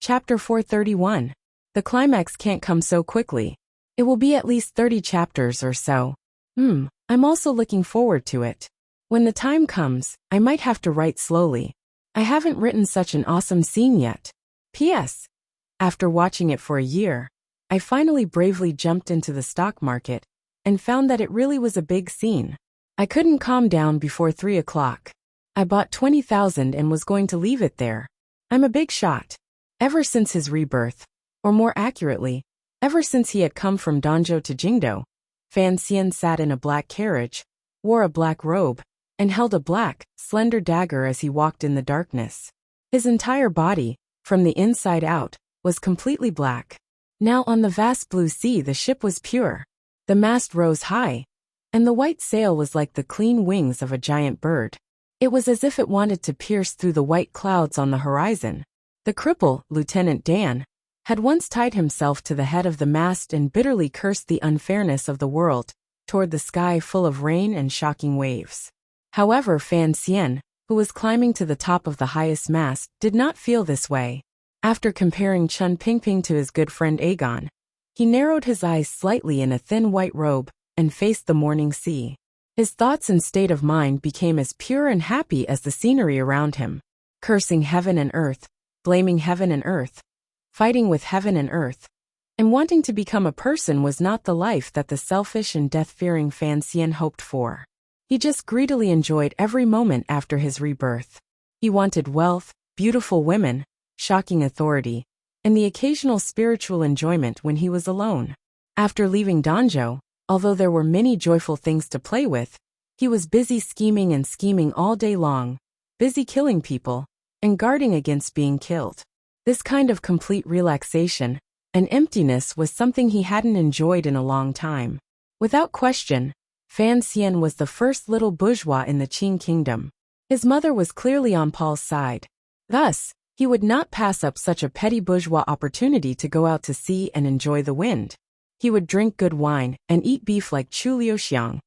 Chapter 431. The climax can't come so quickly. It will be at least 30 chapters or so. I'm also looking forward to it. When the time comes, I might have to write slowly. I haven't written such an awesome scene yet. P.S. After watching it for a year, I finally bravely jumped into the stock market and found that it really was a big scene. I couldn't calm down before 3 o'clock. I bought 20,000 and was going to leave it there. I'm a big shot. Ever since his rebirth, or more accurately, ever since he had come from Danzhou to Jingdou, Fan Xian sat in a black carriage, wore a black robe, and held a black, slender dagger as he walked in the darkness. His entire body, from the inside out, was completely black. Now on the vast blue sea the ship was pure. The mast rose high, and the white sail was like the clean wings of a giant bird. It was as if it wanted to pierce through the white clouds on the horizon. The cripple, Lieutenant Dan, had once tied himself to the head of the mast and bitterly cursed the unfairness of the world toward the sky full of rain and shocking waves. However, Fan Xian, who was climbing to the top of the highest mast, did not feel this way. After comparing Chun Pingping to his good friend Aegon, he narrowed his eyes slightly in a thin white robe and faced the morning sea. His thoughts and state of mind became as pure and happy as the scenery around him. Cursing heaven and earth, blaming heaven and earth, fighting with heaven and earth, and wanting to become a person was not the life that the selfish and death-fearing Fan Xian hoped for. He just greedily enjoyed every moment after his rebirth. He wanted wealth, beautiful women, shocking authority, and the occasional spiritual enjoyment when he was alone. After leaving Danzhou, although there were many joyful things to play with, he was busy scheming and scheming all day long, busy killing people, and guarding against being killed. This kind of complete relaxation and emptiness was something he hadn't enjoyed in a long time. Without question, Fan Xian was the first little bourgeois in the Qing kingdom. His mother was clearly on Paul's side. Thus, he would not pass up such a petty bourgeois opportunity to go out to sea and enjoy the wind. He would drink good wine and eat beef like Chu Liuxiang,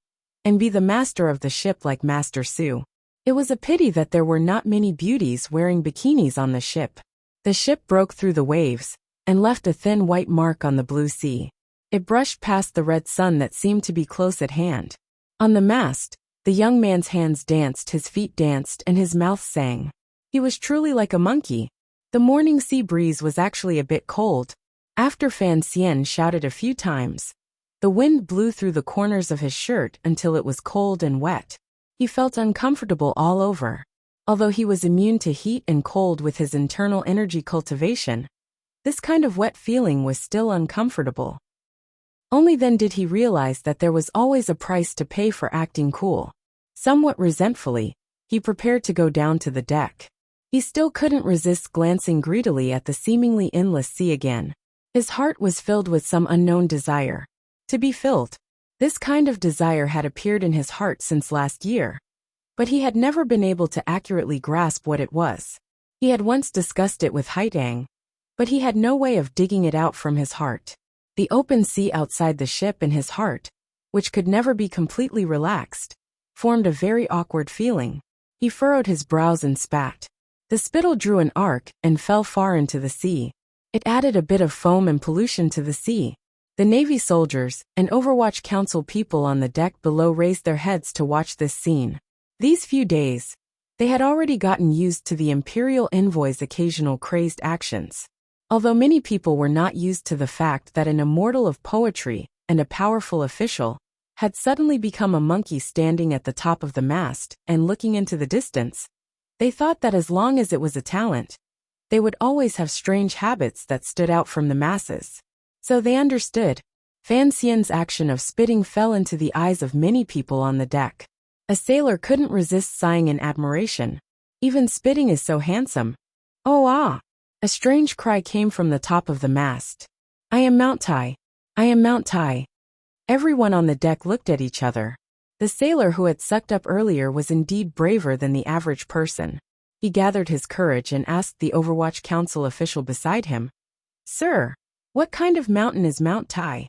and be the master of the ship like Master Su. It was a pity that there were not many beauties wearing bikinis on the ship. The ship broke through the waves and left a thin white mark on the blue sea. It brushed past the red sun that seemed to be close at hand. On the mast, the young man's hands danced, his feet danced, and his mouth sang. He was truly like a monkey. The morning sea breeze was actually a bit cold. After Fan Xian shouted a few times, the wind blew through the corners of his shirt until it was cold and wet. He felt uncomfortable all over. Although he was immune to heat and cold with his internal energy cultivation, this kind of wet feeling was still uncomfortable. Only then did he realize that there was always a price to pay for acting cool. Somewhat resentfully, he prepared to go down to the deck. He still couldn't resist glancing greedily at the seemingly endless sea again. His heart was filled with some unknown desire. To be filled. This kind of desire had appeared in his heart since last year, but he had never been able to accurately grasp what it was. He had once discussed it with Haitang, but he had no way of digging it out from his heart. The open sea outside the ship and his heart, which could never be completely relaxed, formed a very awkward feeling. He furrowed his brows and spat. The spittle drew an arc and fell far into the sea. It added a bit of foam and pollution to the sea. The Navy soldiers and Overwatch Council people on the deck below raised their heads to watch this scene. These few days, they had already gotten used to the Imperial Envoy's occasional crazed actions. Although many people were not used to the fact that an immortal of poetry and a powerful official had suddenly become a monkey standing at the top of the mast and looking into the distance, they thought that as long as it was a talent, they would always have strange habits that stood out from the masses. So they understood. Fan Xian's action of spitting fell into the eyes of many people on the deck. A sailor couldn't resist sighing in admiration. Even spitting is so handsome. Oh ah! A strange cry came from the top of the mast. I am Mount Tai. I am Mount Tai. Everyone on the deck looked at each other. The sailor who had sucked up earlier was indeed braver than the average person. He gathered his courage and asked the Overwatch Council official beside him, "Sir, what kind of mountain is Mount Tai?"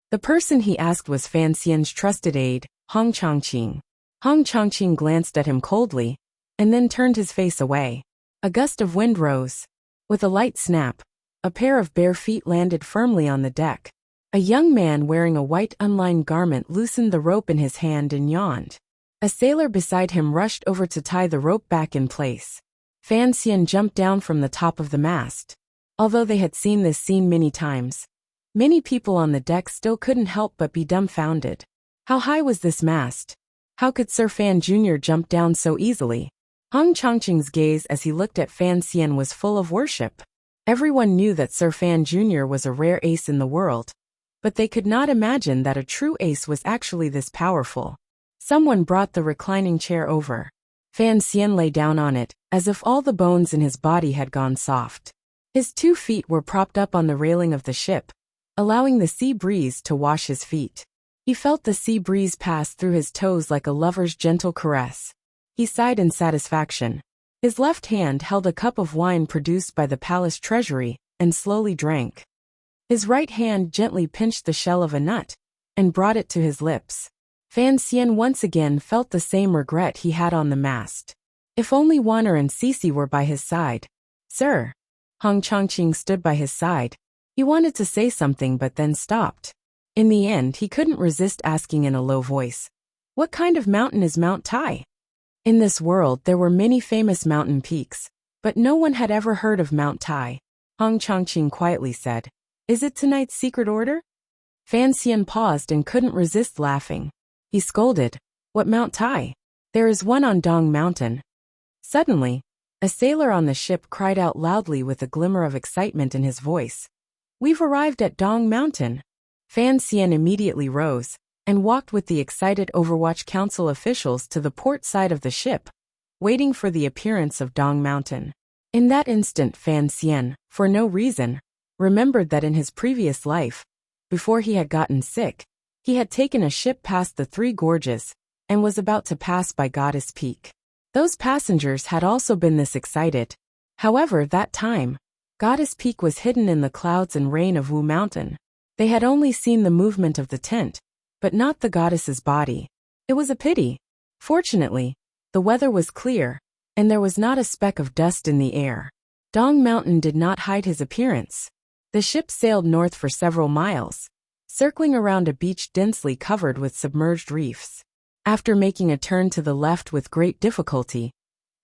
The person he asked was Fan Xian's trusted aide, Hong Chongqing. Hong Chongqing glanced at him coldly, and then turned his face away. A gust of wind rose. With a light snap, A pair of bare feet landed firmly on the deck. A young man wearing a white unlined garment loosened the rope in his hand and yawned. A sailor beside him rushed over to tie the rope back in place. Fan Xian jumped down from the top of the mast. Although they had seen this scene many times, many people on the deck still couldn't help but be dumbfounded. How high was this mast? How could Sir Fan Jr. jump down so easily? Hong Chongqing's gaze as he looked at Fan Xian was full of worship. Everyone knew that Sir Fan Jr. was a rare ace in the world, but they could not imagine that a true ace was actually this powerful. Someone brought the reclining chair over. Fan Xian lay down on it, as if all the bones in his body had gone soft. His 2 feet were propped up on the railing of the ship, allowing the sea breeze to wash his feet. He felt the sea breeze pass through his toes like a lover's gentle caress. He sighed in satisfaction. His left hand held a cup of wine produced by the palace treasury, and slowly drank. His right hand gently pinched the shell of a nut, and brought it to his lips. Fan Xian once again felt the same regret he had on the mast. If only Wanner and Cece were by his side. Sir. Hong Chongqing stood by his side. He wanted to say something but then stopped. In the end, he couldn't resist asking in a low voice, "What kind of mountain is Mount Tai?" In this world there were many famous mountain peaks, but no one had ever heard of Mount Tai. Hong Chongqing quietly said, "Is it tonight's secret order?" Fan Xian paused and couldn't resist laughing. He scolded, "What Mount Tai? There is one on Dong Mountain." Suddenly, a sailor on the ship cried out loudly with a glimmer of excitement in his voice, "We've arrived at Dong Mountain." Fan Xian immediately rose and walked with the excited Overwatch Council officials to the port side of the ship, waiting for the appearance of Dong Mountain. In that instant, Fan Xian, for no reason, remembered that in his previous life, before he had gotten sick, he had taken a ship past the 3 gorges and was about to pass by Goddess Peak. Those passengers had also been this excited. However, that time, Goddess Peak was hidden in the clouds and rain of Wu Mountain. They had only seen the movement of the tent, but not the goddess's body. It was a pity. Fortunately, the weather was clear, and there was not a speck of dust in the air. Dong Mountain did not hide his appearance. The ship sailed north for several miles, circling around a beach densely covered with submerged reefs. After making a turn to the left with great difficulty,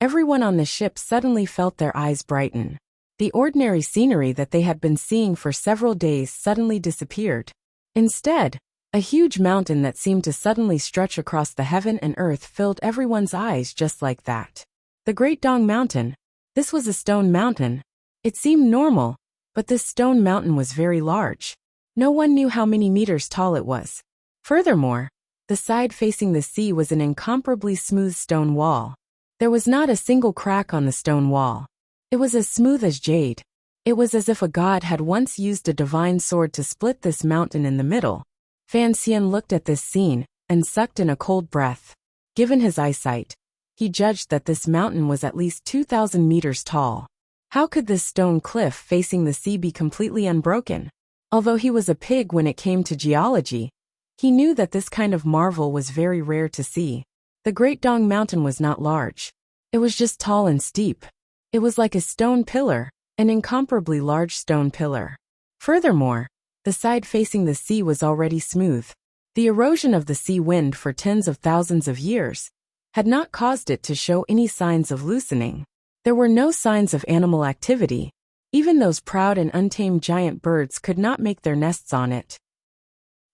everyone on the ship suddenly felt their eyes brighten. The ordinary scenery that they had been seeing for several days suddenly disappeared. Instead, a huge mountain that seemed to suddenly stretch across the heaven and earth filled everyone's eyes just like that. The Great Dong Mountain. This was a stone mountain. It seemed normal, but this stone mountain was very large. No one knew how many meters tall it was. Furthermore, the side facing the sea was an incomparably smooth stone wall. There was not a single crack on the stone wall. It was as smooth as jade. It was as if a god had once used a divine sword to split this mountain in the middle. Fan Xian looked at this scene and sucked in a cold breath. Given his eyesight, he judged that this mountain was at least 2,000 meters tall. How could this stone cliff facing the sea be completely unbroken? Although he was a pig when it came to geology, he knew that this kind of marvel was very rare to see. The Great Dong Mountain was not large. It was just tall and steep. It was like a stone pillar, an incomparably large stone pillar. Furthermore, the side facing the sea was already smooth. The erosion of the sea wind for tens of thousands of years had not caused it to show any signs of loosening. There were no signs of animal activity. Even those proud and untamed giant birds could not make their nests on it.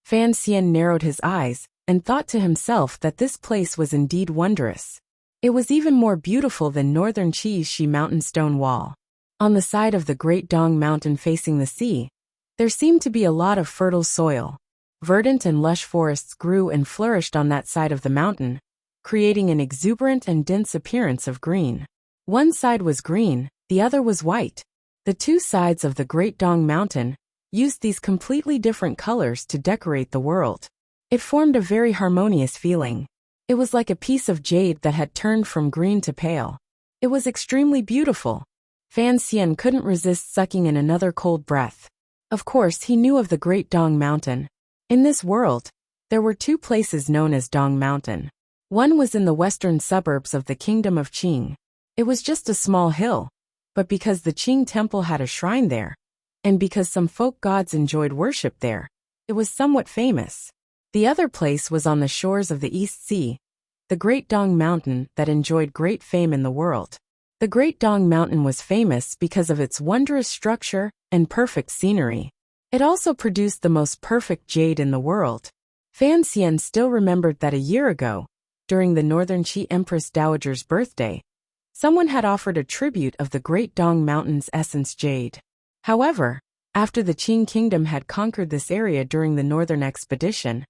Fan Xian narrowed his eyes and thought to himself that this place was indeed wondrous. It was even more beautiful than northern Qixi Mountain stone wall. On the side of the Great Dong Mountain facing the sea, there seemed to be a lot of fertile soil. Verdant and lush forests grew and flourished on that side of the mountain, creating an exuberant and dense appearance of green. One side was green, the other was white. The 2 sides of the Great Dong Mountain used these completely different colors to decorate the world. It formed a very harmonious feeling. It was like a piece of jade that had turned from green to pale. It was extremely beautiful. Fan Xian couldn't resist sucking in another cold breath. Of course, he knew of the Great Dong Mountain. In this world, there were 2 places known as Dong Mountain. One was in the western suburbs of the Kingdom of Qing. It was just a small hill, but because the Qing temple had a shrine there, and because some folk gods enjoyed worship there, it was somewhat famous. The other place was on the shores of the East Sea, the Great Dong Mountain that enjoyed great fame in the world. The Great Dong Mountain was famous because of its wondrous structure and perfect scenery. It also produced the most perfect jade in the world. Fan Xian still remembered that a year ago, during the Northern Qi Empress Dowager's birthday, someone had offered a tribute of the Great Dong Mountain's essence jade. However, after the Qing kingdom had conquered this area during the northern expedition,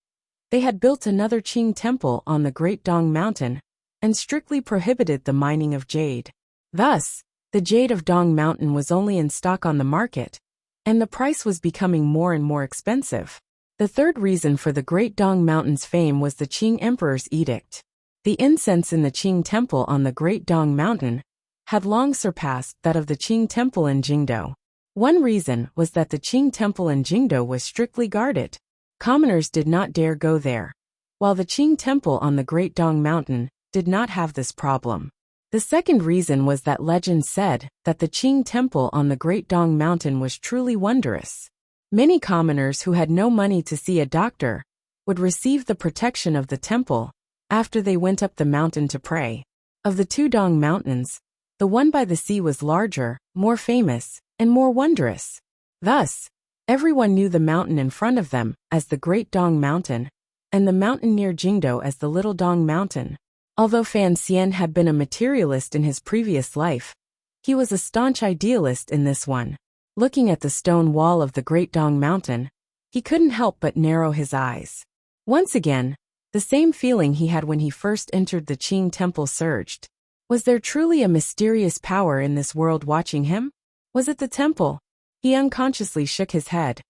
they had built another Qing temple on the Great Dong Mountain and strictly prohibited the mining of jade. Thus, the jade of Dong Mountain was only in stock on the market, and the price was becoming more and more expensive. The third reason for the Great Dong Mountain's fame was the Qing Emperor's edict. The incense in the Qing temple on the Great Dong Mountain had long surpassed that of the Qing temple in Jingdou. One reason was that the Qing temple in Jingdou was strictly guarded. Commoners did not dare go there, while the Qing temple on the Great Dong Mountain did not have this problem. The second reason was that legend said that the Qing temple on the Great Dong Mountain was truly wondrous. Many commoners who had no money to see a doctor would receive the protection of the temple after they went up the mountain to pray. Of the two Dong Mountains, the one by the sea was larger, more famous, and more wondrous. Thus, everyone knew the mountain in front of them as the Great Dong Mountain, and the mountain near Jingdou as the Little Dong Mountain. Although Fan Xian had been a materialist in his previous life, he was a staunch idealist in this one. Looking at the stone wall of the Great Dong Mountain, he couldn't help but narrow his eyes. Once again, the same feeling he had when he first entered the Qing temple surged. Was there truly a mysterious power in this world watching him? Was it the temple? He unconsciously shook his head.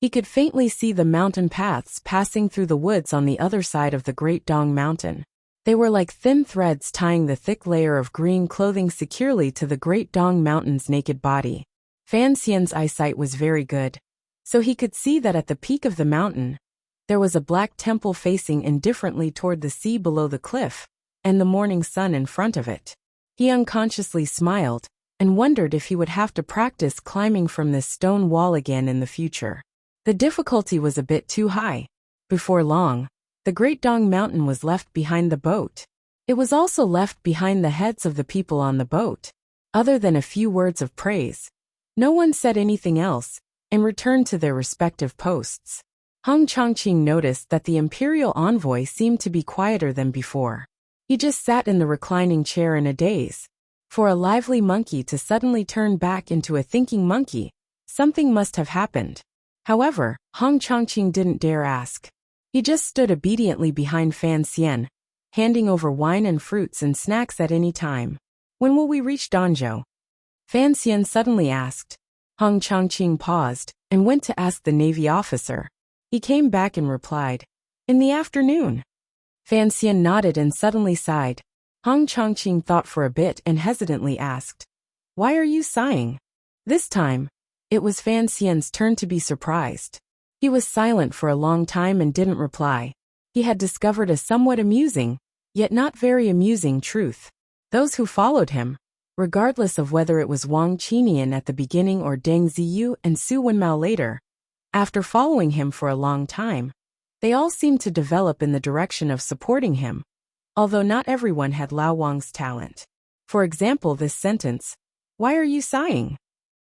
He could faintly see the mountain paths passing through the woods on the other side of the Great Dong Mountain. They were like thin threads tying the thick layer of green clothing securely to the Great Dong Mountain's naked body. Fan Xian's eyesight was very good, so he could see that at the peak of the mountain, there was a black temple facing indifferently toward the sea below the cliff, and the morning sun in front of it. He unconsciously smiled, and wondered if he would have to practice climbing from this stone wall again in the future. The difficulty was a bit too high. Before long, the Great Dong Mountain was left behind the boat. It was also left behind the heads of the people on the boat. Other than a few words of praise, no one said anything else, and returned to their respective posts. Hong Chongqing noticed that the imperial envoy seemed to be quieter than before. He just sat in the reclining chair in a daze. For a lively monkey to suddenly turn back into a thinking monkey, something must have happened. However, Hong Chongqing didn't dare ask. He just stood obediently behind Fan Xian, handing over wine and fruits and snacks at any time. When will we reach Danzhou? Fan Xian suddenly asked. Hong Chongqing paused and went to ask the Navy officer. He came back and replied, "In the afternoon." Fan Xian nodded and suddenly sighed. Hong Chongqing thought for a bit and hesitantly asked, "Why are you sighing?" This time, it was Fan Xian's turn to be surprised. He was silent for a long time and didn't reply. He had discovered a somewhat amusing, yet not very amusing truth. Those who followed him, regardless of whether it was Wang Qinian at the beginning or Deng Ziyu and Su Wenmao later, after following him for a long time, they all seemed to develop in the direction of supporting him, although not everyone had Lao Wang's talent. For example, this sentence, "Why are you sighing?"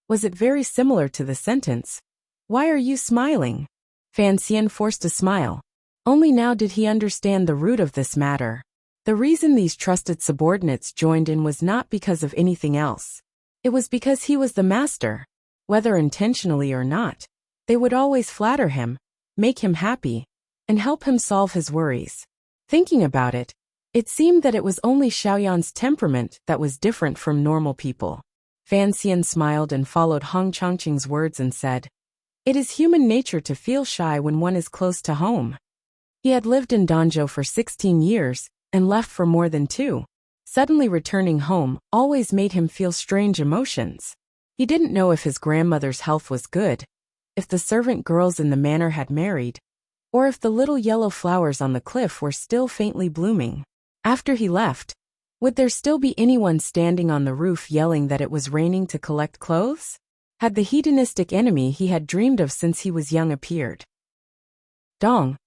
Was it very similar to the sentence, "Why are you smiling?" Fan Xian forced a smile. Only now did he understand the root of this matter. The reason these trusted subordinates joined in was not because of anything else. It was because he was the master. Whether intentionally or not, they would always flatter him, make him happy, and help him solve his worries. Thinking about it, it seemed that it was only Xiaoyan's temperament that was different from normal people. Fan Xian smiled and followed Hong Chongqing's words and said, "It is human nature to feel shy when one is close to home." He had lived in Danzhou for 16 years and left for more than 2. Suddenly returning home always made him feel strange emotions. He didn't know if his grandmother's health was good, if the servant girls in the manor had married, or if the little yellow flowers on the cliff were still faintly blooming. After he left, would there still be anyone standing on the roof yelling that it was raining to collect clothes? had the hedonistic enemy he had dreamed of since he was young appeared. Dong,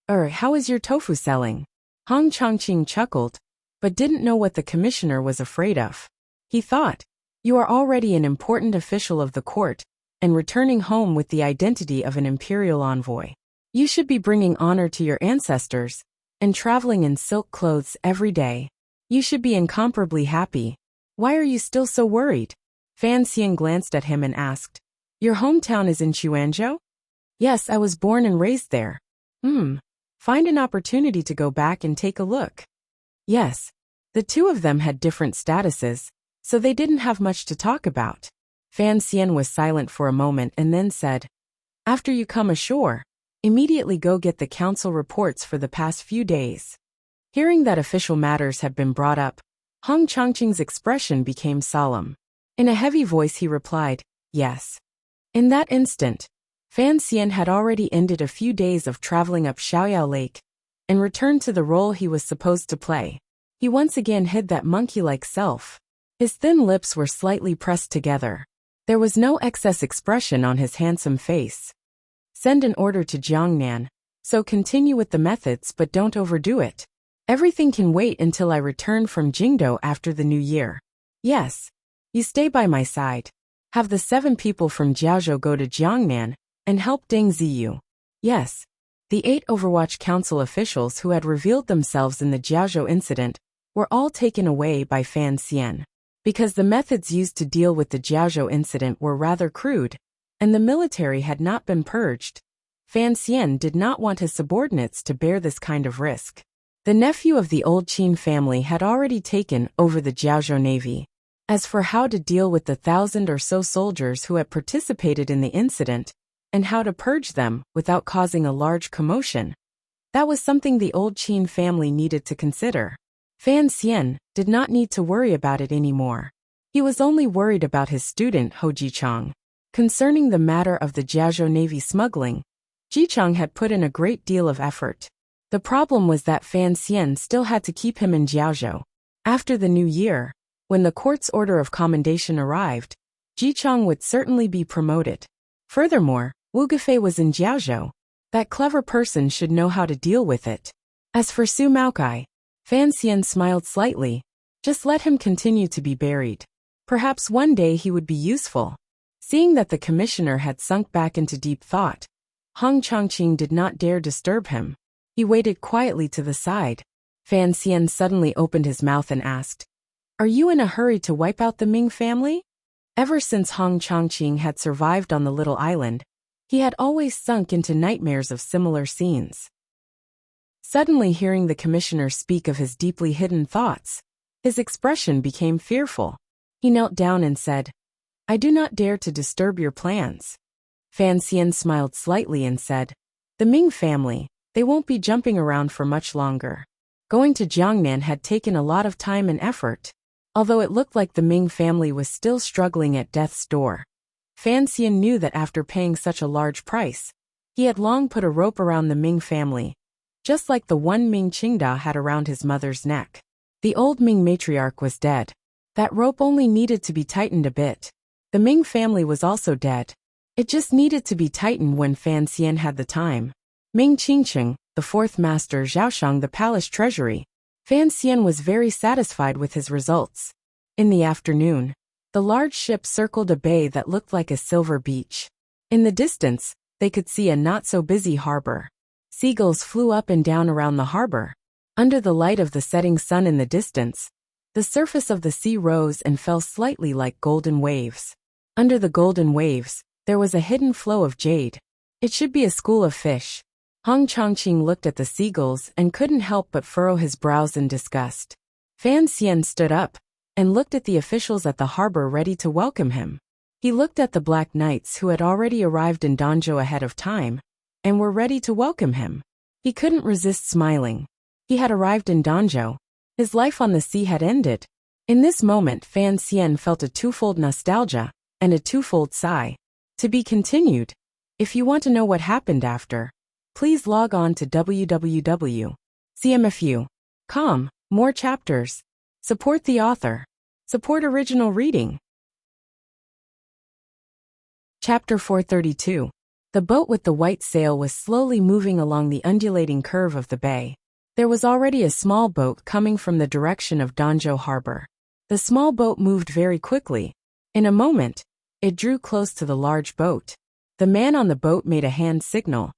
how is your tofu selling? Hong Chongqing chuckled, but didn't know what the commissioner was afraid of. He thought, you are already an important official of the court, and returning home with the identity of an imperial envoy. You should be bringing honor to your ancestors, and traveling in silk clothes every day. You should be incomparably happy. Why are you still so worried? Fan Xian glanced at him and asked, your hometown is in Chuanzhou? Yes, I was born and raised there. Find an opportunity to go back and take a look. Yes. The two of them had different statuses, so they didn't have much to talk about. Fan Xian was silent for a moment and then said, after you come ashore, immediately go get the council reports for the past few days. Hearing that official matters had been brought up, Hong Chongqing's expression became solemn. In a heavy voice he replied, yes. In that instant, Fan Xian had already ended a few days of traveling up Xiaoyao Lake and returned to the role he was supposed to play. He once again hid that monkey-like self. His thin lips were slightly pressed together. There was no excess expression on his handsome face. Send an order to Jiangnan, so continue with the methods but don't overdo it. Everything can wait until I return from Jingdou after the new year. Yes. You stay by my side. Have the 7 people from Jiaozhou go to Jiangnan and help Ding Ziyu. Yes. The 8 Overwatch Council officials who had revealed themselves in the Jiaozhou incident were all taken away by Fan Xian. Because the methods used to deal with the Jiaozhou incident were rather crude, and the military had not been purged, Fan Xian did not want his subordinates to bear this kind of risk. The nephew of the old Qin family had already taken over the Jiaozhou Navy. As for how to deal with the 1,000 or so soldiers who had participated in the incident, and how to purge them without causing a large commotion, that was something the old Qin family needed to consider. Fan Xian did not need to worry about it anymore. He was only worried about his student Ho Jichang. Concerning the matter of the Jiaozhou Navy smuggling, Jichang had put in a great deal of effort. The problem was that Fan Xian still had to keep him in Jiaozhou. After the new year, when the court's order of commendation arrived, Jichang would certainly be promoted. Furthermore, Wu Gufei was in Jiaozhou. That clever person should know how to deal with it. As for Su Maokai, Fan Xian smiled slightly. Just let him continue to be buried. Perhaps one day he would be useful. Seeing that the commissioner had sunk back into deep thought, Hong Chongqing did not dare disturb him. He waited quietly to the side. Fan Xian suddenly opened his mouth and asked, are you in a hurry to wipe out the Ming family? Ever since Hong Chongqing had survived on the little island, he had always sunk into nightmares of similar scenes. Suddenly hearing the commissioner speak of his deeply hidden thoughts, his expression became fearful. He knelt down and said, I do not dare to disturb your plans. Fan Xian smiled slightly and said, the Ming family, they won't be jumping around for much longer. Going to Jiangnan had taken a lot of time and effort. Although it looked like the Ming family was still struggling at death's door, Fan Xian knew that after paying such a large price, he had long put a rope around the Ming family, just like the one Ming Qingda had around his mother's neck. The old Ming matriarch was dead. That rope only needed to be tightened a bit. The Ming family was also dead. It just needed to be tightened when Fan Xian had the time. Ming Qingqing, the 4th master Zhaoshang the palace treasury. Fan Xian was very satisfied with his results. In the afternoon, the large ship circled a bay that looked like a silver beach. In the distance, they could see a not-so-busy harbor. Seagulls flew up and down around the harbor. Under the light of the setting sun in the distance, the surface of the sea rose and fell slightly like golden waves. Under the golden waves, there was a hidden flow of jade. It should be a school of fish. Hong Chongqing looked at the seagulls and couldn't help but furrow his brows in disgust. Fan Xian stood up and looked at the officials at the harbor ready to welcome him. He looked at the Black Knights who had already arrived in Danzhou ahead of time and were ready to welcome him. He couldn't resist smiling. He had arrived in Danzhou. His life on the sea had ended. In this moment Fan Xian felt a twofold nostalgia and a twofold sigh. To be continued. If you want to know what happened after, please log on to www.cmfu.com. More chapters. Support the author. Support original reading. Chapter 432. The boat with the white sail was slowly moving along the undulating curve of the bay. There was already a small boat coming from the direction of Danjo harbor. The small boat moved very quickly. In a moment, it drew close to the large boat. The man on the boat made a hand signal,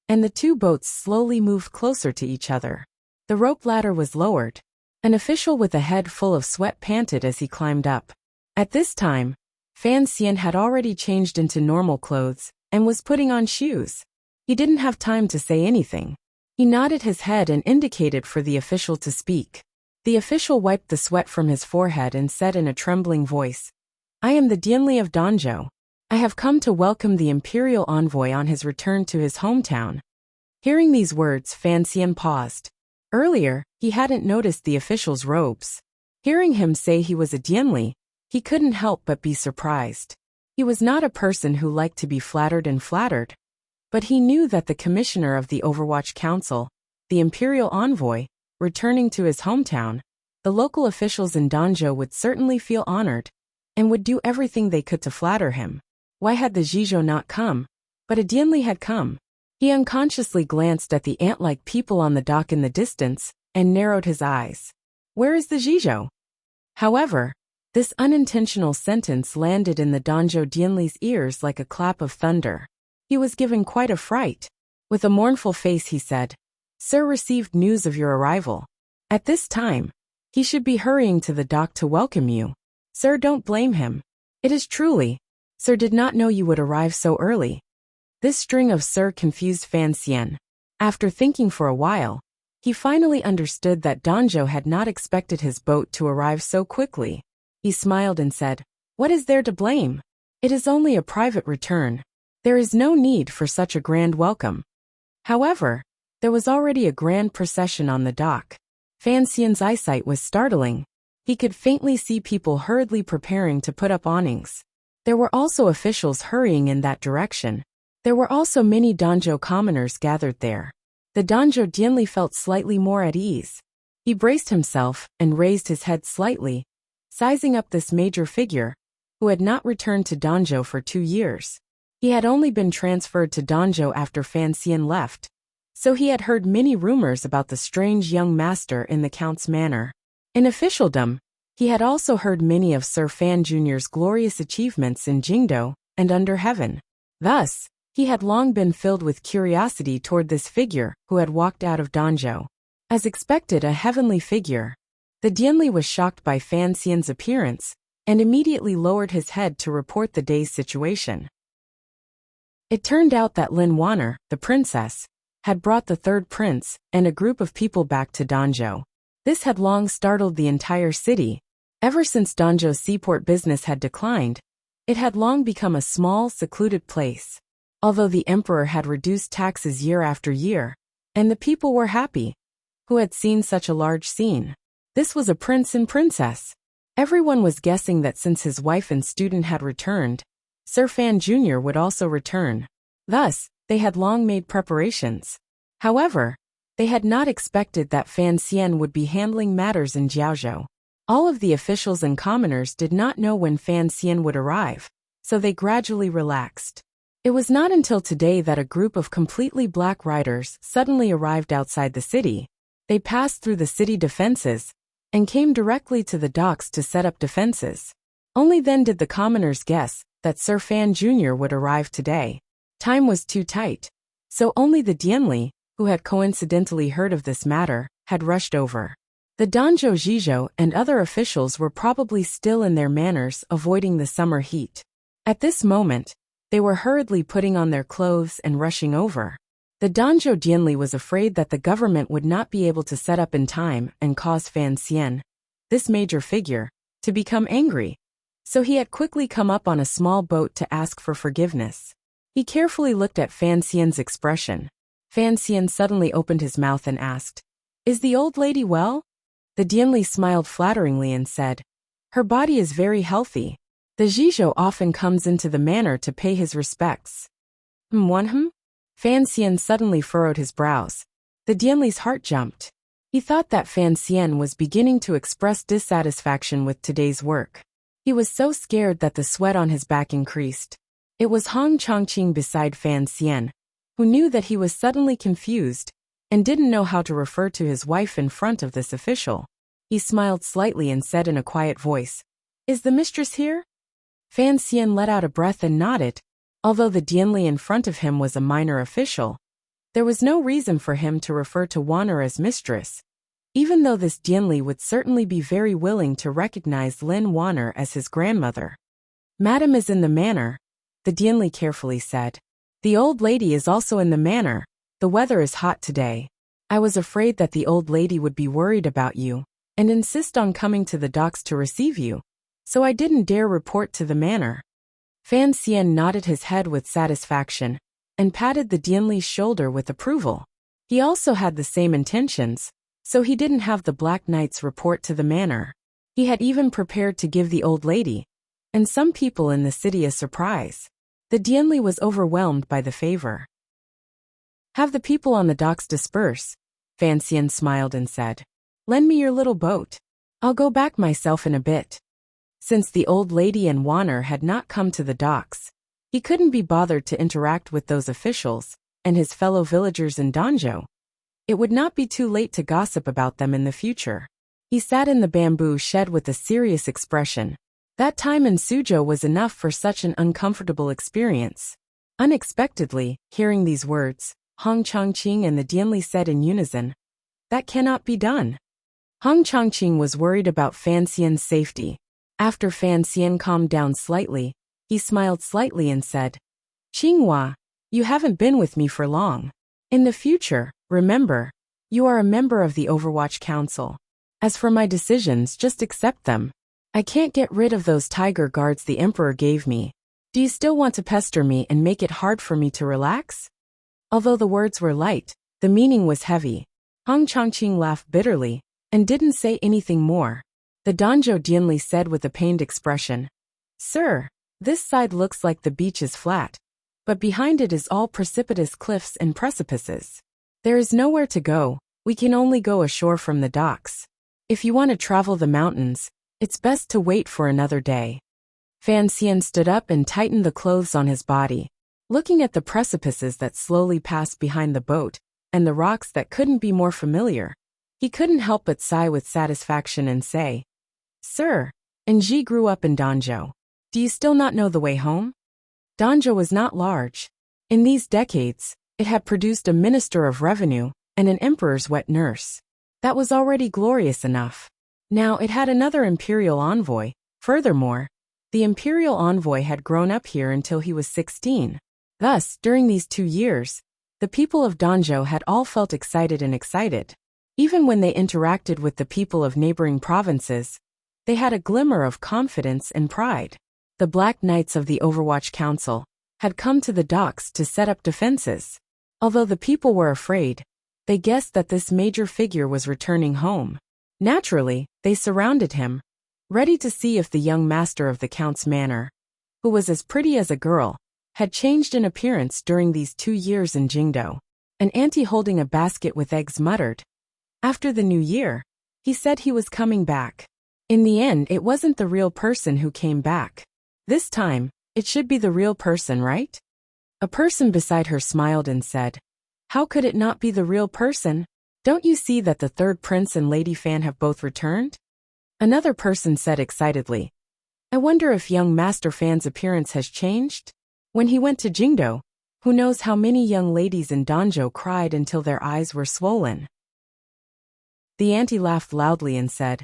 and the two boats slowly moved closer to each other. The rope ladder was lowered. An official with a head full of sweat panted as he climbed up. At this time, Fan Xian had already changed into normal clothes and was putting on shoes. He didn't have time to say anything. He nodded his head and indicated for the official to speak. The official wiped the sweat from his forehead and said in a trembling voice, "I am the Dianli of Danjo. I have come to welcome the imperial envoy on his return to his hometown." Hearing these words, Fan Xian paused. Earlier, he hadn't noticed the official's robes. Hearing him say he was a Dianli, he couldn't help but be surprised. He was not a person who liked to be flattered and flattered. But he knew that the commissioner of the Overwatch Council, the imperial envoy, returning to his hometown, the local officials in Danjo would certainly feel honored and would do everything they could to flatter him. Why had the Zhizhou not come? But a Dianli had come. He unconsciously glanced at the ant-like people on the dock in the distance and narrowed his eyes. Where is the Zhizhou? However, this unintentional sentence landed in the Danjo Dianli's ears like a clap of thunder. He was given quite a fright. With a mournful face he said, "Sir received news of your arrival. At this time, he should be hurrying to the dock to welcome you. Sir, don't blame him. It is truly, Sir did not know you would arrive so early." This string of "sir" confused Fan Xian. After thinking for a while, he finally understood that Danjo had not expected his boat to arrive so quickly. He smiled and said, "What is there to blame? It is only a private return. There is no need for such a grand welcome." However, there was already a grand procession on the dock. Fan Xian's eyesight was startling. He could faintly see people hurriedly preparing to put up awnings. There were also officials hurrying in that direction. There were also many Danjo commoners gathered there. The Danjo Dianli felt slightly more at ease. He braced himself and raised his head slightly, sizing up this major figure, who had not returned to Danjo for 2 years. He had only been transferred to Danjo after Fan Xian left, so he had heard many rumors about the strange young master in the Count's manor. In officialdom, he had also heard many of Sir Fan Jr.'s glorious achievements in Jingdo and under heaven. Thus, he had long been filled with curiosity toward this figure who had walked out of Danjo. As expected, a heavenly figure. The Dianli was shocked by Fan Xian's appearance and immediately lowered his head to report the day's situation. It turned out that Lin Wanner, the princess, had brought the third prince and a group of people back to Danjo. This had long startled the entire city. Ever since Danjo's seaport business had declined, it had long become a small, secluded place. Although the emperor had reduced taxes year after year, and the people were happy, who had seen such a large scene. This was a prince and princess. Everyone was guessing that since his wife and student had returned, Sir Fan Jr. would also return. Thus, they had long made preparations. However, they had not expected that Fan Xian would be handling matters in Jiaozhou. All of the officials and commoners did not know when Fan Xian would arrive, so they gradually relaxed. It was not until today that a group of completely black riders suddenly arrived outside the city. They passed through the city defenses and came directly to the docks to set up defenses. Only then did the commoners guess that Sir Fan Jr. would arrive today. Time was too tight, so only the Dianli, who had coincidentally heard of this matter, had rushed over. The Danjo Zhizhou and other officials were probably still in their manors, avoiding the summer heat. At this moment, they were hurriedly putting on their clothes and rushing over. The Danjo Dianli was afraid that the government would not be able to set up in time and cause Fan Xian, this major figure, to become angry. So he had quickly come up on a small boat to ask for forgiveness. He carefully looked at Fan Xian's expression. Fan Xian suddenly opened his mouth and asked, "Is the old lady well?" The Dianli smiled flatteringly and said, "Her body is very healthy. The Zhizhou often comes into the manor to pay his respects." Fan Xian suddenly furrowed his brows. The Dianli's heart jumped. He thought that Fan Xian was beginning to express dissatisfaction with today's work. He was so scared that the sweat on his back increased. It was Hong Chongqing beside Fan Xian, who knew that he was suddenly confused and didn't know how to refer to his wife in front of this official. He smiled slightly and said in a quiet voice, "Is the mistress here?" Fan Xian let out a breath and nodded. Although the Dianli in front of him was a minor official, there was no reason for him to refer to Wanner as mistress, even though this Dianli would certainly be very willing to recognize Lin Wanner as his grandmother. "Madam is in the manor," the Dianli carefully said. "The old lady is also in the manor. The weather is hot today. I was afraid that the old lady would be worried about you and insist on coming to the docks to receive you, so I didn't dare report to the manor." Fan Xian nodded his head with satisfaction and patted the Dianli's shoulder with approval. He also had the same intentions, so he didn't have the Black Knights report to the manor. He had even prepared to give the old lady and some people in the city a surprise. The Dianli was overwhelmed by the favor. "Have the people on the docks disperse," Fan Xian smiled and said. "Lend me your little boat. I'll go back myself in a bit." Since the old lady and Wanner had not come to the docks, he couldn't be bothered to interact with those officials and his fellow villagers in Danzhou. It would not be too late to gossip about them in the future. He sat in the bamboo shed with a serious expression. That time in Suzhou was enough for such an uncomfortable experience. Unexpectedly, hearing these words, Hong Chongqing and the Dianli said in unison, "That cannot be done." Hong Chongqing was worried about Fan Xian's safety. After Fan Xian calmed down slightly, he smiled slightly and said, "Qinghua, you haven't been with me for long. In the future, remember, you are a member of the Overwatch Council. As for my decisions, just accept them. I can't get rid of those tiger guards the Emperor gave me. Do you still want to pester me and make it hard for me to relax?" Although the words were light, the meaning was heavy. Hong Chongqing laughed bitterly and didn't say anything more. The Danzhou Dianli said with a pained expression, "Sir, this side looks like the beach is flat, but behind it is all precipitous cliffs and precipices. There is nowhere to go, we can only go ashore from the docks. If you want to travel the mountains, it's best to wait for another day." Fan Xian stood up and tightened the clothes on his body, looking at the precipices that slowly passed behind the boat and the rocks that couldn't be more familiar. He couldn't help but sigh with satisfaction and say, "Sir, Enji grew up in Danzhou. Do you still not know the way home?" Danzhou was not large. In these decades, it had produced a minister of revenue and an emperor's wet nurse. That was already glorious enough. Now it had another imperial envoy. Furthermore, the imperial envoy had grown up here until he was 16. Thus, during these 2 years, the people of Danzhou had all felt excited and excited. Even when they interacted with the people of neighboring provinces, they had a glimmer of confidence and pride. The Black Knights of the Overwatch Council had come to the docks to set up defenses. Although the people were afraid, they guessed that this major figure was returning home. Naturally, they surrounded him, ready to see if the young master of the Count's manor, who was as pretty as a girl, had changed in appearance during these 2 years in Jingdou. An auntie holding a basket with eggs muttered, "After the new year, he said he was coming back." In the end, it wasn't the real person who came back. This time, it should be the real person, right? A person beside her smiled and said, "How could it not be the real person? Don't you see that the third prince and Lady Fan have both returned?" Another person said excitedly, "I wonder if young Master Fan's appearance has changed? When he went to Jingdou, who knows how many young ladies in Danzhou cried until their eyes were swollen." The auntie laughed loudly and said,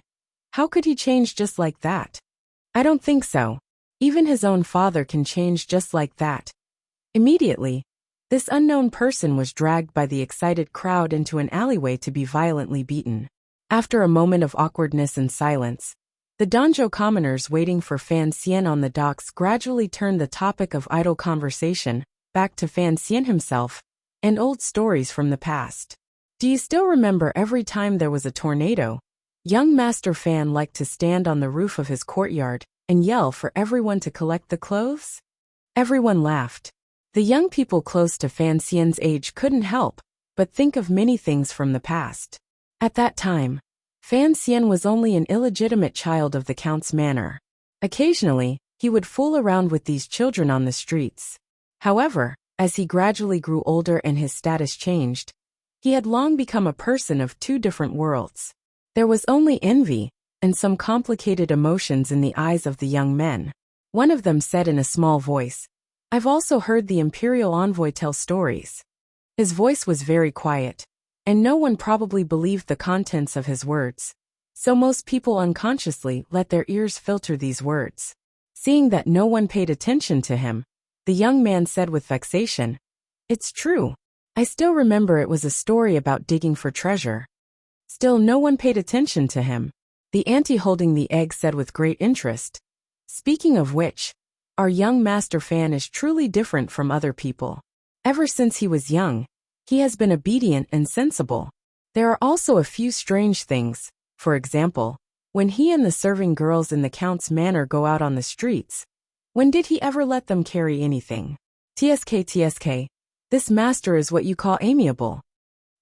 "How could he change just like that? I don't think so. Even his own father can change just like that." Immediately, this unknown person was dragged by the excited crowd into an alleyway to be violently beaten. After a moment of awkwardness and silence, the Danzhou commoners waiting for Fan Xian on the docks gradually turned the topic of idle conversation back to Fan Xian himself and old stories from the past. "Do you still remember every time there was a tornado, young Master Fan liked to stand on the roof of his courtyard and yell for everyone to collect the clothes?" Everyone laughed. The young people close to Fan Xian's age couldn't help but think of many things from the past. At that time, Fan Xian was only an illegitimate child of the Count's manor. Occasionally, he would fool around with these children on the streets. However, as he gradually grew older and his status changed, he had long become a person of two different worlds. There was only envy and some complicated emotions in the eyes of the young men. One of them said in a small voice, "I've also heard the imperial envoy tell stories." His voice was very quiet, and no one probably believed the contents of his words, so most people unconsciously let their ears filter these words. Seeing that no one paid attention to him, the young man said with vexation, "It's true. I still remember it was a story about digging for treasure." Still no one paid attention to him. The auntie holding the egg said with great interest, "Speaking of which, our young master Fan is truly different from other people. Ever since he was young, he has been obedient and sensible. There are also a few strange things, for example, when he and the serving girls in the Count's manor go out on the streets. When did he ever let them carry anything? TSK, this master is what you call amiable."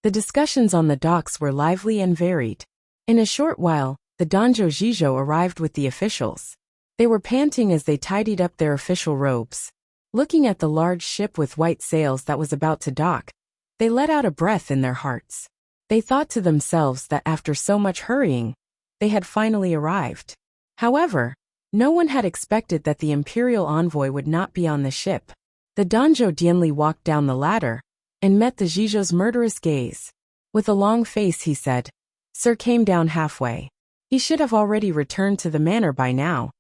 The discussions on the docks were lively and varied. In a short while, the Danjo Jijo arrived with the officials. They were panting as they tidied up their official robes. Looking at the large ship with white sails that was about to dock, they let out a breath in their hearts. They thought to themselves that after so much hurrying, they had finally arrived. However, no one had expected that the imperial envoy would not be on the ship. The Danjo Dienli walked down the ladder and met the Jijo's murderous gaze. With a long face he said, "Sir came down halfway. He should have already returned to the manor by now."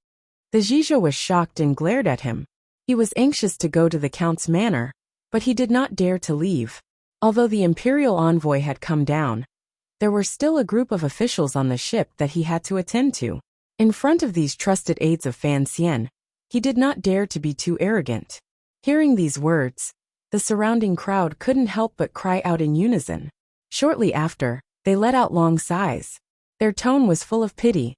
The Jijo was shocked and glared at him. He was anxious to go to the Count's manor, but he did not dare to leave. Although the imperial envoy had come down, there were still a group of officials on the ship that he had to attend to. In front of these trusted aides of Fan Xian, he did not dare to be too arrogant. Hearing these words, the surrounding crowd couldn't help but cry out in unison. Shortly after, they let out long sighs. Their tone was full of pity.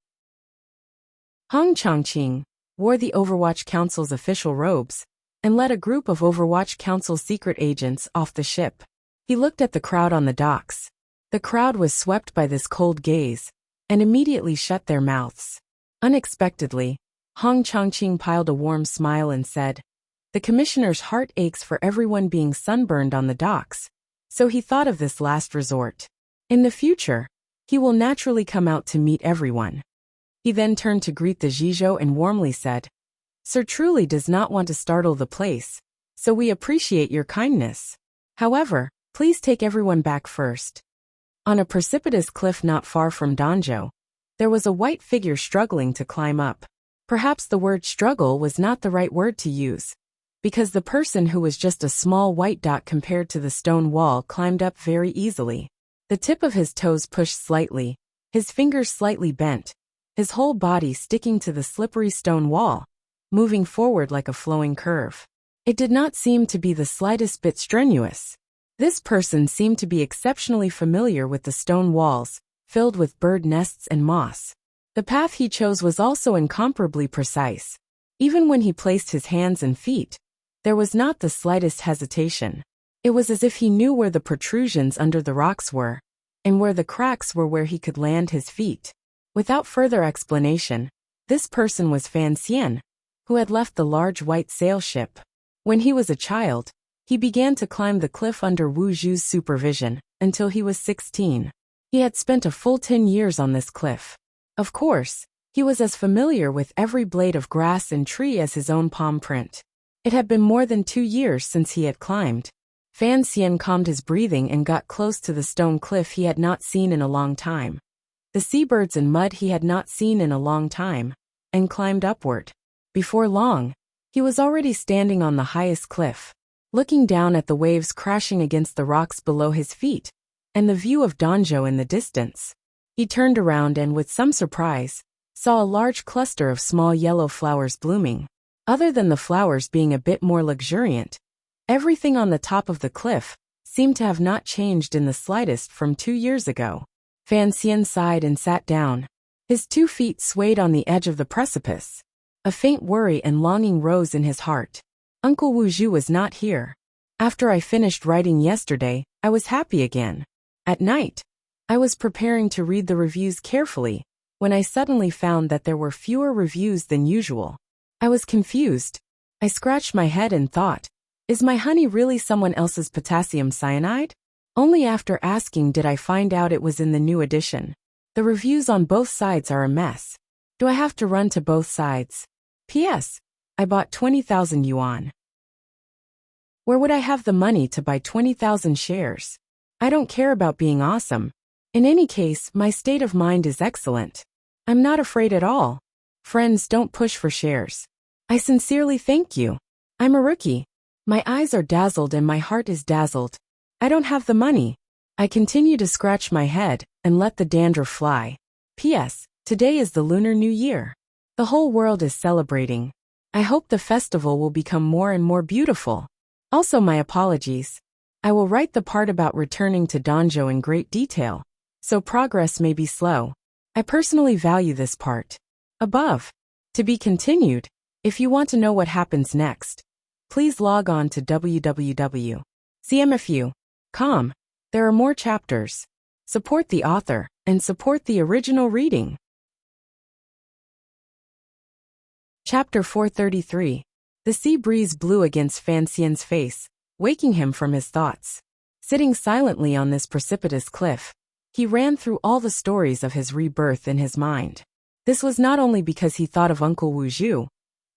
Hong Chongqing wore the Overwatch Council's official robes and led a group of Overwatch Council secret agents off the ship. He looked at the crowd on the docks. The crowd was swept by this cold gaze and immediately shut their mouths. Unexpectedly, Hong Chongqing piled a warm smile and said, "The commissioner's heart aches for everyone being sunburned on the docks, so he thought of this last resort. In the future, he will naturally come out to meet everyone." He then turned to greet the Jijo and warmly said, "Sir truly does not want to startle the place, so we appreciate your kindness. However, please take everyone back first." On a precipitous cliff not far from Danjo, there was a white figure struggling to climb up. Perhaps the word struggle was not the right word to use, because the person who was just a small white dot compared to the stone wall climbed up very easily. The tip of his toes pushed slightly, his fingers slightly bent, his whole body sticking to the slippery stone wall, moving forward like a flowing curve. It did not seem to be the slightest bit strenuous. This person seemed to be exceptionally familiar with the stone walls, filled with bird nests and moss. The path he chose was also incomparably precise. Even when he placed his hands and feet, there was not the slightest hesitation. It was as if he knew where the protrusions under the rocks were, and where the cracks were where he could land his feet. Without further explanation, this person was Fan Xian, who had left the large white sail ship. When he was a child, he began to climb the cliff under Wu Zhu's supervision, until he was 16. He had spent a full 10 years on this cliff. Of course, he was as familiar with every blade of grass and tree as his own palm print. It had been more than 2 years since he had climbed. Fan Xian calmed his breathing and got close to the stone cliff he had not seen in a long time. The seabirds and mud he had not seen in a long time, and climbed upward. Before long, he was already standing on the highest cliff, looking down at the waves crashing against the rocks below his feet, and the view of Danjo in the distance. He turned around and, with some surprise, saw a large cluster of small yellow flowers blooming. Other than the flowers being a bit more luxuriant, everything on the top of the cliff seemed to have not changed in the slightest from 2 years ago. Fan Xian sighed and sat down. His 2 feet swayed on the edge of the precipice. A faint worry and longing rose in his heart. Uncle Wu Zhu was not here. After I finished writing yesterday, I was happy again. At night, I was preparing to read the reviews carefully, when I suddenly found that there were fewer reviews than usual. I was confused. I scratched my head and thought, is my honey really someone else's potassium cyanide? Only after asking did I find out it was in the new edition. The reviews on both sides are a mess. Do I have to run to both sides? P.S. I bought 20,000 yuan. Where would I have the money to buy 20,000 shares? I don't care about being awesome. In any case, my state of mind is excellent. I'm not afraid at all. Friends, don't push for shares. I sincerely thank you. I'm a rookie. My eyes are dazzled and my heart is dazzled. I don't have the money. I continue to scratch my head and let the dandruff fly. P.S. Today is the Lunar New Year. The whole world is celebrating. I hope the festival will become more and more beautiful. Also, my apologies. I will write the part about returning to Danzhou in great detail, so progress may be slow. I personally value this part. Above. To be continued. If you want to know what happens next, please log on to www.cmfu.com. There are more chapters. Support the author and support the original reading. Chapter 433. The sea breeze blew against Fan Xian's face, waking him from his thoughts. Sitting silently on this precipitous cliff, he ran through all the stories of his rebirth in his mind. This was not only because he thought of Uncle Wu Zhu,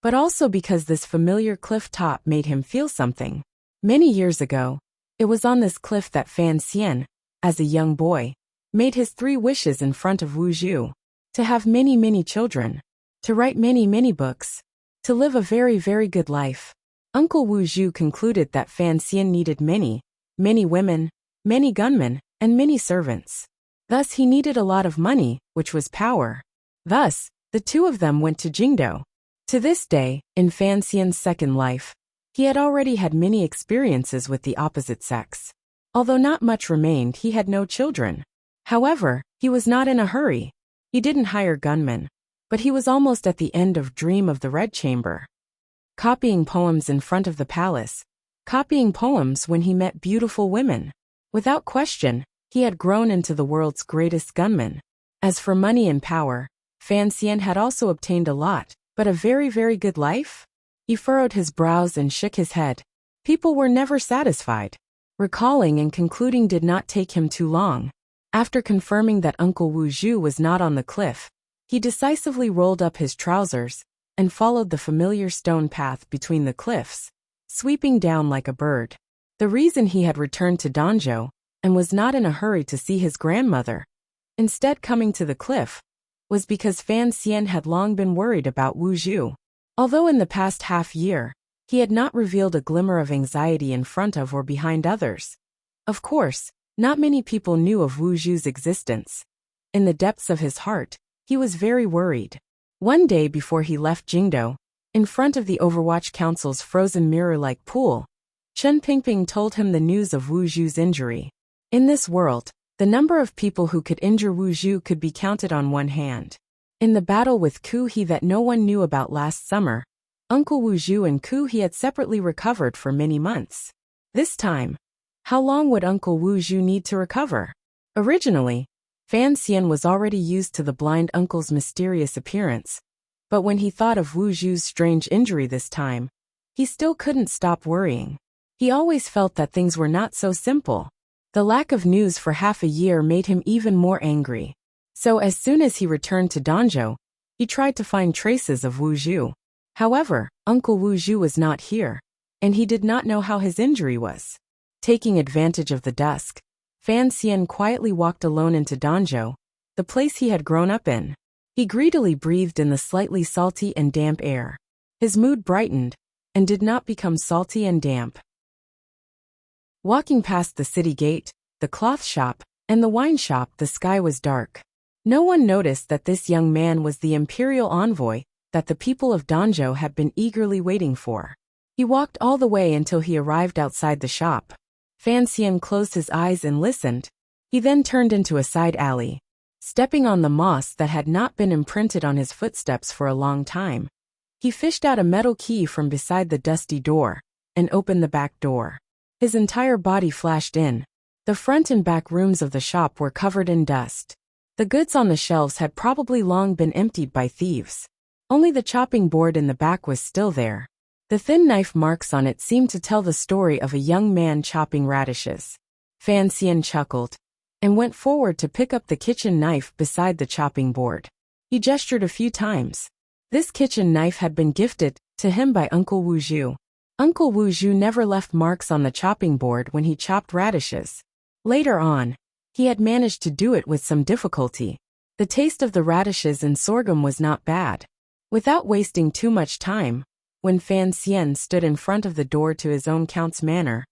but also because this familiar cliff top made him feel something. Many years ago, it was on this cliff that Fan Xian, as a young boy, made his 3 wishes in front of Wu Zhu: to have many children, to write many books, to live a very good life. Uncle Wu Zhu concluded that Fan Xian needed many women, many gunmen, and many servants. Thus he needed a lot of money, which was power. Thus, the two of them went to Jingdou. To this day, in Fan Xian's second life, he had already had many experiences with the opposite sex. Although not much remained, he had no children. However, he was not in a hurry. He didn't hire gunmen, but he was almost at the end of Dream of the Red Chamber. Copying poems in front of the palace. Copying poems when he met beautiful women. Without question, he had grown into the world's greatest gunman. As for money and power, Fan Xian had also obtained a lot, but a very good life? He furrowed his brows and shook his head. People were never satisfied. Recalling and concluding did not take him too long. After confirming that Uncle Wu Zhu was not on the cliff, he decisively rolled up his trousers and followed the familiar stone path between the cliffs, sweeping down like a bird. The reason he had returned to Danzhou and was not in a hurry to see his grandmother, instead coming to the cliff, was because Fan Xian had long been worried about Wu Zhu. Although in the past half year, he had not revealed a glimmer of anxiety in front of or behind others. Of course, not many people knew of Wu Zhu's existence. In the depths of his heart, he was very worried. One day before he left Jingdou, in front of the Overwatch Council's frozen mirror-like pool, Chen Pingping told him the news of Wu Zhu's injury. In this world, the number of people who could injure Wu Zhu could be counted on one hand. In the battle with Ku He that no one knew about last summer, Uncle Wu Zhu and Ku He had separately recovered for many months. This time, how long would Uncle Wu Zhu need to recover? Originally, Fan Xian was already used to the blind uncle's mysterious appearance, but when he thought of Wu Zhu's strange injury this time, he still couldn't stop worrying. He always felt that things were not so simple. The lack of news for half a year made him even more angry. So as soon as he returned to Danzhou, he tried to find traces of Wu Zhu. However, Uncle Wu Zhu was not here, and he did not know how his injury was. Taking advantage of the dusk, Fan Xian quietly walked alone into Danzhou, the place he had grown up in. He greedily breathed in the slightly salty and damp air. His mood brightened, and did not become salty and damp. Walking past the city gate, the cloth shop, and the wine shop, the sky was dark. No one noticed that this young man was the imperial envoy that the people of Danzhou had been eagerly waiting for. He walked all the way until he arrived outside the shop. Fan Xian closed his eyes and listened. He then turned into a side alley. Stepping on the moss that had not been imprinted on his footsteps for a long time, he fished out a metal key from beside the dusty door and opened the back door. His entire body flashed in. The front and back rooms of the shop were covered in dust. The goods on the shelves had probably long been emptied by thieves. Only the chopping board in the back was still there. The thin knife marks on it seemed to tell the story of a young man chopping radishes. Fan Xian chuckled and went forward to pick up the kitchen knife beside the chopping board. He gestured a few times. This kitchen knife had been gifted to him by Uncle Wu Zhu. Uncle Wu Zhu never left marks on the chopping board when he chopped radishes. Later on, he had managed to do it with some difficulty. The taste of the radishes and sorghum was not bad. Without wasting too much time, when Fan Xian stood in front of the door to his own count's manor,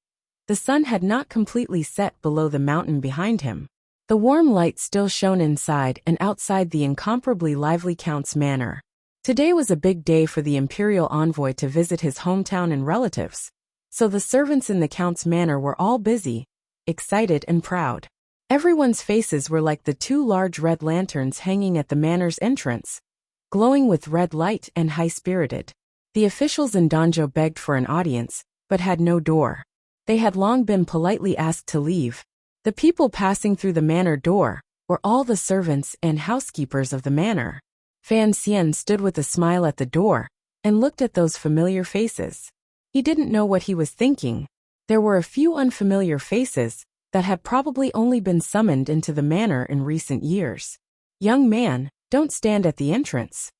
the sun had not completely set below the mountain behind him. The warm light still shone inside and outside the incomparably lively count's manor. Today was a big day for the imperial envoy to visit his hometown and relatives, so the servants in the count's manor were all busy, excited and proud. Everyone's faces were like the two large red lanterns hanging at the manor's entrance, glowing with red light and high-spirited. The officials in Danzhou begged for an audience, but had no door. They had long been politely asked to leave. The people passing through the manor door were all the servants and housekeepers of the manor. Fan Xian stood with a smile at the door and looked at those familiar faces. He didn't know what he was thinking. There were a few unfamiliar faces that had probably only been summoned into the manor in recent years. "Young man, don't stand at the entrance."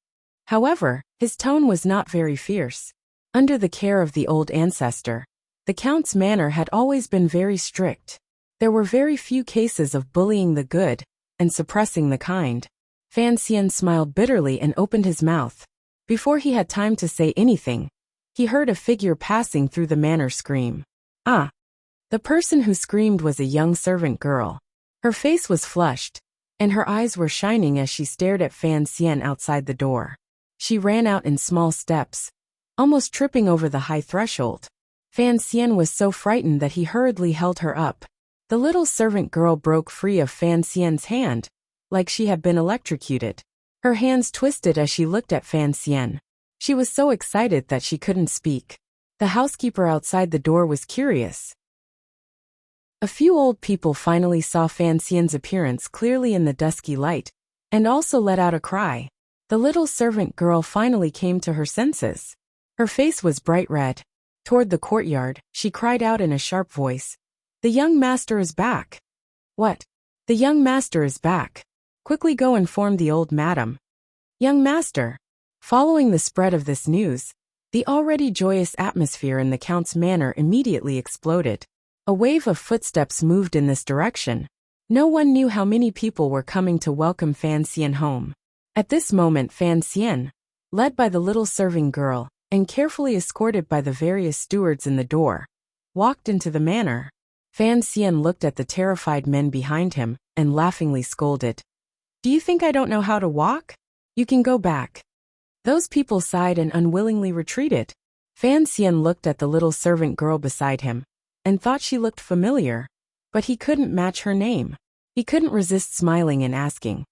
However, his tone was not very fierce. Under the care of the old ancestor, the count's manor had always been very strict. There were very few cases of bullying the good and suppressing the kind. Fan Xian smiled bitterly and opened his mouth. Before he had time to say anything, he heard a figure passing through the manor scream. "Ah!" The person who screamed was a young servant girl. Her face was flushed, and her eyes were shining as she stared at Fan Xian outside the door. She ran out in small steps, almost tripping over the high threshold. Fan Xian was so frightened that he hurriedly held her up. The little servant girl broke free of Fan Xian's hand, like she had been electrocuted. Her hands twisted as she looked at Fan Xian. She was so excited that she couldn't speak. The housekeeper outside the door was curious. A few old people finally saw Fan Xian's appearance clearly in the dusky light, and also let out a cry. The little servant girl finally came to her senses. Her face was bright red. Toward the courtyard, she cried out in a sharp voice, "The young master is back!" "What? The young master is back? Quickly go inform the old madam." "Young master." Following the spread of this news, the already joyous atmosphere in the count's manor immediately exploded. A wave of footsteps moved in this direction. No one knew how many people were coming to welcome Fan Xian home. At this moment Fan Xian, led by the little serving girl, and carefully escorted by the various stewards in the door, walked into the manor. Fan Xian looked at the terrified men behind him and laughingly scolded. "Do you think I don't know how to walk? You can go back." Those people sighed and unwillingly retreated. Fan Xian looked at the little servant girl beside him and thought she looked familiar, but he couldn't match her name. He couldn't resist smiling and asking,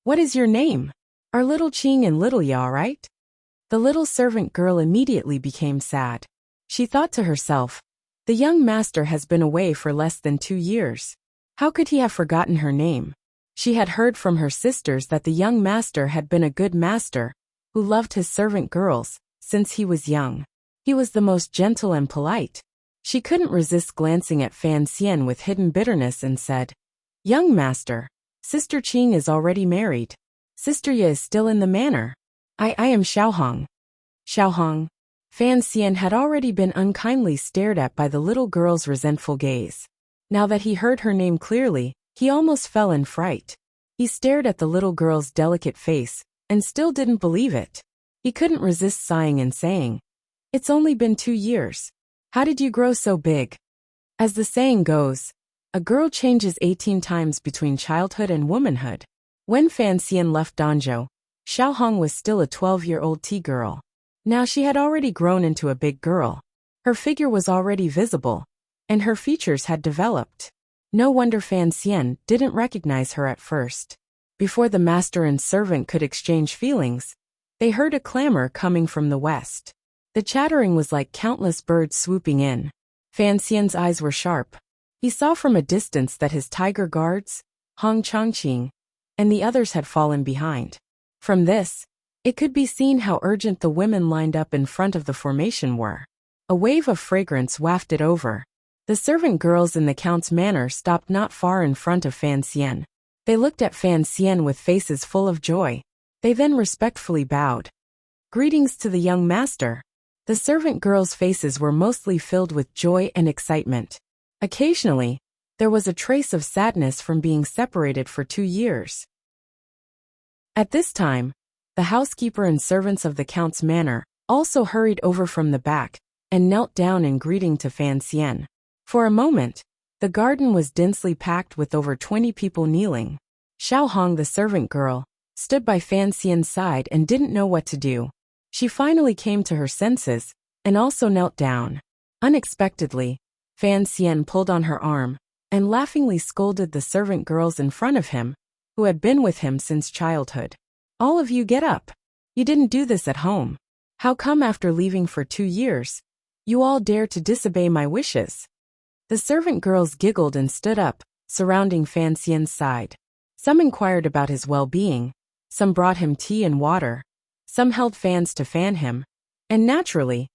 "What is your name? Are little Qing and little Ya all right?" The little servant girl immediately became sad. She thought to herself, "The young master has been away for less than 2 years. How could he have forgotten her name?" She had heard from her sisters that the young master had been a good master, who loved his servant girls since he was young. He was the most gentle and polite. She couldn't resist glancing at Fan Xian with hidden bitterness and said, "Young master, Sister Qing is already married. Sister Ye is still in the manor. I am Xiaohong." Xiaohong. Fan Xian had already been unkindly stared at by the little girl's resentful gaze. Now that he heard her name clearly, he almost fell in fright. He stared at the little girl's delicate face and still didn't believe it. He couldn't resist sighing and saying, "It's only been 2 years. How did you grow so big?" As the saying goes, a girl changes 18 times between childhood and womanhood. When Fan Xian left Danzhou, Xiaohong was still a 12-year-old tea girl. Now she had already grown into a big girl. Her figure was already visible, and her features had developed. No wonder Fan Xian didn't recognize her at first. Before the master and servant could exchange feelings, they heard a clamor coming from the west. The chattering was like countless birds swooping in. Fan Xian's eyes were sharp. He saw from a distance that his tiger guards, Hong Chongqing, and the others had fallen behind. From this, It could be seen how urgent the women lined up in front of the formation were. A wave of fragrance wafted over. The servant girls in the Count's manor stopped not far in front of Fan Xian. They looked at Fan Xian with faces full of joy. They then respectfully bowed. Greetings to the young master. The servant girls' faces were mostly filled with joy and excitement. Occasionally, there was a trace of sadness from being separated for 2 years. At this time, the housekeeper and servants of the Count's manor also hurried over from the back and knelt down in greeting to Fan Xian. For a moment, the garden was densely packed with over 20 people kneeling. Xiao Hong, the servant girl, stood by Fan Xian's side and didn't know what to do. She finally came to her senses and also knelt down. Unexpectedly, Fan Xian pulled on her arm and laughingly scolded the servant girls in front of him, who had been with him since childhood. All of you get up. You didn't do this at home. How come after leaving for 2 years, you all dare to disobey my wishes? The servant girls giggled and stood up, surrounding Fan Xian's side. Some inquired about his well-being, some brought him tea and water, some held fans to fan him, and naturally,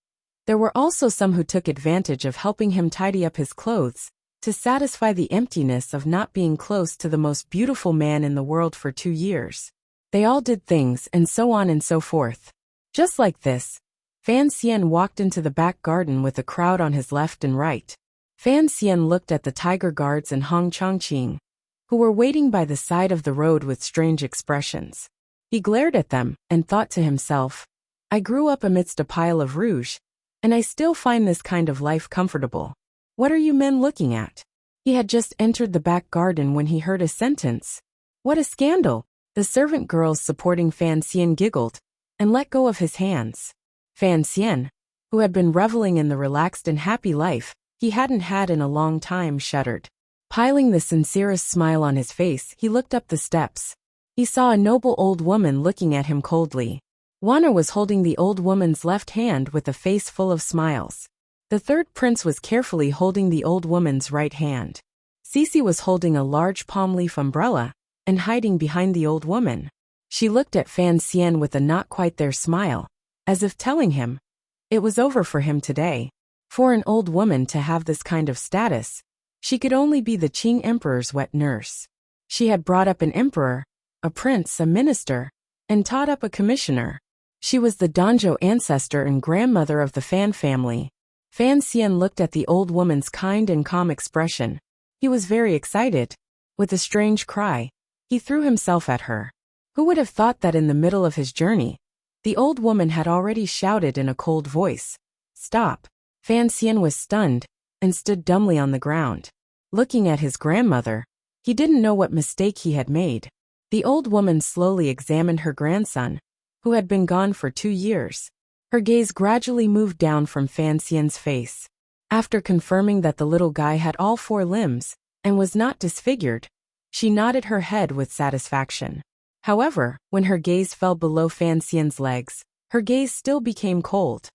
there were also some who took advantage of helping him tidy up his clothes, to satisfy the emptiness of not being close to the most beautiful man in the world for 2 years. They all did things and so on and so forth. Just like this, Fan Xian walked into the back garden with a crowd on his left and right. Fan Xian looked at the tiger guards and Hong Chongqing, who were waiting by the side of the road with strange expressions. He glared at them and thought to himself, I grew up amidst a pile of rouge, and I still find this kind of life comfortable. What are you men looking at? He had just entered the back garden when he heard a sentence. What a scandal! The servant girls supporting Fan Xian giggled and let go of his hands. Fan Xian, who had been reveling in the relaxed and happy life he hadn't had in a long time, shuddered. Piling the sincerest smile on his face, he looked up the steps. He saw a noble old woman looking at him coldly. Wana was holding the old woman's left hand with a face full of smiles. The third prince was carefully holding the old woman's right hand. Cece was holding a large palm leaf umbrella and hiding behind the old woman. She looked at Fan Xian with a not quite there smile, as if telling him, it was over for him today. For an old woman to have this kind of status, she could only be the Qing emperor's wet nurse. She had brought up an emperor, a prince, a minister, and taught up a commissioner. She was the Danzhou ancestor and grandmother of the Fan family. Fan Xian looked at the old woman's kind and calm expression. He was very excited. With a strange cry, he threw himself at her. Who would have thought that in the middle of his journey, the old woman had already shouted in a cold voice, Stop! Fan Xian was stunned and stood dumbly on the ground. Looking at his grandmother, he didn't know what mistake he had made. The old woman slowly examined her grandson, who had been gone for 2 years. Her gaze gradually moved down from Fan Xian's face. After confirming that the little guy had all 4 limbs and was not disfigured, she nodded her head with satisfaction. However, when her gaze fell below Fan Xian's legs, her gaze still became cold.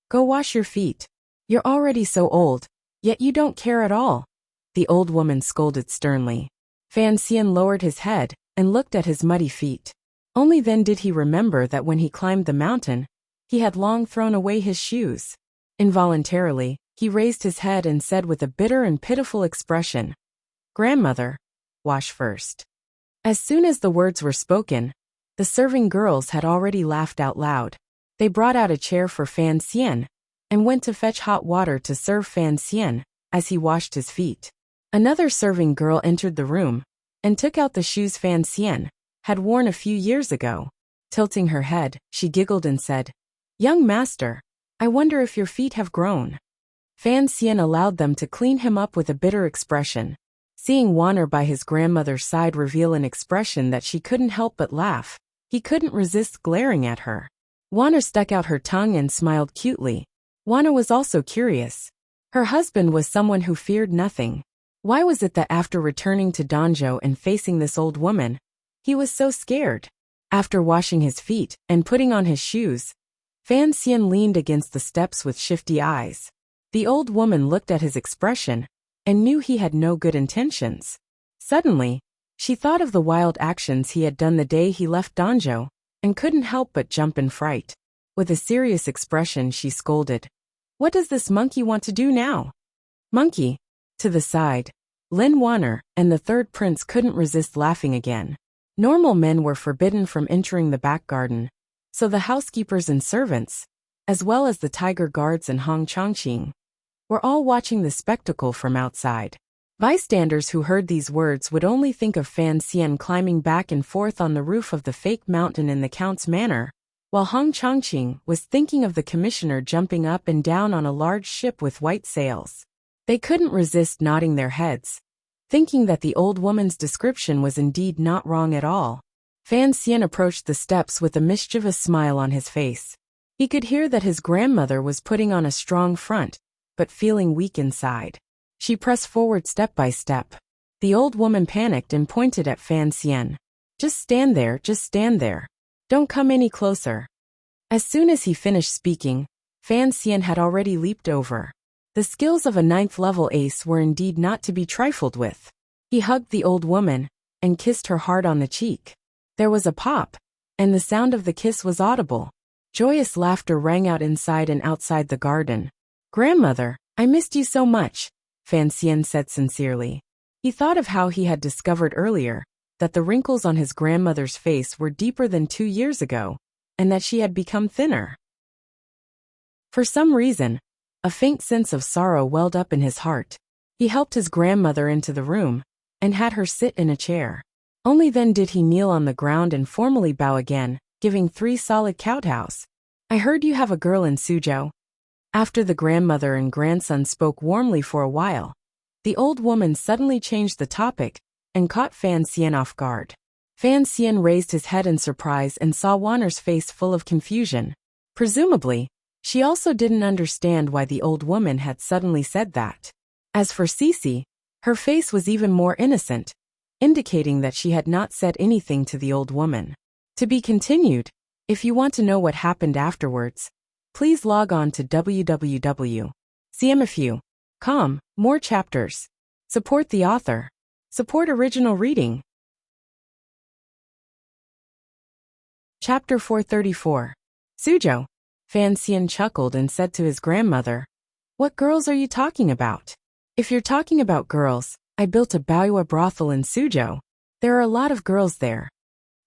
Go wash your feet. You're already so old, yet you don't care at all, the old woman scolded sternly. Fan Xian lowered his head and looked at his muddy feet. Only then did he remember that when he climbed the mountain, he had long thrown away his shoes. Involuntarily, he raised his head and said with a bitter and pitiful expression, Grandmother, wash first. As soon as the words were spoken, the serving girls had already laughed out loud. They brought out a chair for Fan Xian and went to fetch hot water to serve Fan Xian as he washed his feet. Another serving girl entered the room and took out the shoes Fan Xian had worn a few years ago. Tilting her head, she giggled and said, Young master, I wonder if your feet have grown. Fan Xian allowed them to clean him up with a bitter expression. Seeing Wanner by his grandmother's side reveal an expression that she couldn't help but laugh, he couldn't resist glaring at her. Wanner stuck out her tongue and smiled cutely. Wanner was also curious. Her husband was someone who feared nothing. Why was it that after returning to Danzhou and facing this old woman, he was so scared? After washing his feet and putting on his shoes, Fan Xian leaned against the steps with shifty eyes. The old woman looked at his expression and knew he had no good intentions. Suddenly, she thought of the wild actions he had done the day he left Danzhou, and couldn't help but jump in fright. With a serious expression, she scolded, "What does this monkey want to do now?" "Monkey." To the side, Lin Wanner and the third prince couldn't resist laughing again. Normal men were forbidden from entering the back garden, so the housekeepers and servants, as well as the tiger guards and Hong Chongqing, were all watching the spectacle from outside. Bystanders who heard these words would only think of Fan Xian climbing back and forth on the roof of the fake mountain in the count's manor, while Hong Chongqing was thinking of the commissioner jumping up and down on a large ship with white sails. They couldn't resist nodding their heads, thinking that the old woman's description was indeed not wrong at all. Fan Xian approached the steps with a mischievous smile on his face. He could hear that his grandmother was putting on a strong front, but feeling weak inside. She pressed forward step by step. The old woman panicked and pointed at Fan Xian. Just stand there, just stand there. Don't come any closer." As soon as he finished speaking, Fan Xian had already leaped over. The skills of a 9th-level ace were indeed not to be trifled with. He hugged the old woman and kissed her hard on the cheek. There was a pop, and the sound of the kiss was audible. Joyous laughter rang out inside and outside the garden. "Grandmother, I missed you so much," Fan Xian said sincerely. He thought of how he had discovered earlier that the wrinkles on his grandmother's face were deeper than 2 years ago, and that she had become thinner. For some reason, a faint sense of sorrow welled up in his heart. He helped his grandmother into the room and had her sit in a chair. Only then did he kneel on the ground and formally bow again, giving 3 solid kowtows. "I heard you have a girl in Suzhou." After the grandmother and grandson spoke warmly for a while, the old woman suddenly changed the topic and caught Fan Xian off guard. Fan Xian raised his head in surprise and saw Wanner's face full of confusion. Presumably, she also didn't understand why the old woman had suddenly said that. As for Cece, her face was even more innocent, indicating that she had not said anything to the old woman. To be continued. If you want to know what happened afterwards, please log on to www.cmfu.com. More chapters. Support the author. Support original reading. Chapter 434. Suzhou. Fan Xian chuckled and said to his grandmother, "What girls are you talking about?" "If you're talking about girls, I built a Baoyue brothel in Suzhou. There are a lot of girls there."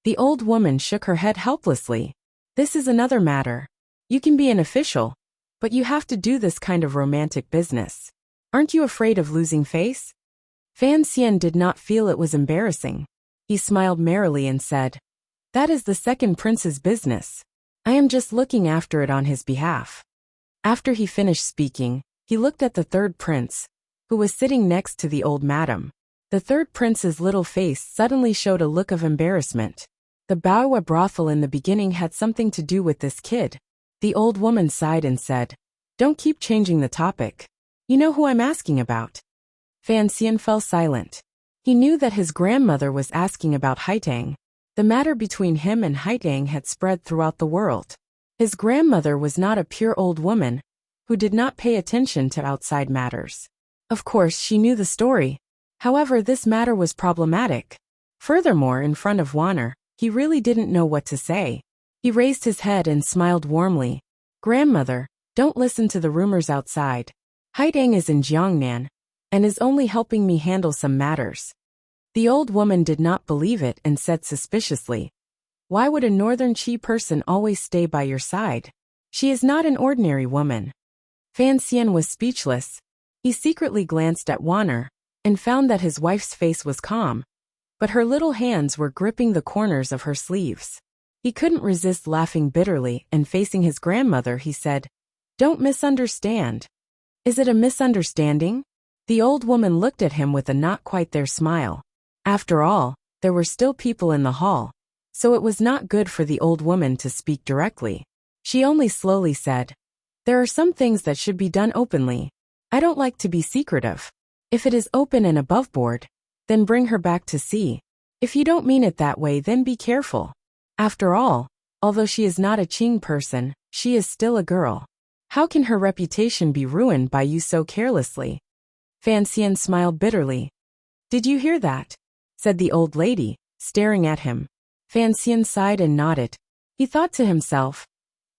The old woman shook her head helplessly. "This is another matter. You can be an official, but you have to do this kind of romantic business. Aren't you afraid of losing face?" Fan Xian did not feel it was embarrassing. He smiled merrily and said, "That is the second prince's business. I am just looking after it on his behalf." After he finished speaking, he looked at the third prince, who was sitting next to the old madam. The third prince's little face suddenly showed a look of embarrassment. The Baoyue brothel in the beginning had something to do with this kid. The old woman sighed and said, "Don't keep changing the topic. You know who I'm asking about." Fan Xian fell silent. He knew that his grandmother was asking about Haitang. The matter between him and Haitang had spread throughout the world. His grandmother was not a pure old woman who did not pay attention to outside matters. Of course, she knew the story. However, this matter was problematic. Furthermore, in front of Wanner, he really didn't know what to say. He raised his head and smiled warmly. "Grandmother, don't listen to the rumors outside. Haitang is in Jiangnan and is only helping me handle some matters." The old woman did not believe it and said suspiciously, "Why would a northern Qi person always stay by your side? She is not an ordinary woman." Fan Xian was speechless. He secretly glanced at Wanner and found that his wife's face was calm, but her little hands were gripping the corners of her sleeves. He couldn't resist laughing bitterly, and facing his grandmother he said, "Don't misunderstand." "Is it a misunderstanding?" The old woman looked at him with a not quite there smile. After all, there were still people in the hall, so it was not good for the old woman to speak directly. She only slowly said, "There are some things that should be done openly. I don't like to be secretive. If it is open and above board, then bring her back to see. If you don't mean it that way, then be careful. After all, although she is not a Qing person, she is still a girl. How can her reputation be ruined by you so carelessly?" Fan Xian smiled bitterly. "Did you hear that?" said the old lady, staring at him. Fan Xian sighed and nodded. He thought to himself,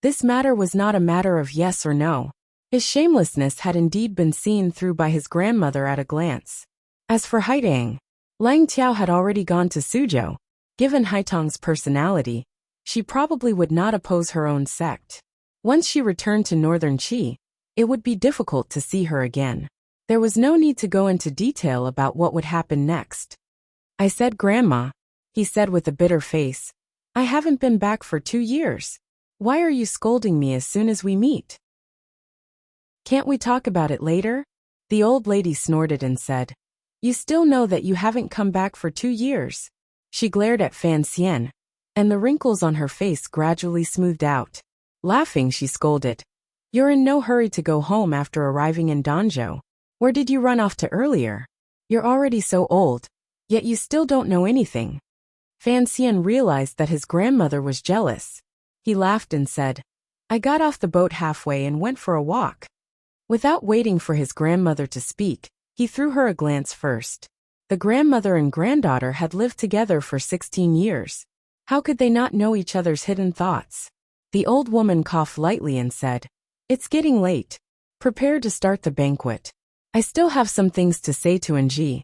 this matter was not a matter of yes or no. His shamelessness had indeed been seen through by his grandmother at a glance. As for Haidang, Lang Tiao had already gone to Suzhou. Given Haitang's personality, she probably would not oppose her own sect. Once she returned to northern Qi, it would be difficult to see her again. There was no need to go into detail about what would happen next. I said, Grandma, he said with a bitter face, I haven't been back for 2 years. Why are you scolding me as soon as we meet? Can't we talk about it later? The old lady snorted and said, you still know that you haven't come back for 2 years. She glared at Fan Xian, and the wrinkles on her face gradually smoothed out. Laughing, she scolded, you're in no hurry to go home after arriving in Danzhou. Where did you run off to earlier? You're already so old, yet you still don't know anything. Fan Xian realized that his grandmother was jealous. He laughed and said, I got off the boat halfway and went for a walk. Without waiting for his grandmother to speak, he threw her a glance first. The grandmother and granddaughter had lived together for 16 years. How could they not know each other's hidden thoughts? The old woman coughed lightly and said, it's getting late. Prepare to start the banquet. I still have some things to say to Nji.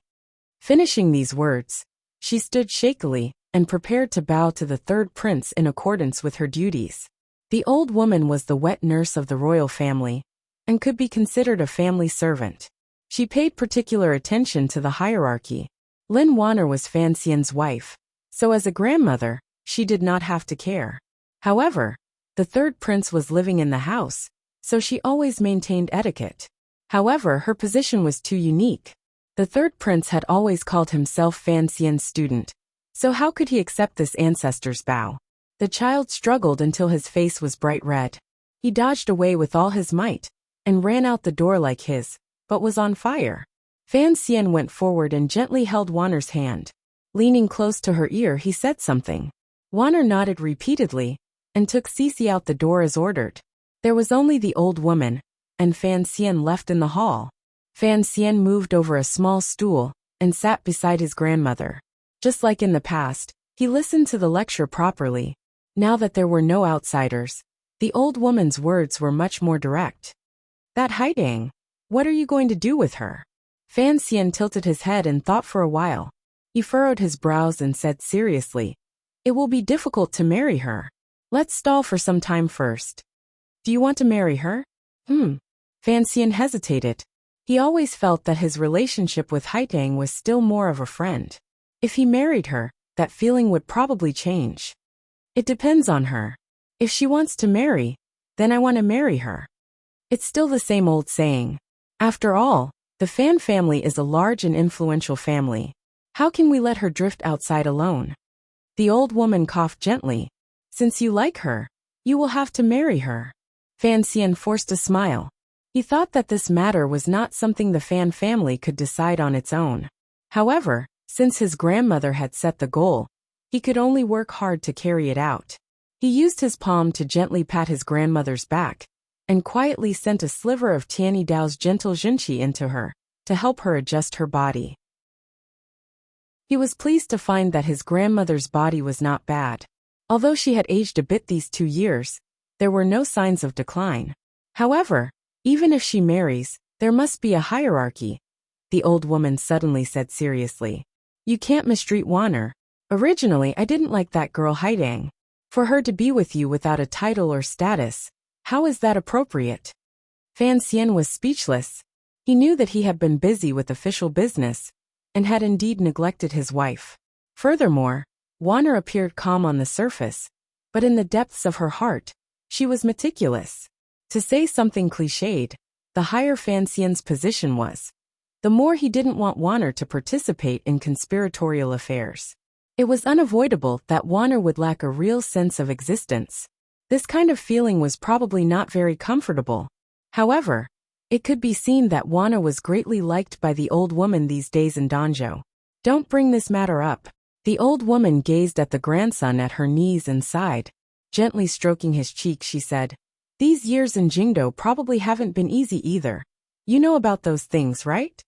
Finishing these words, she stood shakily and prepared to bow to the third prince in accordance with her duties. The old woman was the wet nurse of the royal family and could be considered a family servant. She paid particular attention to the hierarchy. Lin Wanner was Fan Xian's wife, so as a grandmother, she did not have to care. However, the third prince was living in the house, so she always maintained etiquette. However, her position was too unique. The third prince had always called himself Fan Xian's student, so how could he accept this ancestor's bow? The child struggled until his face was bright red. He dodged away with all his might and ran out the door like his, but was on fire. Fan Xian went forward and gently held Wanner's hand. Leaning close to her ear, he said something. Wanner nodded repeatedly and took Cece out the door as ordered. There was only the old woman and Fan Xian left in the hall. Fan Xian moved over a small stool and sat beside his grandmother. Just like in the past, he listened to the lecture properly. Now that there were no outsiders, the old woman's words were much more direct. That Haidang, what are you going to do with her? Fan Xian tilted his head and thought for a while. He furrowed his brows and said seriously, it will be difficult to marry her. Let's stall for some time first. Do you want to marry her? Fan Xian hesitated. He always felt that his relationship with Haidang was still more of a friend. If he married her, that feeling would probably change. It depends on her. If she wants to marry, then I want to marry her. It's still the same old saying. After all, the Fan family is a large and influential family. How can we let her drift outside alone? The old woman coughed gently. Since you like her, you will have to marry her. Fan Xian forced a smile. He thought that this matter was not something the Fan family could decide on its own. However, since his grandmother had set the goal, he could only work hard to carry it out. He used his palm to gently pat his grandmother's back, and quietly sent a sliver of Tianyi Dao's gentle junqi into her, to help her adjust her body. He was pleased to find that his grandmother's body was not bad. Although she had aged a bit these 2 years, there were no signs of decline. However, even if she marries, there must be a hierarchy, the old woman suddenly said seriously. You can't mistreat Wanner. Originally, I didn't like that girl Haidang. For her to be with you without a title or status, how is that appropriate? Fan Xian was speechless. He knew that he had been busy with official business, and had indeed neglected his wife. Furthermore, Wanner appeared calm on the surface, but in the depths of her heart, she was meticulous. To say something cliched, the higher Fan Xian's position was, the more he didn't want Wanner to participate in conspiratorial affairs. It was unavoidable that Wanner would lack a real sense of existence. This kind of feeling was probably not very comfortable. However, it could be seen that Wanner was greatly liked by the old woman these days in Danzhou. Don't bring this matter up. The old woman gazed at the grandson at her knees and sighed. Gently stroking his cheek, she said, these years in Jingdo probably haven't been easy either. You know about those things, right?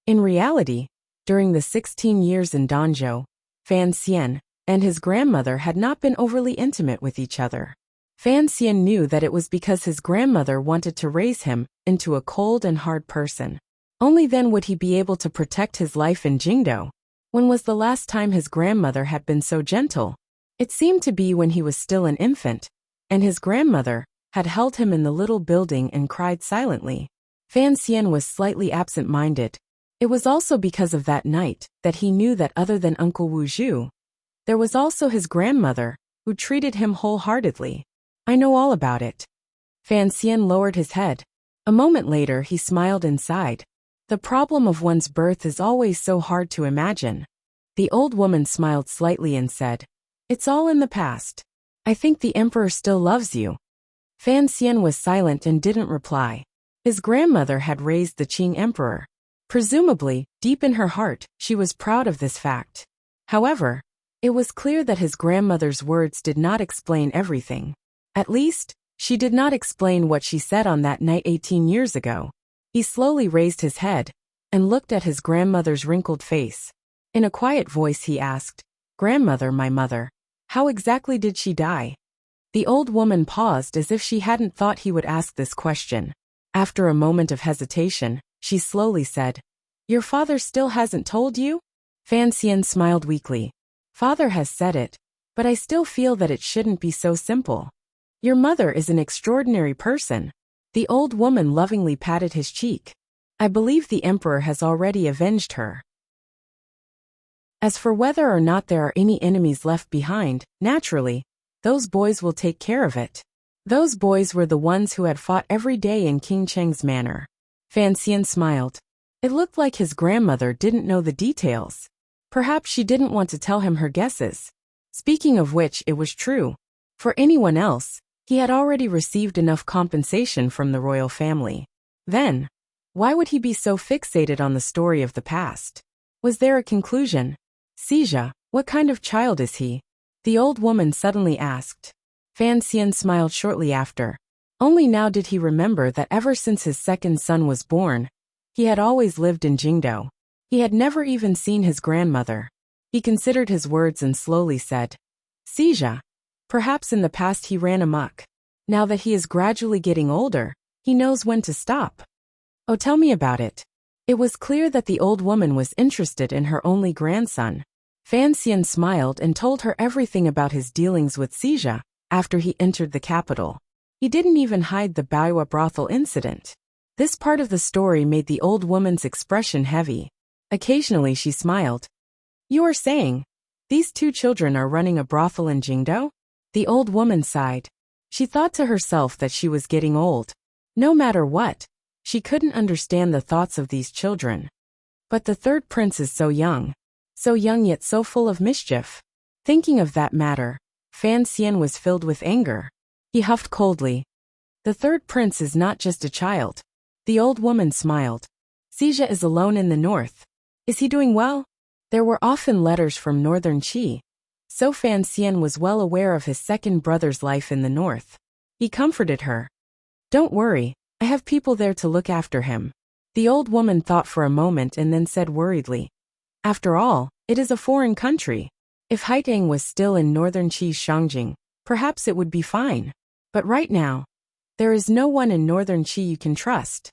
In reality, during the 16 years in Danzhou, Fan Xian, and his grandmother had not been overly intimate with each other. Fan Xian knew that it was because his grandmother wanted to raise him into a cold and hard person. Only then would he be able to protect his life in Jingdo. When was the last time his grandmother had been so gentle? It seemed to be when he was still an infant, and his grandmother had held him in the little building and cried silently. Fan Xian was slightly absent-minded. It was also because of that night that he knew that other than Uncle Wu Zhu, there was also his grandmother, who treated him wholeheartedly. I know all about it. Fan Xian lowered his head. A moment later he smiled and sighed. The problem of one's birth is always so hard to imagine. The old woman smiled slightly and said, "It's all in the past. I think the emperor still loves you." Fan Xian was silent and didn't reply. His grandmother had raised the Qing emperor. Presumably, deep in her heart, she was proud of this fact. However, it was clear that his grandmother's words did not explain everything. At least, she did not explain what she said on that night 18 years ago. He slowly raised his head and looked at his grandmother's wrinkled face. In a quiet voice he asked, "Grandmother, my mother, how exactly did she die?" The old woman paused as if she hadn't thought he would ask this question. After a moment of hesitation, she slowly said, "Your father still hasn't told you?" Fan Xian smiled weakly. "Father has said it, but I still feel that it shouldn't be so simple. Your mother is an extraordinary person." The old woman lovingly patted his cheek. "I believe the emperor has already avenged her. As for whether or not there are any enemies left behind, naturally, those boys will take care of it." Those boys were the ones who had fought every day in King Cheng's manor. Fan Xian smiled. It looked like his grandmother didn't know the details. Perhaps she didn't want to tell him her guesses. Speaking of which, it was true. For anyone else, he had already received enough compensation from the royal family. Then, why would he be so fixated on the story of the past? Was there a conclusion? "Xija, what kind of child is he?" the old woman suddenly asked. Fan Xian smiled shortly after. Only now did he remember that ever since his second son was born, he had always lived in Jingdo. He had never even seen his grandmother. He considered his words and slowly said, "Xija, perhaps in the past he ran amok. Now that he is gradually getting older, he knows when to stop." "Oh, tell me about it." It was clear that the old woman was interested in her only grandson. Fan Xian smiled and told her everything about his dealings with Xija after he entered the capital. He didn't even hide the Baiwa brothel incident. This part of the story made the old woman's expression heavy. Occasionally she smiled. "You are saying, these two children are running a brothel in Jingdo?" The old woman sighed. She thought to herself that she was getting old. No matter what, she couldn't understand the thoughts of these children. But the third prince is so young yet so full of mischief. Thinking of that matter, Fan Xian was filled with anger. He huffed coldly. "The third prince is not just a child." The old woman smiled. "Xija is alone in the north. Is he doing well?" There were often letters from northern Qi, so Fan Xian was well aware of his second brother's life in the north. He comforted her. "Don't worry, I have people there to look after him." The old woman thought for a moment and then said worriedly, "After all, it is a foreign country. If Haitang was still in northern Qi's Shangjing, perhaps it would be fine. But right now, there is no one in northern Qi you can trust."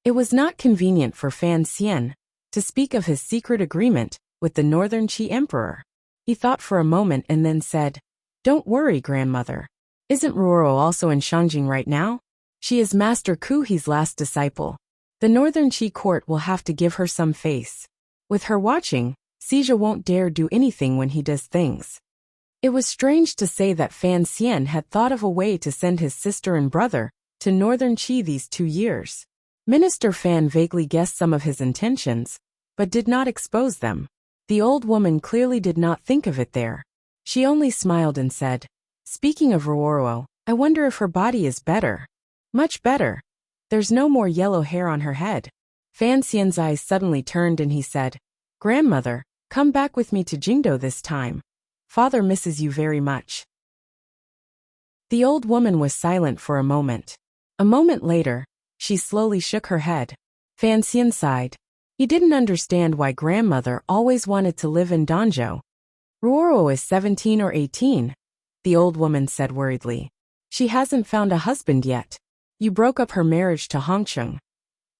It was not convenient for Fan Xian to speak of his secret agreement with the northern Qi emperor. He thought for a moment and then said, "Don't worry, grandmother. Isn't Ruoro also in Shangjing right now? She is Master Kuhi's last disciple. The northern Qi court will have to give her some face. With her watching, Xija won't dare do anything when he does things." It was strange to say that Fan Xian had thought of a way to send his sister and brother to northern Qi these 2 years. Minister Fan vaguely guessed some of his intentions, but did not expose them. The old woman clearly did not think of it there. She only smiled and said, "Speaking of Ruoro, I wonder if her body is better." "Much better. There's no more yellow hair on her head." Fan Xian's eyes suddenly turned and he said, "Grandmother, come back with me to Jingdo this time. Father misses you very much." The old woman was silent for a moment. A moment later, she slowly shook her head. Fan Xian sighed. He didn't understand why grandmother always wanted to live in Danzhou. Ruoro is 17 or 18, the old woman said worriedly. She hasn't found a husband yet. You broke up her marriage to Hongcheng.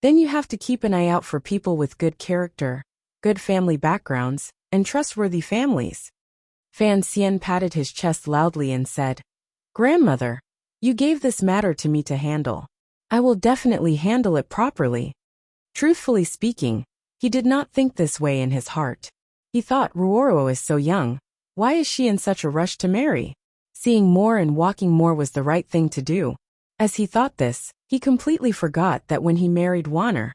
Then you have to keep an eye out for people with good character, good family backgrounds, and trustworthy families. Fan Xian patted his chest loudly and said, Grandmother, you gave this matter to me to handle. I will definitely handle it properly. Truthfully speaking, he did not think this way in his heart. He thought Ruoro is so young. Why is she in such a rush to marry? Seeing more and walking more was the right thing to do. As he thought this, he completely forgot that when he married Wanner,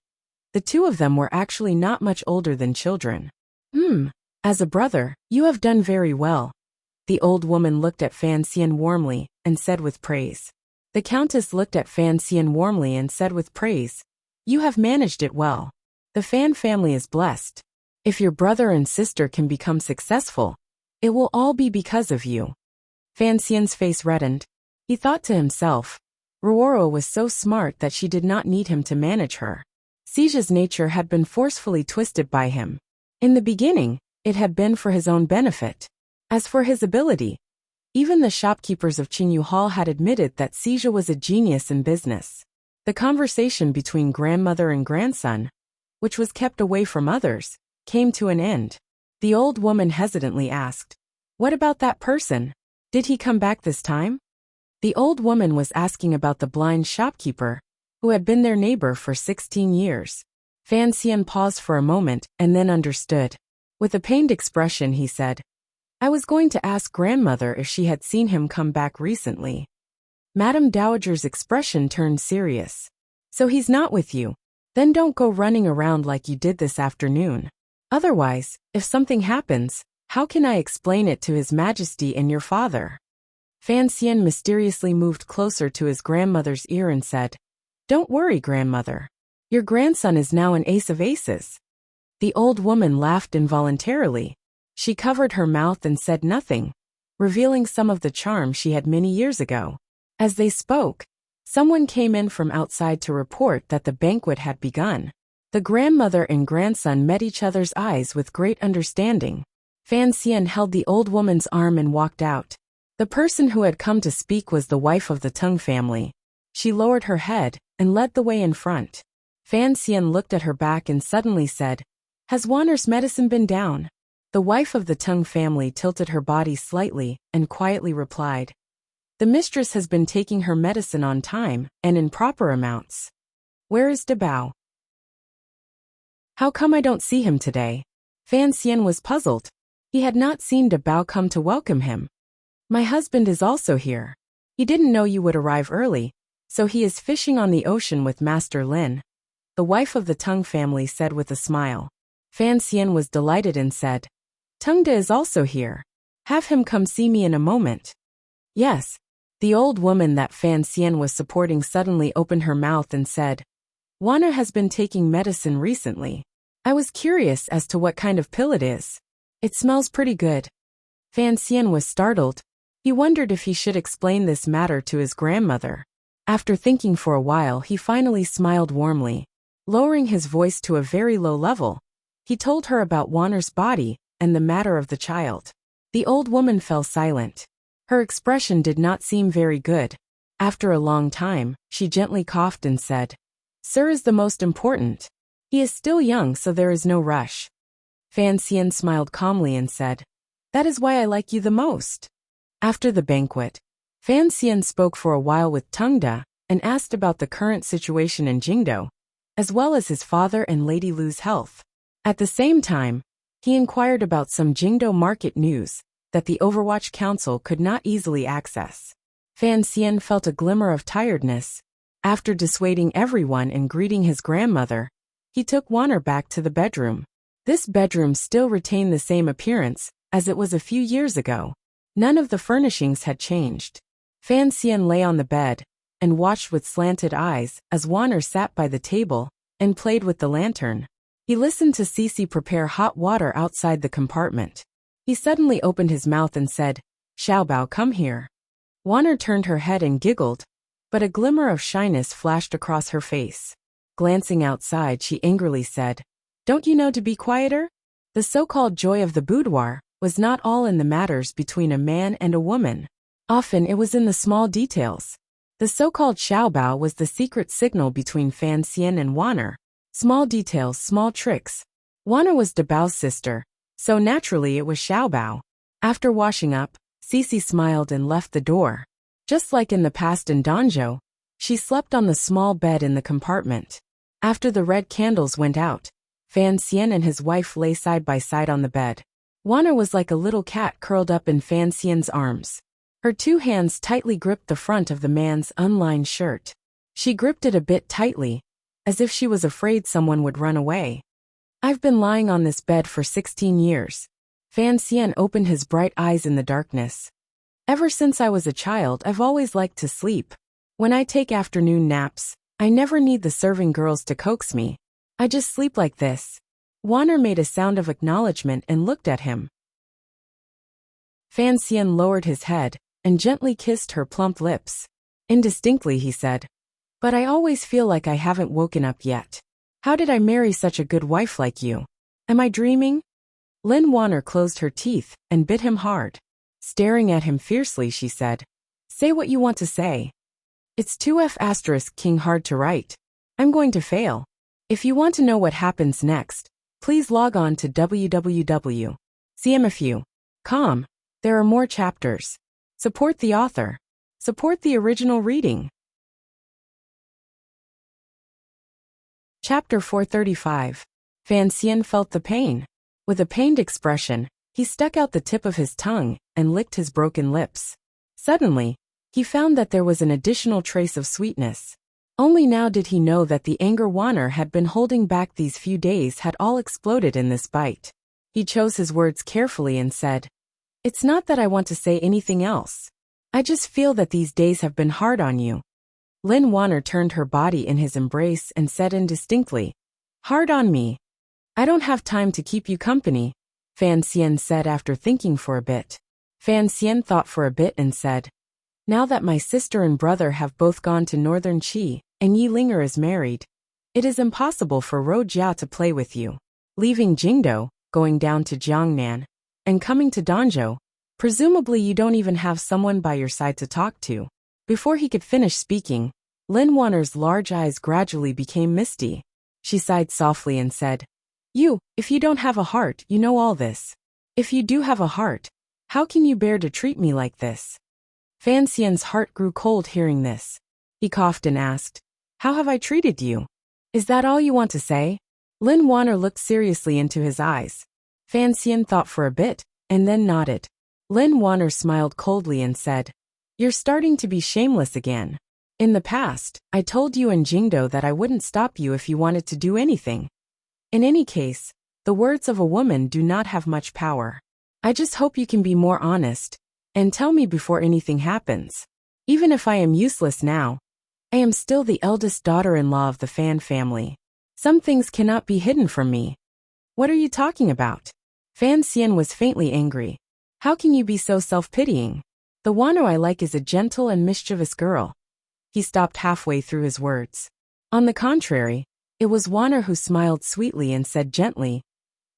the two of them were actually not much older than children. As a brother, you have done very well. The old woman looked at Fan Xian warmly and said with praise. The countess looked at Fan Xian warmly and said with praise, You have managed it well. The Fan family is blessed. If your brother and sister can become successful, it will all be because of you. Fan Xian's face reddened. He thought to himself, Ruoro was so smart that she did not need him to manage her. Sija's nature had been forcefully twisted by him. In the beginning, it had been for his own benefit. As for his ability, even the shopkeepers of Qingyu Hall had admitted that Sija was a genius in business. The conversation between grandmother and grandson, which was kept away from others, came to an end. The old woman hesitantly asked, What about that person? Did he come back this time? The old woman was asking about the blind shopkeeper, who had been their neighbor for 16 years. Fan Xian paused for a moment and then understood. With a pained expression he said, I was going to ask grandmother if she had seen him come back recently. Madame Dowager's expression turned serious. So he's not with you. Then don't go running around like you did this afternoon. Otherwise, if something happens, how can I explain it to His Majesty and your father? Fan Xian mysteriously moved closer to his grandmother's ear and said, Don't worry, grandmother. Your grandson is now an ace of aces. The old woman laughed involuntarily. She covered her mouth and said nothing, revealing some of the charm she had many years ago. As they spoke, someone came in from outside to report that the banquet had begun. The grandmother and grandson met each other's eyes with great understanding. Fan Xian held the old woman's arm and walked out. The person who had come to speak was the wife of the Tung family. She lowered her head and led the way in front. Fan Xian looked at her back and suddenly said, Has Wanner's medicine been down? The wife of the Tung family tilted her body slightly and quietly replied, The mistress has been taking her medicine on time and in proper amounts. Where is Dabao? How come I don't see him today? Fan Xian was puzzled. He had not seen Dabao come to welcome him. My husband is also here. He didn't know you would arrive early, so he is fishing on the ocean with Master Lin. The wife of the Tung family said with a smile. Fan Xian was delighted and said, Tungda is also here. Have him come see me in a moment. Yes. The old woman that Fan Xian was supporting suddenly opened her mouth and said, Wanner has been taking medicine recently. I was curious as to what kind of pill it is. It smells pretty good. Fan Xian was startled. He wondered if he should explain this matter to his grandmother. After thinking for a while, he finally smiled warmly. Lowering his voice to a very low level, he told her about Wanner's body and the matter of the child. The old woman fell silent. Her expression did not seem very good. After a long time, she gently coughed and said, Sir is the most important. He is still young, so there is no rush. Fan Xian smiled calmly and said, That is why I like you the most. After the banquet, Fan Xian spoke for a while with Tungda and asked about the current situation in Jingdo, as well as his father and Lady Lu's health. At the same time, he inquired about some Jingdo market news that the Overwatch Council could not easily access. Fan Xian felt a glimmer of tiredness. After dissuading everyone and greeting his grandmother, he took Wanner back to the bedroom. This bedroom still retained the same appearance as it was a few years ago. None of the furnishings had changed. Fan Xian lay on the bed and watched with slanted eyes as Wanner sat by the table and played with the lantern. He listened to Cece prepare hot water outside the compartment. He suddenly opened his mouth and said, Xiaobao, come here. Wanner turned her head and giggled, but a glimmer of shyness flashed across her face. Glancing outside, she angrily said, Don't you know to be quieter? The so-called joy of the boudoir was not all in the matters between a man and a woman. Often it was in the small details. The so-called xiaobao was the secret signal between Fan Xian and Wanner. Small details, small tricks. Wanner was de Bao's sister, so naturally it was xiaobao. After washing up, Cece smiled and left the door. Just like in the past in Danzhou, she slept on the small bed in the compartment. After the red candles went out, Fan Xian and his wife lay side by side on the bed. Wanner was like a little cat curled up in Fan Xian's arms. Her two hands tightly gripped the front of the man's unlined shirt. She gripped it a bit tightly, as if she was afraid someone would run away. I've been lying on this bed for 16 years. Fan Xian opened his bright eyes in the darkness. Ever since I was a child, I've always liked to sleep. When I take afternoon naps, I never need the serving girls to coax me. I just sleep like this. Wanner made a sound of acknowledgement and looked at him. Fan Xian lowered his head and gently kissed her plump lips. Indistinctly he said, "But I always feel like I haven't woken up yet. How did I marry such a good wife like you? Am I dreaming?" Lin Wanner closed her teeth and bit him hard. Staring at him fiercely, she said, "Say what you want to say." It's 2F** king hard to write. I'm going to fail. If you want to know what happens next, please log on to www.cmfu.com. There are more chapters. Support the author. Support the original reading. Chapter 435. Fan Xian felt the pain. With a pained expression, he stuck out the tip of his tongue and licked his broken lips. Suddenly, he found that there was an additional trace of sweetness. Only now did he know that the anger Wanner had been holding back these few days had all exploded in this bite. He chose his words carefully and said, "It's not that I want to say anything else. I just feel that these days have been hard on you." Lin Wanner turned her body in his embrace and said indistinctly, "Hard on me? I don't have time to keep you company," Fan Xian said after thinking for a bit. Fan Xian thought for a bit and said, "Now that my sister and brother have both gone to Northern Qi, and Yi Linger is married, it is impossible for Ro Jia to play with you. Leaving Jingdou, going down to Jiangnan, and coming to Danzhou, presumably you don't even have someone by your side to talk to." Before he could finish speaking, Lin Wanner's large eyes gradually became misty. She sighed softly and said, If you don't have a heart, you know all this. If you do have a heart, how can you bear to treat me like this?" Fan Xian's heart grew cold hearing this. He coughed and asked, "How have I treated you? Is that all you want to say?" Lin Wanner looked seriously into his eyes. Fan Xian thought for a bit, and then nodded. Lin Wanner smiled coldly and said, "You're starting to be shameless again. In the past, I told you in Jingdou that I wouldn't stop you if you wanted to do anything. In any case, the words of a woman do not have much power. I just hope you can be more honest, and tell me before anything happens. Even if I am useless now, I am still the eldest daughter-in-law of the Fan family. Some things cannot be hidden from me." "What are you talking about?" Fan Xian was faintly angry. "How can you be so self-pitying? The Wanner I like is a gentle and mischievous girl." He stopped halfway through his words. On the contrary, it was Wanner who smiled sweetly and said gently,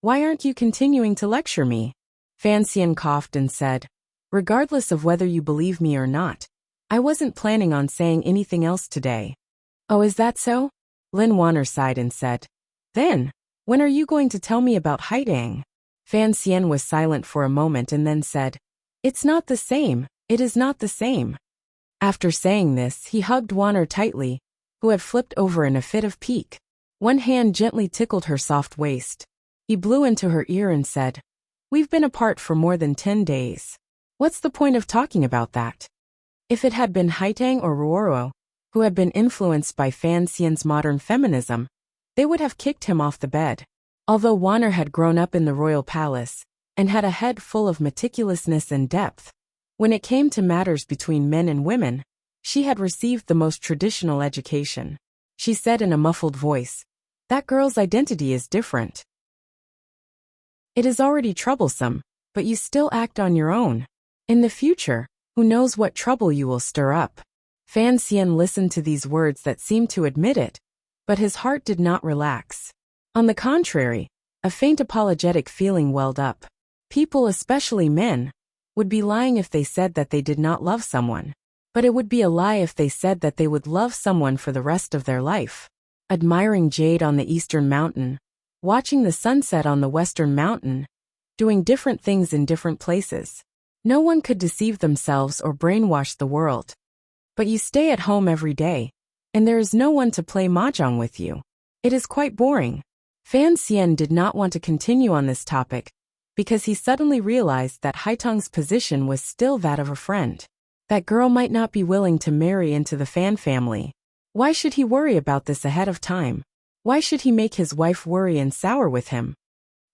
"Why aren't you continuing to lecture me?" Fan Xian coughed and said, "Regardless of whether you believe me or not, I wasn't planning on saying anything else today." "Oh, is that so?" Lin Wanner sighed and said, "Then, when are you going to tell me about Haidang?" Fan Xian was silent for a moment and then said, "It's not the same, it is not the same." After saying this, he hugged Wanner tightly, who had flipped over in a fit of pique. One hand gently tickled her soft waist. He blew into her ear and said, "We've been apart for more than 10 days. What's the point of talking about that?" If it had been Haitang or Ruoro, who had been influenced by Fan Xian's modern feminism, they would have kicked him off the bed. Although Wanner had grown up in the royal palace and had a head full of meticulousness and depth, when it came to matters between men and women, she had received the most traditional education. She said in a muffled voice, "That girl's identity is different. It is already troublesome, but you still act on your own. In the future, who knows what trouble you will stir up." Fan Xian listened to these words that seemed to admit it, but his heart did not relax. On the contrary, a faint apologetic feeling welled up. People, especially men, would be lying if they said that they did not love someone. But it would be a lie if they said that they would love someone for the rest of their life. Admiring jade on the eastern mountain, watching the sunset on the western mountain, doing different things in different places. No one could deceive themselves or brainwash the world. But you stay at home every day, and there is no one to play mahjong with you. It is quite boring. Fan Xian did not want to continue on this topic, because he suddenly realized that Haitong's position was still that of a friend. That girl might not be willing to marry into the Fan family. Why should he worry about this ahead of time? Why should he make his wife worry and sour with him?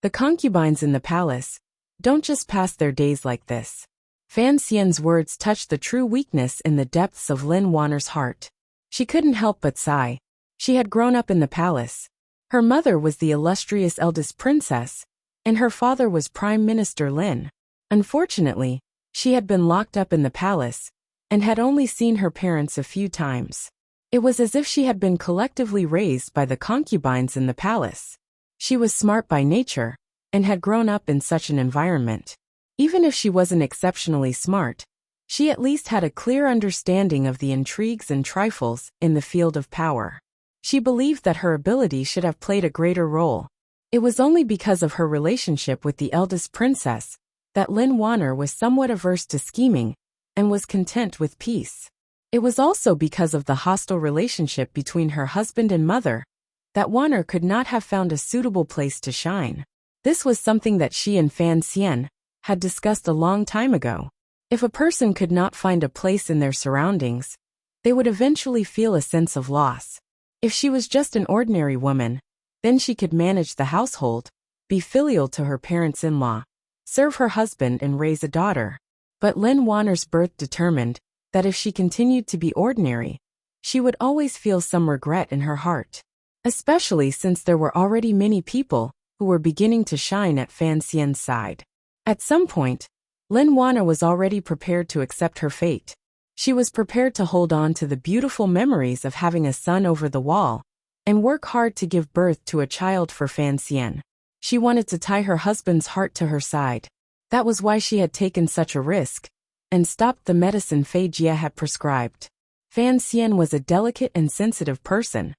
The concubines in the palace don't just pass their days like this. Fan Xian's words touched the true weakness in the depths of Lin Wanner's heart. She couldn't help but sigh. She had grown up in the palace. Her mother was the illustrious eldest princess, and her father was Prime Minister Lin. Unfortunately, she had been locked up in the palace, and had only seen her parents a few times. It was as if she had been collectively raised by the concubines in the palace. She was smart by nature, and had grown up in such an environment. Even if she wasn't exceptionally smart, she at least had a clear understanding of the intrigues and trifles in the field of power. She believed that her ability should have played a greater role. It was only because of her relationship with the eldest princess that Lin Wanner was somewhat averse to scheming and was content with peace. It was also because of the hostile relationship between her husband and mother that Wanner could not have found a suitable place to shine. This was something that she and Fan Xian had discussed a long time ago. If a person could not find a place in their surroundings, they would eventually feel a sense of loss. If she was just an ordinary woman, then she could manage the household, be filial to her parents-in-law, serve her husband and raise a daughter. But Lin Wanner's birth determined that if she continued to be ordinary, she would always feel some regret in her heart. Especially since there were already many people who were beginning to shine at Fan Xian's side. At some point, Lin Wanner was already prepared to accept her fate. She was prepared to hold on to the beautiful memories of having a son over the wall, and work hard to give birth to a child for Fan Xian. She wanted to tie her husband's heart to her side. That was why she had taken such a risk, and stopped the medicine Fei Jie had prescribed. Fan Xian was a delicate and sensitive person.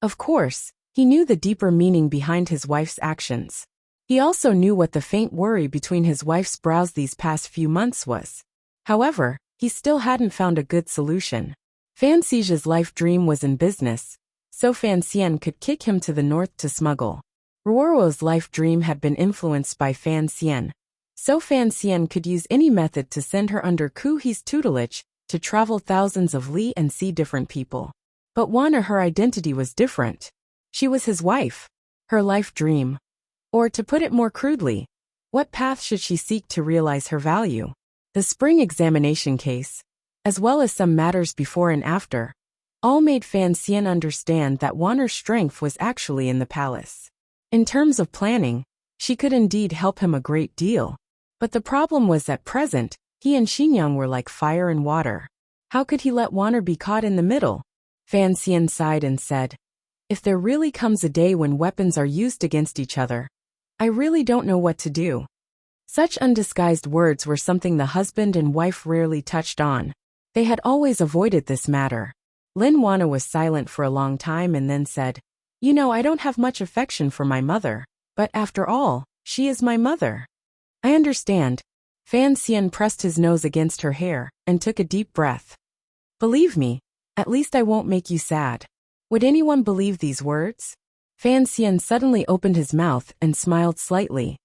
Of course, he knew the deeper meaning behind his wife's actions. He also knew what the faint worry between his wife's brows these past few months was. However, he still hadn't found a good solution. Fan Xi's life dream was in business, so Fan Xian could kick him to the north to smuggle. Ruoro's life dream had been influenced by Fan Xian, so Fan Xian could use any method to send her under Ku He's tutelage to travel thousands of li and see different people. But Wanner, her identity was different. She was his wife. Her life dream. Or to put it more crudely, what path should she seek to realize her value? The spring examination case, as well as some matters before and after, all made Fan Xian understand that Wanner's strength was actually in the palace. In terms of planning, she could indeed help him a great deal. But the problem was at present, he and Xinyang were like fire and water. How could he let Wanner be caught in the middle? Fan Xian sighed and said, "If there really comes a day when weapons are used against each other, I really don't know what to do." Such undisguised words were something the husband and wife rarely touched on. They had always avoided this matter. Lin Wanner was silent for a long time and then said, "You know, I don't have much affection for my mother, but after all, she is my mother." "I understand." Fan Xian pressed his nose against her hair and took a deep breath. "Believe me, at least I won't make you sad." Would anyone believe these words? Fan Xian suddenly opened his mouth and smiled slightly.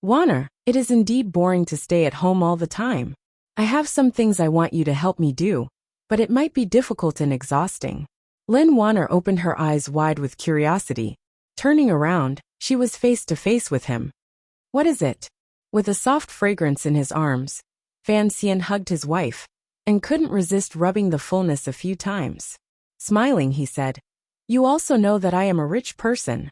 "Wanner, it is indeed boring to stay at home all the time. I have some things I want you to help me do, but it might be difficult and exhausting." Lin Wanner opened her eyes wide with curiosity. Turning around, she was face to face with him. "What is it?" With a soft fragrance in his arms, Fan Xian hugged his wife, and couldn't resist rubbing the fullness a few times. Smiling, he said, "You also know that I am a rich person."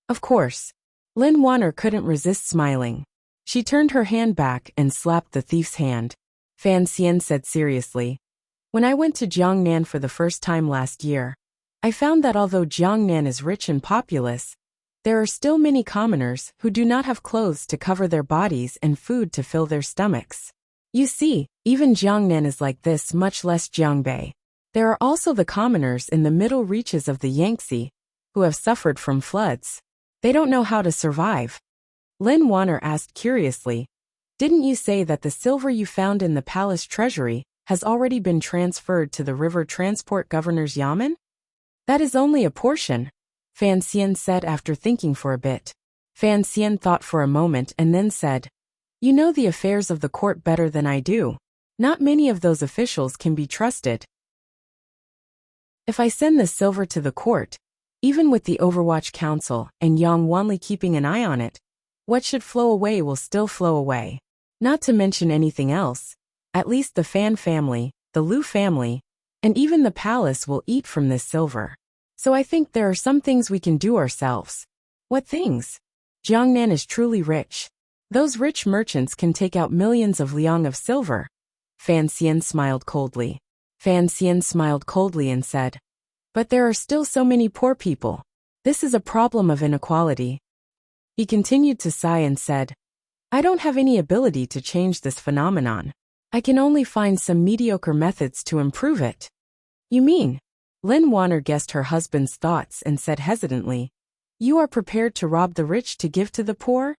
Of course. Lin Wanner couldn't resist smiling. She turned her hand back and slapped the thief's hand. Fan Xian said seriously, "When I went to Jiangnan for the first time last year, I found that although Jiangnan is rich and populous, There are still many commoners who do not have clothes to cover their bodies and food to fill their stomachs. You see, even Jiangnan is like this, much less Jiangbei. There are also the commoners in the middle reaches of the Yangtze who have suffered from floods. They don't know how to survive. Lin Wanner asked curiously, "Didn't you say that the silver you found in the palace treasury has already been transferred to the river transport governor's yamen?" "That is only a portion," Fan Xian said after thinking for a bit. Fan Xian thought for a moment and then said, "You know the affairs of the court better than I do. Not many of those officials can be trusted. If I send the silver to the court, even with the Overwatch Council and Yang Wanli keeping an eye on it, what should flow away will still flow away. Not to mention anything else. At least the Fan family, the Liu family, and even the palace will eat from this silver. So I think there are some things we can do ourselves." "What things?" "Jiangnan is truly rich. Those rich merchants can take out millions of liang of silver." Fan Xian smiled coldly. Fan Xian smiled coldly and said, "But there are still so many poor people. This is a problem of inequality." He continued to sigh and said, "I don't have any ability to change this phenomenon. I can only find some mediocre methods to improve it." "You mean?" Lin Wanner guessed her husband's thoughts and said hesitantly, "You are prepared to rob the rich to give to the poor?"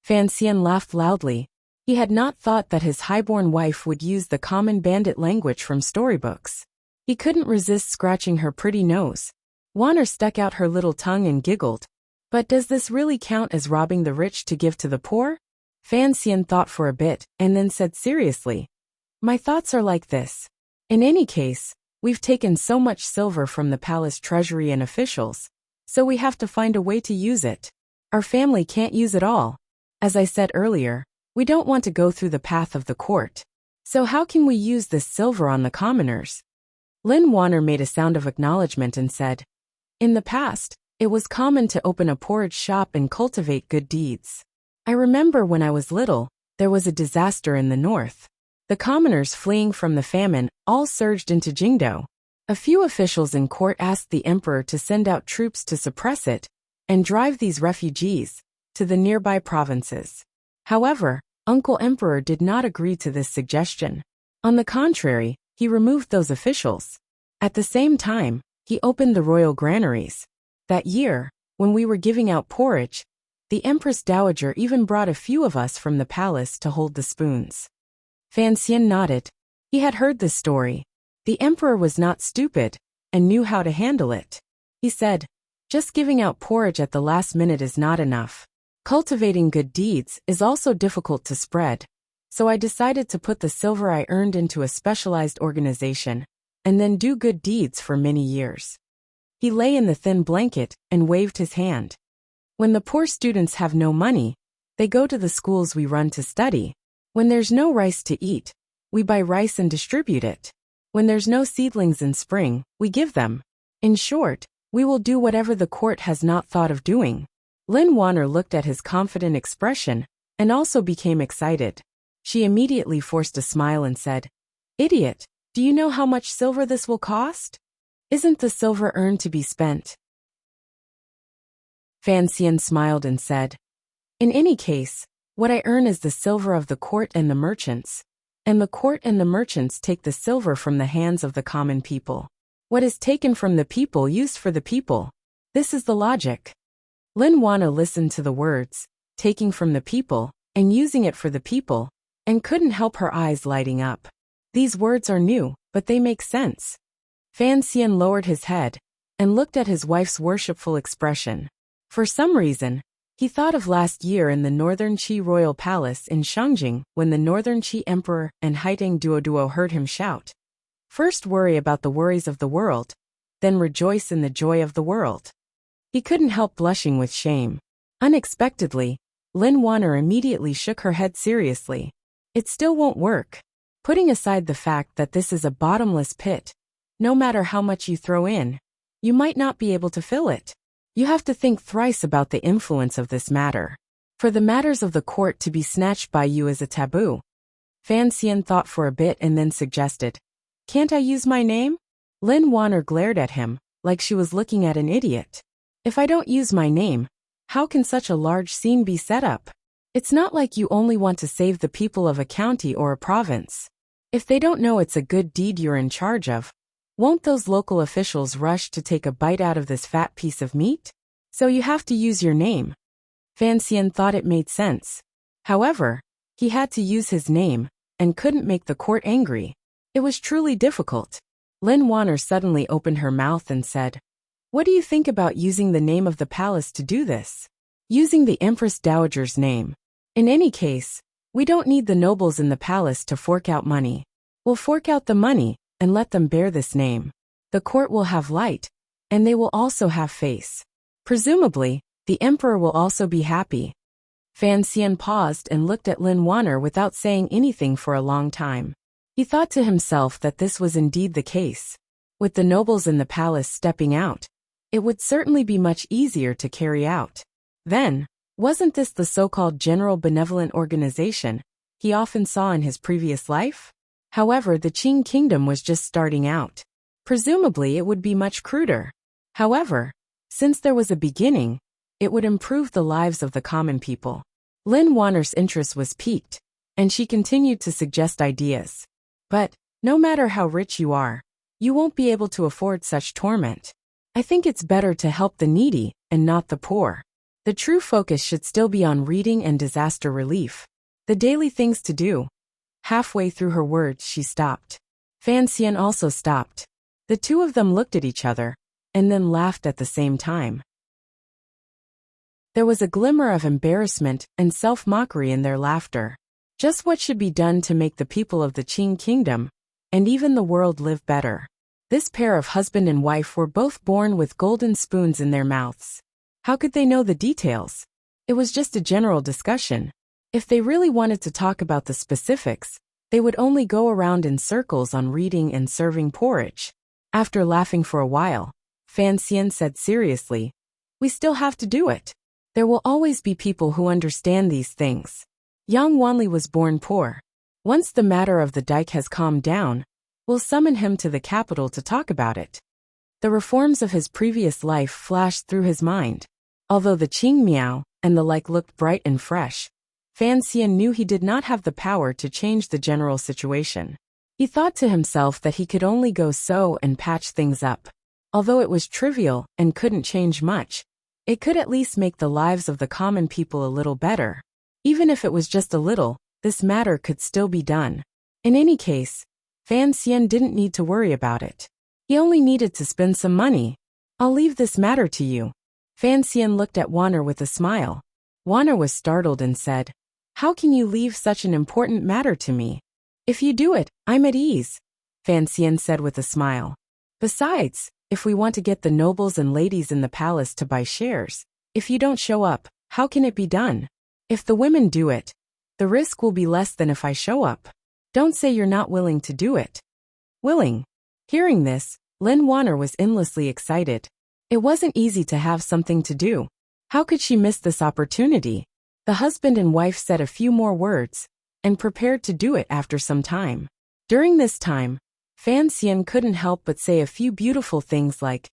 Fan Xian laughed loudly. He had not thought that his highborn wife would use the common bandit language from storybooks. He couldn't resist scratching her pretty nose. Wanner stuck out her little tongue and giggled. "But does this really count as robbing the rich to give to the poor?" Fan Xian thought for a bit and then said seriously, "My thoughts are like this. In any case, we've taken so much silver from the palace treasury and officials, so we have to find a way to use it. Our family can't use it all. As I said earlier, we don't want to go through the path of the court. So how can we use this silver on the commoners?" Lin Wanner made a sound of acknowledgement and said, "In the past, it was common to open a porridge shop and cultivate good deeds. I remember when I was little, there was a disaster in the north. The commoners fleeing from the famine all surged into Jingdo. A few officials in court asked the emperor to send out troops to suppress it and drive these refugees to the nearby provinces. However, Uncle Emperor did not agree to this suggestion. On the contrary, he removed those officials. At the same time, he opened the royal granaries. That year, when we were giving out porridge, the Empress Dowager even brought a few of us from the palace to hold the spoons." Fan Xian nodded. He had heard this story. The emperor was not stupid and knew how to handle it. He said, "Just giving out porridge at the last minute is not enough. Cultivating good deeds is also difficult to spread. So I decided to put the silver I earned into a specialized organization and then do good deeds for many years." He lay in the thin blanket and waved his hand. "When the poor students have no money, they go to the schools we run to study. When there's no rice to eat, we buy rice and distribute it. When there's no seedlings in spring, we give them. In short, we will do whatever the court has not thought of doing." Lin Wanner looked at his confident expression and also became excited. She immediately forced a smile and said, "Idiot, do you know how much silver this will cost? Isn't the silver earned to be spent?" Fan Xian smiled and said, "In any case, what I earn is the silver of the court and the merchants, and the court and the merchants take the silver from the hands of the common people. What is taken from the people used for the people. This is the logic." Lin Wanner listened to the words, taking from the people, and using it for the people, and couldn't help her eyes lighting up. These words are new, but they make sense. Fan Xian lowered his head and looked at his wife's worshipful expression. For some reason, he thought of last year in the Northern Qi Royal Palace in Shangjing when the Northern Qi Emperor and Haiteng Duoduo heard him shout, "First worry about the worries of the world, then rejoice in the joy of the world." He couldn't help blushing with shame. Unexpectedly, Lin Wanner immediately shook her head seriously. "It still won't work. Putting aside the fact that this is a bottomless pit, no matter how much you throw in, you might not be able to fill it. You have to think thrice about the influence of this matter. For the matters of the court to be snatched by you is a taboo." Fan Xian thought for a bit and then suggested, "Can't I use my name?" Lin Wanner glared at him, like she was looking at an idiot. "If I don't use my name, How can such a large scene be set up? It's not like you only want to save the people of a county or a province. If they don't know it's a good deed you're in charge of, won't those local officials rush to take a bite out of this fat piece of meat? So you have to use your name. Fan Xian thought it made sense. However, he had to use his name, and couldn't make the court angry. It was truly difficult. Lin Wanner suddenly opened her mouth and said, "What do you think about using the name of the palace to do this? Using the Empress Dowager's name. In any case, we don't need the nobles in the palace to fork out money. We'll fork out the money, and let them bear this name. The court will have light, and they will also have face. Presumably, the emperor will also be happy." Fan Xian paused and looked at Lin Wanner without saying anything for a long time. He thought to himself that this was indeed the case. With the nobles in the palace stepping out, it would certainly be much easier to carry out. Then, wasn't this the so-called general benevolent organization he often saw in his previous life? However, the Qing kingdom was just starting out. Presumably it would be much cruder. However, since there was a beginning, it would improve the lives of the common people. Lin Wanner's interest was piqued, and she continued to suggest ideas. But, no matter how rich you are, you won't be able to afford such torment. I think it's better to help the needy and not the poor. The true focus should still be on reading and disaster relief. The daily things to do. Halfway through her words she stopped. Fan Xian also stopped. The two of them looked at each other, and then laughed at the same time. There was a glimmer of embarrassment and self-mockery in their laughter. Just what should be done to make the people of the Qing kingdom, and even the world, live better. This pair of husband and wife were both born with golden spoons in their mouths. How could they know the details? It was just a general discussion. If they really wanted to talk about the specifics, they would only go around in circles on reading and serving porridge. After laughing for a while, Fan Xian said seriously, "We still have to do it. There will always be people who understand these things. Yang Wanli was born poor. Once the matter of the dike has calmed down, we'll summon him to the capital to talk about it." The reforms of his previous life flashed through his mind. Although the Qing Miao and the like looked bright and fresh, Fan Xian knew he did not have the power to change the general situation. He thought to himself that he could only go so and patch things up. Although it was trivial and couldn't change much, it could at least make the lives of the common people a little better. Even if it was just a little, this matter could still be done. In any case, Fan Xian didn't need to worry about it. He only needed to spend some money. "I'll leave this matter to you." Fan Xian looked at Wanner with a smile. Wanner was startled and said, "How can you leave such an important matter to me? If you do it, I'm at ease," Fan Xian said with a smile. "Besides, if we want to get the nobles and ladies in the palace to buy shares, if you don't show up, how can it be done? If the women do it, the risk will be less than if I show up. Don't say you're not willing to do it." Willing. Hearing this, Lin Wanner was endlessly excited. It wasn't easy to have something to do. How could she miss this opportunity? The husband and wife said a few more words, and prepared to do it after some time. During this time, Fan Xian couldn't help but say a few beautiful things like,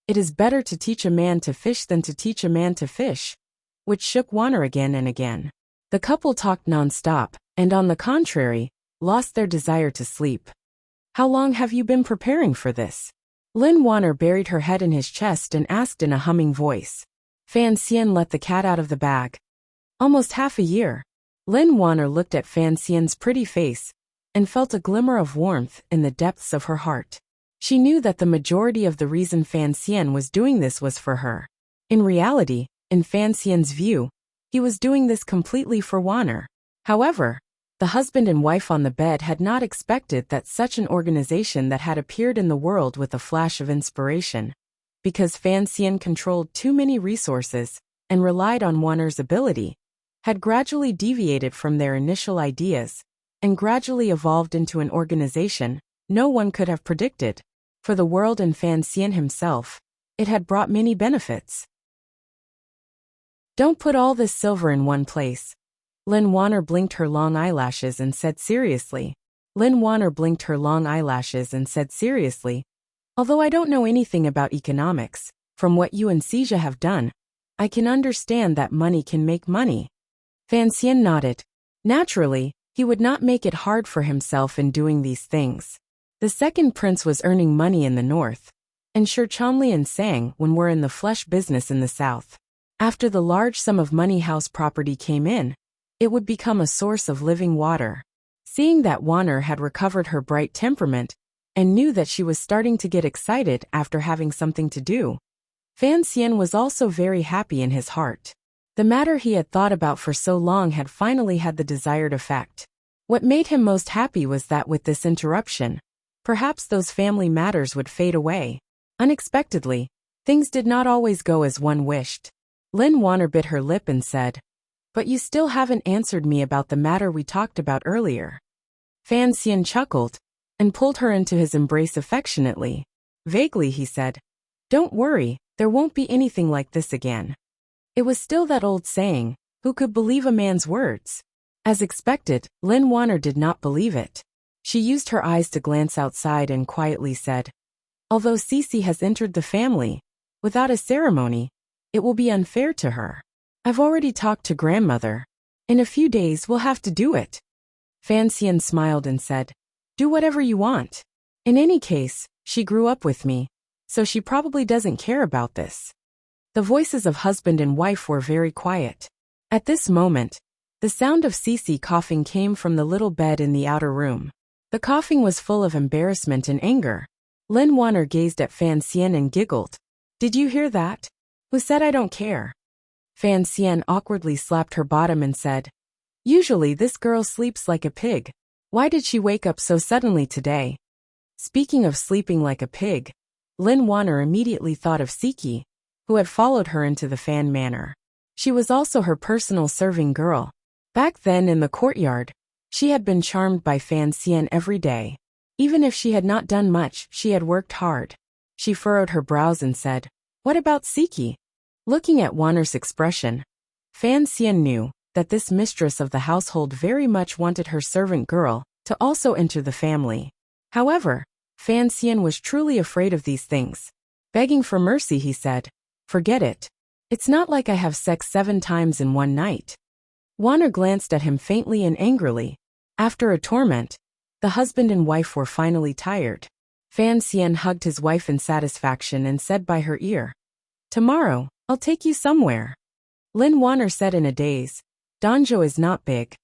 "It is better to teach a man to fish than to teach a man to fish," which shook Wanner again and again. The couple talked non-stop, and on the contrary, lost their desire to sleep. "How long have you been preparing for this?" Lin Wanner buried her head in his chest and asked in a humming voice. Fan Xian let the cat out of the bag. "Almost half a year." Lin Wanner looked at Fan Xian's pretty face, and felt a glimmer of warmth in the depths of her heart. She knew that the majority of the reason Fan Xian was doing this was for her. In reality, in Fan Xian's view, he was doing this completely for Wanner. However, the husband and wife on the bed had not expected that such an organization that had appeared in the world with a flash of inspiration. Because Fan Xian controlled too many resources and relied on Wanner's ability, had gradually deviated from their initial ideas and gradually evolved into an organization no one could have predicted. For the world and Fan Xian himself, it had brought many benefits. "Don't put all this silver in one place." Lin Wanner blinked her long eyelashes and said seriously. "Although I don't know anything about economics, from what you and Xija have done, I can understand that money can make money. Fan Xian nodded. Naturally, he would not make it hard for himself in doing these things. The second prince was earning money in the north, and Sir Chonli and Sang Wen were in the flesh business in the south. After the large sum of money house property came in, it would become a source of living water. Seeing that Wanner had recovered her bright temperament, and knew that she was starting to get excited after having something to do, Fan Xian was also very happy in his heart. The matter he had thought about for so long had finally had the desired effect. What made him most happy was that with this interruption, perhaps those family matters would fade away. Unexpectedly, things did not always go as one wished. Lin Wanner bit her lip and said, "But you still haven't answered me about the matter we talked about earlier." Fan Xian chuckled and pulled her into his embrace affectionately. Vaguely he said, "Don't worry, there won't be anything like this again." It was still that old saying, who could believe a man's words? As expected, Lin Wanner did not believe it. She used her eyes to glance outside and quietly said, "Although Cece has entered the family, without a ceremony, it will be unfair to her. I've already talked to grandmother. In a few days we'll have to do it." Fan Xian smiled and said, "Do whatever you want. In any case, she grew up with me, so she probably doesn't care about this." The voices of husband and wife were very quiet. At this moment, the sound of Cece coughing came from the little bed in the outer room. The coughing was full of embarrassment and anger. Lin Wanner gazed at Fan Xian and giggled. "Did you hear that? Who said I don't care?" Fan Xian awkwardly slapped her bottom and said, "Usually this girl sleeps like a pig. Why did she wake up so suddenly today?" Speaking of sleeping like a pig, Lin Wanner immediately thought of Siki, who had followed her into the Fan Manor. She was also her personal serving girl. Back then in the courtyard, she had been charmed by Fan Xian every day. Even if she had not done much, she had worked hard. She furrowed her brows and said, "What about Siki?" Looking at Wanner's expression, Fan Xian knew that this mistress of the household very much wanted her servant girl to also enter the family. However, Fan Xian was truly afraid of these things. Begging for mercy, he said, "Forget it. It's not like I have sex 7 times in one night." Wanner glanced at him faintly and angrily. After a torment, the husband and wife were finally tired. Fan Xian hugged his wife in satisfaction and said by her ear, "Tomorrow, I'll take you somewhere." Lin Wanner said in a daze, "Danzhou is not big.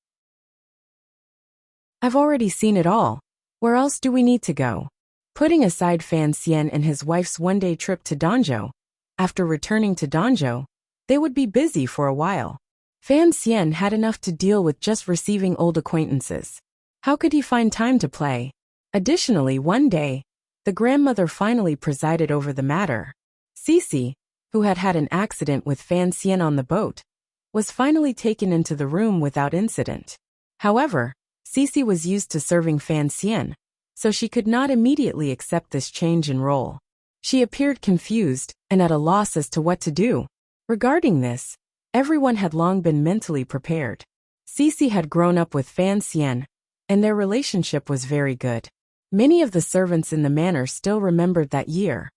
I've already seen it all. Where else do we need to go?" Putting aside Fan Xian and his wife's one-day trip to Danzhou, after returning to Danzhou, they would be busy for a while. Fan Xian had enough to deal with just receiving old acquaintances. How could he find time to play? Additionally, one day, the grandmother finally presided over the matter. Cece, who had had an accident with Fan Xian on the boat, was finally taken into the room without incident. However, Cece was used to serving Fan Xian, so she could not immediately accept this change in role. She appeared confused and at a loss as to what to do. Regarding this, everyone had long been mentally prepared. Cece had grown up with Fan Xian, and their relationship was very good. Many of the servants in the manor still remembered that year.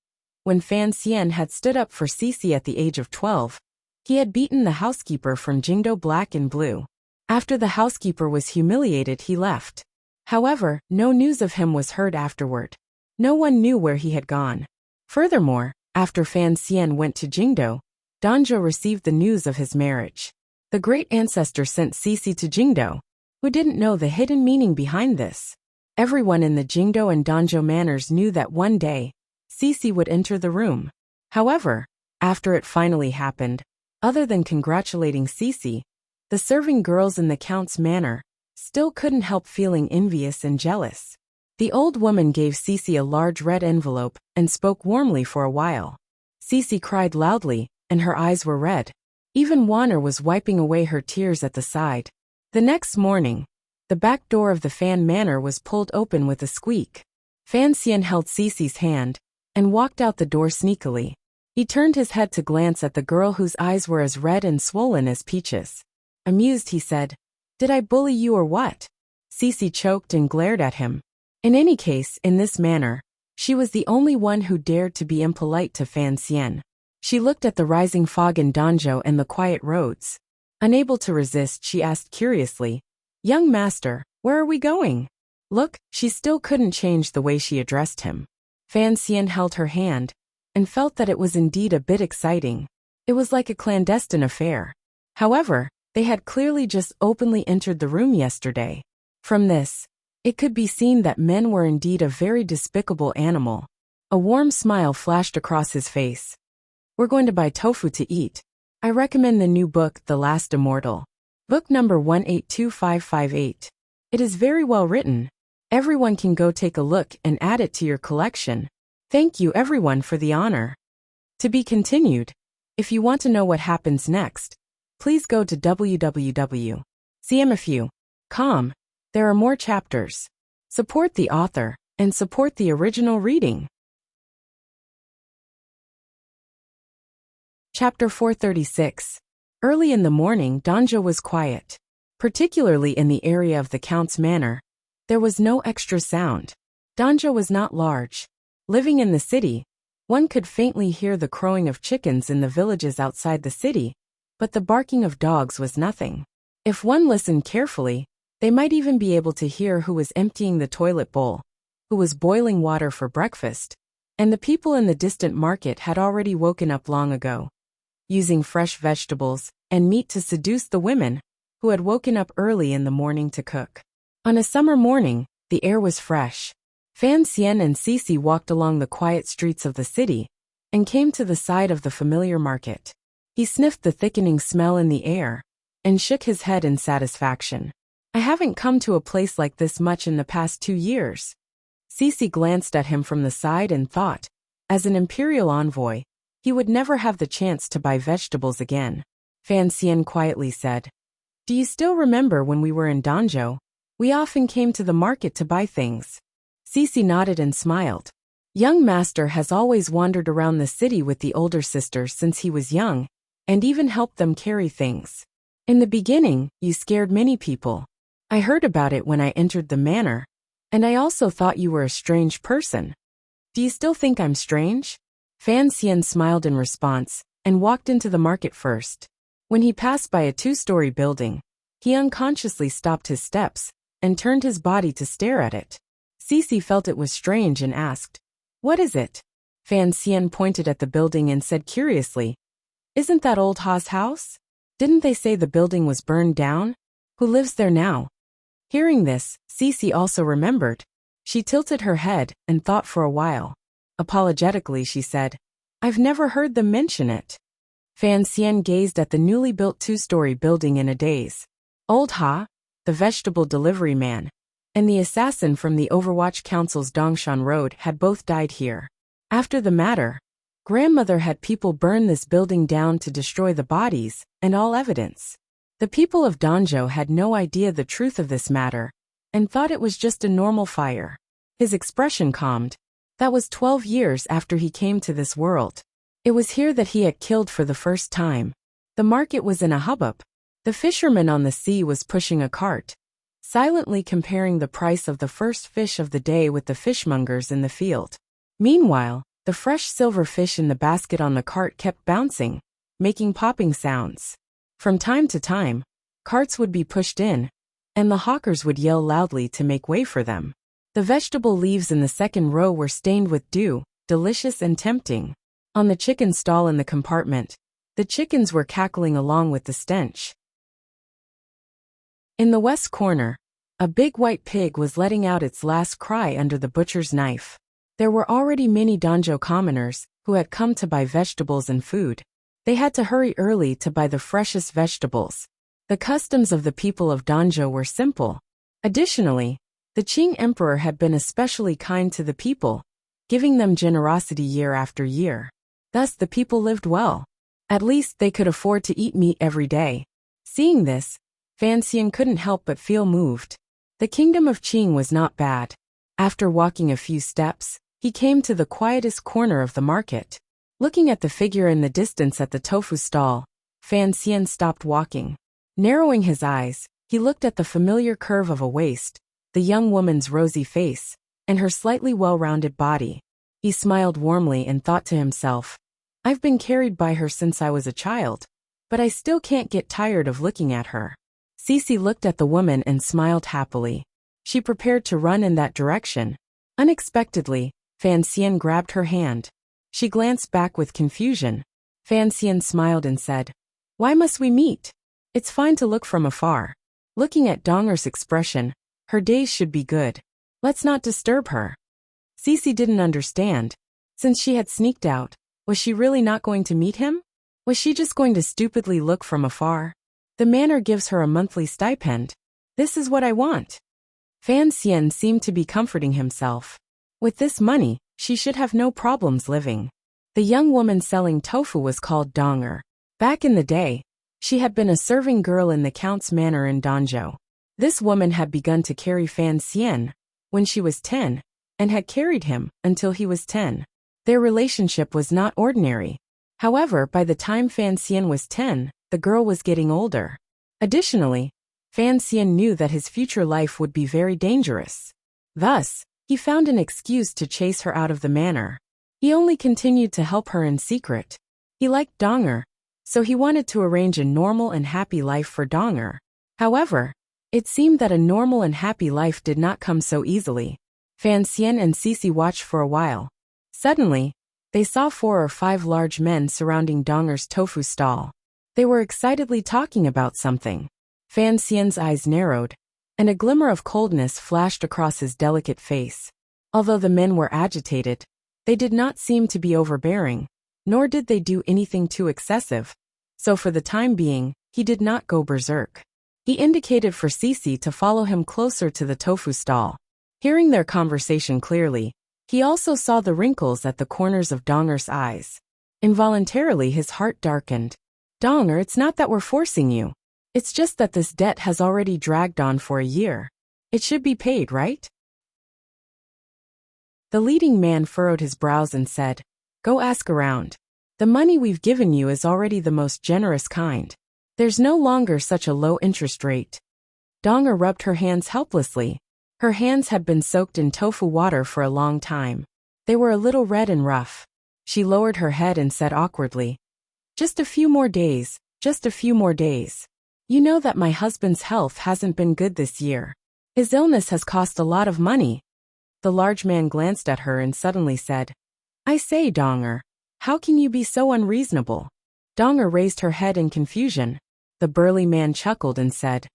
When Fan Xian had stood up for Cece at the age of 12, he had beaten the housekeeper from Jingdo black and blue. After the housekeeper was humiliated, he left. However, no news of him was heard afterward. No one knew where he had gone. Furthermore, after Fan Xian went to Jingdo, Danzhou received the news of his marriage. The great ancestor sent Cece to Jingdo, who didn't know the hidden meaning behind this. Everyone in the Jingdo and Danzhou manors knew that one day, Cece would enter the room. However, after it finally happened, other than congratulating Cece, the serving girls in the count's manor still couldn't help feeling envious and jealous. The old woman gave Cece a large red envelope and spoke warmly for a while. Cece cried loudly, and her eyes were red. Even Wanner was wiping away her tears at the side. The next morning, the back door of the Fan Manor was pulled open with a squeak. Fan Xian held Cece's hand and walked out the door sneakily. He turned his head to glance at the girl whose eyes were as red and swollen as peaches. Amused, he said, "Did I bully you or what?" Cece choked and glared at him. In any case, in this manner, she was the only one who dared to be impolite to Fan Xian. She looked at the rising fog in Danzhou and the quiet roads. Unable to resist, she asked curiously, "Young master, where are we going?" Look, she still couldn't change the way she addressed him. Fan Xian held her hand and felt that it was indeed a bit exciting. It was like a clandestine affair. However, they had clearly just openly entered the room yesterday. From this, it could be seen that men were indeed a very despicable animal. A warm smile flashed across his face. "We're going to buy tofu to eat. I recommend the new book, The Last Immortal. Book number 182558. It is very well written. Everyone can go take a look and add it to your collection. Thank you everyone for the honor. To be continued. If you want to know what happens next, please go to www.cmfu.com. There are more chapters. Support the author and support the original reading." Chapter 436. Early in the morning, Danzhou was quiet. Particularly in the area of the Count's manor, there was no extra sound. Danzhou was not large. Living in the city, one could faintly hear the crowing of chickens in the villages outside the city, but the barking of dogs was nothing. If one listened carefully, they might even be able to hear who was emptying the toilet bowl, who was boiling water for breakfast, and the people in the distant market had already woken up long ago, using fresh vegetables and meat to seduce the women, who had woken up early in the morning to cook. On a summer morning, the air was fresh. Fan Xian and Cici walked along the quiet streets of the city and came to the side of the familiar market. He sniffed the thickening smell in the air and shook his head in satisfaction. "I haven't come to a place like this much in the past 2 years. Cici glanced at him from the side and thought, as an imperial envoy, he would never have the chance to buy vegetables again. Fan Xian quietly said, "Do you still remember when we were in Danzhou? We often came to the market to buy things." Cici nodded and smiled. "Young master has always wandered around the city with the older sisters since he was young, and even helped them carry things. In the beginning, you scared many people. I heard about it when I entered the manor, and I also thought you were a strange person. Do you still think I'm strange?" Fan Xian smiled in response, and walked into the market first. When he passed by a 2-story building, he unconsciously stopped his steps and turned his body to stare at it. Cici felt it was strange and asked, "What is it?" Fan Xian pointed at the building and said curiously, "Isn't that old Ha's house? Didn't they say the building was burned down? Who lives there now?" Hearing this, Cici also remembered. She tilted her head and thought for a while. Apologetically, she said, "I've never heard them mention it." Fan Xian gazed at the newly built 2-story building in a daze. Old Ha, the vegetable delivery man, and the assassin from the Overwatch Council's Dongshan Road had both died here. After the matter, grandmother had people burn this building down to destroy the bodies and all evidence. The people of Danzhou had no idea the truth of this matter and thought it was just a normal fire. His expression calmed. That was 12 years after he came to this world. It was here that he had killed for the first time. The market was in a hubbub. The fisherman on the sea was pushing a cart, silently comparing the price of the first fish of the day with the fishmongers in the field. Meanwhile, the fresh silver fish in the basket on the cart kept bouncing, making popping sounds. From time to time, carts would be pushed in, and the hawkers would yell loudly to make way for them. The vegetable leaves in the second row were stained with dew, delicious and tempting. On the chicken stall in the compartment, the chickens were cackling along with the stench. In the west corner, a big white pig was letting out its last cry under the butcher's knife. There were already many Danzhou commoners who had come to buy vegetables and food. They had to hurry early to buy the freshest vegetables. The customs of the people of Danzhou were simple. Additionally, the Qing emperor had been especially kind to the people, giving them generosity year after year. Thus the people lived well. At least they could afford to eat meat every day. Seeing this, Fan Xian couldn't help but feel moved. The kingdom of Qing was not bad. After walking a few steps, he came to the quietest corner of the market. Looking at the figure in the distance at the tofu stall, Fan Xian stopped walking. Narrowing his eyes, he looked at the familiar curve of a waist, the young woman's rosy face, and her slightly well-rounded body. He smiled warmly and thought to himself, I've been carried by her since I was a child, but I still can't get tired of looking at her. Cece looked at the woman and smiled happily. She prepared to run in that direction. Unexpectedly, Fan Xian grabbed her hand. She glanced back with confusion. Fan Xian smiled and said, "Why must we meet? It's fine to look from afar." Looking at Donger's expression, her days should be good. Let's not disturb her. Cece didn't understand. Since she had sneaked out, was she really not going to meet him? Was she just going to stupidly look from afar? The manor gives her a monthly stipend. This is what I want. Fan Xian seemed to be comforting himself. With this money, she should have no problems living. The young woman selling tofu was called Donger. Back in the day, she had been a serving girl in the count's manor in Danzhou. This woman had begun to carry Fan Xian when she was 10, and had carried him until he was 10. Their relationship was not ordinary. However, by the time Fan Xian was 10, the girl was getting older. Additionally, Fan Xian knew that his future life would be very dangerous. Thus, he found an excuse to chase her out of the manor. He only continued to help her in secret. He liked Donger, so he wanted to arrange a normal and happy life for Donger. However, it seemed that a normal and happy life did not come so easily. Fan Xian and Cece watched for a while. Suddenly, they saw 4 or 5 large men surrounding Donger's tofu stall. They were excitedly talking about something. Fan Xian's eyes narrowed, and a glimmer of coldness flashed across his delicate face. Although the men were agitated, they did not seem to be overbearing, nor did they do anything too excessive. So for the time being, he did not go berserk. He indicated for Cece to follow him closer to the tofu stall. Hearing their conversation clearly, he also saw the wrinkles at the corners of Donger's eyes. Involuntarily his heart darkened. "Donger, it's not that we're forcing you. It's just that this debt has already dragged on for a year. It should be paid, right?" The leading man furrowed his brows and said, "Go ask around. The money we've given you is already the most generous kind. There's no longer such a low interest rate." Donger rubbed her hands helplessly. Her hands had been soaked in tofu water for a long time. They were a little red and rough. She lowered her head and said awkwardly, "Just a few more days, just a few more days. You know that my husband's health hasn't been good this year. His illness has cost a lot of money." The large man glanced at her and suddenly said, "I say, Donger, how can you be so unreasonable?" Donger raised her head in confusion. The burly man chuckled and said,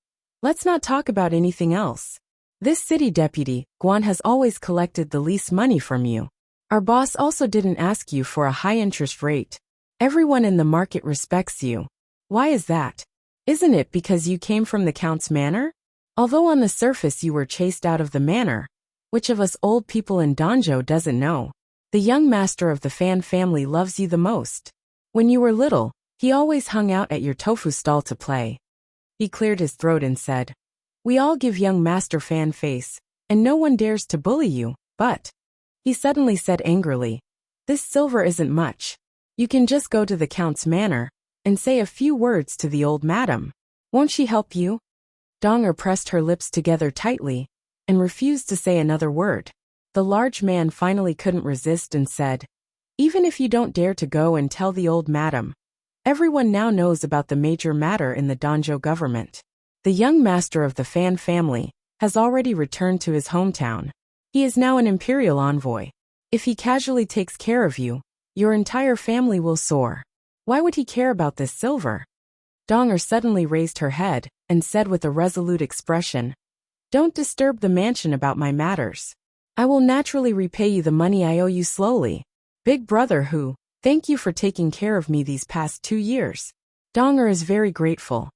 "Let's not talk about anything else. This city deputy, Guan, has always collected the least money from you. Our boss also didn't ask you for a high interest rate. Everyone in the market respects you. Why is that? Isn't it because you came from the count's manor? Although on the surface you were chased out of the manor, which of us old people in Danzhou doesn't know? The young master of the Fan family loves you the most. When you were little, he always hung out at your tofu stall to play." He cleared his throat and said, "We all give young Master Fan face, and no one dares to bully you, but..." He suddenly said angrily, "This silver isn't much. You can just go to the Count's manor and say a few words to the old madam. Won't she help you?" Donger pressed her lips together tightly and refused to say another word. The large man finally couldn't resist and said, "Even if you don't dare to go and tell the old madam, everyone now knows about the major matter in the Danzhou government. The young master of the Fan family has already returned to his hometown. He is now an imperial envoy. If he casually takes care of you, your entire family will soar. Why would he care about this silver?" Donger suddenly raised her head and said with a resolute expression, "Don't disturb the mansion about my matters. I will naturally repay you the money I owe you slowly. Big brother who, thank you for taking care of me these past 2 years. Donger is very grateful."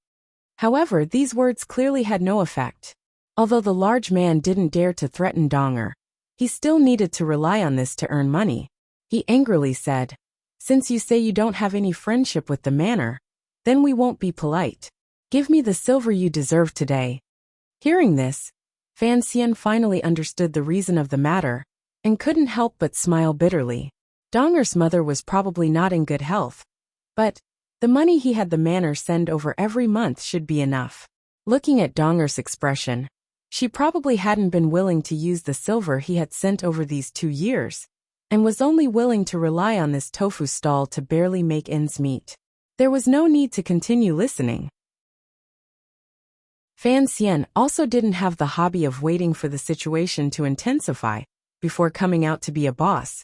However, these words clearly had no effect. Although the large man didn't dare to threaten Donger, he still needed to rely on this to earn money. He angrily said, "Since you say you don't have any friendship with the manor, then we won't be polite. Give me the silver you deserve today." Hearing this, Fan Xian finally understood the reason of the matter and couldn't help but smile bitterly. Donger's mother was probably not in good health, but the money he had the manor send over every month should be enough. Looking at Donger's expression, she probably hadn't been willing to use the silver he had sent over these 2 years, and was only willing to rely on this tofu stall to barely make ends meet. There was no need to continue listening. Fan Xian also didn't have the hobby of waiting for the situation to intensify before coming out to be a boss,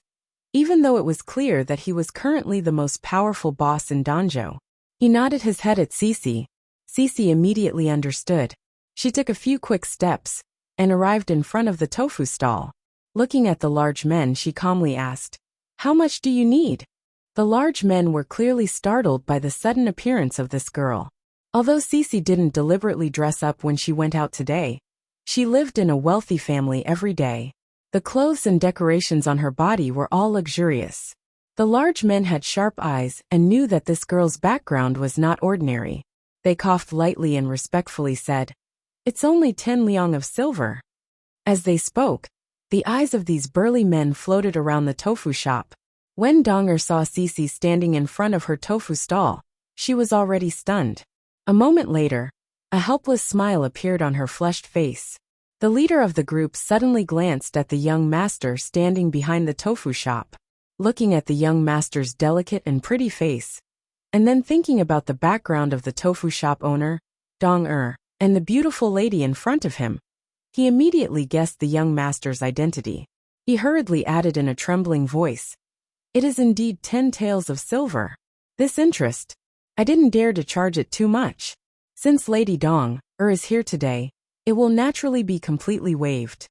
even though it was clear that he was currently the most powerful boss in Danzhou. He nodded his head at Cici. Cici immediately understood. She took a few quick steps and arrived in front of the tofu stall. Looking at the large men, she calmly asked, "How much do you need?" The large men were clearly startled by the sudden appearance of this girl. Although Cici didn't deliberately dress up when she went out today, she lived in a wealthy family every day. The clothes and decorations on her body were all luxurious. The large men had sharp eyes and knew that this girl's background was not ordinary. They coughed lightly and respectfully said, "It's only 10 liang of silver." As they spoke, the eyes of these burly men floated around the tofu shop. When Donger saw Cici standing in front of her tofu stall, she was already stunned. A moment later, a helpless smile appeared on her flushed face. The leader of the group suddenly glanced at the young master standing behind the tofu shop. Looking at the young master's delicate and pretty face, and then thinking about the background of the tofu shop owner, Dong and the beautiful lady in front of him, he immediately guessed the young master's identity. He hurriedly added in a trembling voice, "It is indeed 10 taels of silver. This interest, I didn't dare to charge it too much. Since Lady Dong is here today, it will naturally be completely waived."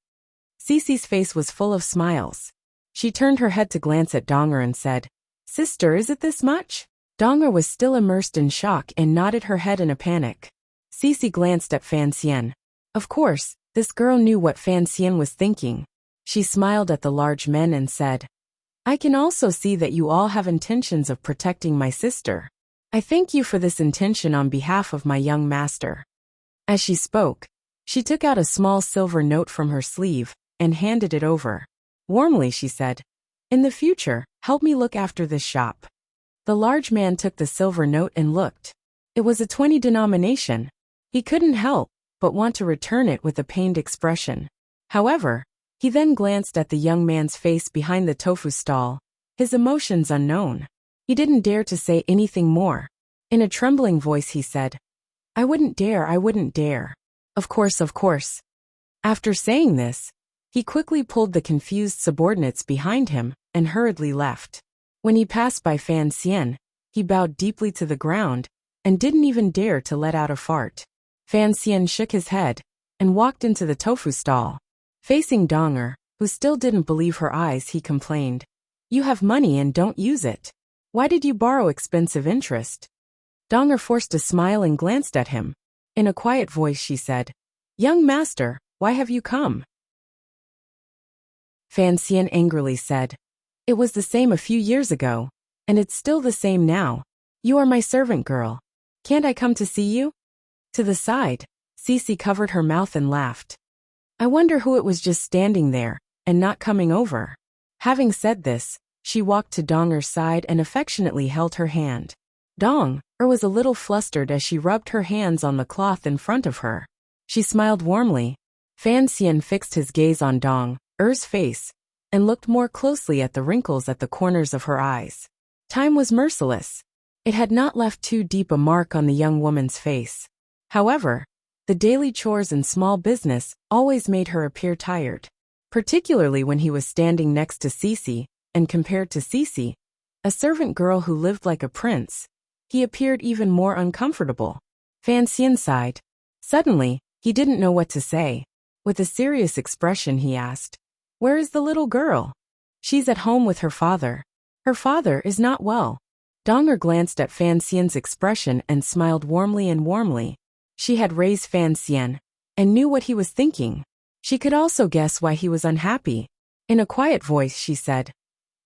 Cici's face was full of smiles. She turned her head to glance at Donger and said, "Sister, is it this much?" Donger was still immersed in shock and nodded her head in a panic. Cici glanced at Fan Xian. Of course, this girl knew what Fan Xian was thinking. She smiled at the large men and said, "I can also see that you all have intentions of protecting my sister. I thank you for this intention on behalf of my young master." As she spoke, she took out a small silver note from her sleeve and handed it over. Warmly she said, "In the future, help me look after this shop." The large man took the silver note and looked. It was a 20 denomination. He couldn't help but want to return it with a pained expression. However, he then glanced at the young man's face behind the tofu stall, his emotions unknown. He didn't dare to say anything more. In a trembling voice he said, I wouldn't dare. Of course. After saying this, he quickly pulled the confused subordinates behind him and hurriedly left. When he passed by Fan Xian, he bowed deeply to the ground and didn't even dare to let out a fart. Fan Xian shook his head and walked into the tofu stall. Facing Donger, who still didn't believe her eyes, he complained, "You have money and don't use it. Why did you borrow expensive interest?" Donger forced a smile and glanced at him. In a quiet voice she said, "Young master, why have you come?" Fan Xian angrily said, "It was the same a few years ago, and it's still the same now. You are my servant girl. Can't I come to see you?" To the side, Cici covered her mouth and laughed. I wonder who it was just standing there and not coming over. Having said this, she walked to Donger's side and affectionately held her hand. Donger was a little flustered as she rubbed her hands on the cloth in front of her. She smiled warmly. Fan Xian fixed his gaze on Donger's face and looked more closely at the wrinkles at the corners of her eyes. Time was merciless. It had not left too deep a mark on the young woman's face. However, the daily chores and small business always made her appear tired, particularly when he was standing next to Cici, and compared to Cici, a servant girl who lived like a prince, he appeared even more uncomfortable. Fan Xian sighed. Suddenly, he didn't know what to say. With a serious expression he asked, "Where is the little girl?" "She's at home with her father. Her father is not well." Donger glanced at Fan Xian's expression and smiled warmly. She had raised Fan Xian and knew what he was thinking. She could also guess why he was unhappy. In a quiet voice she said,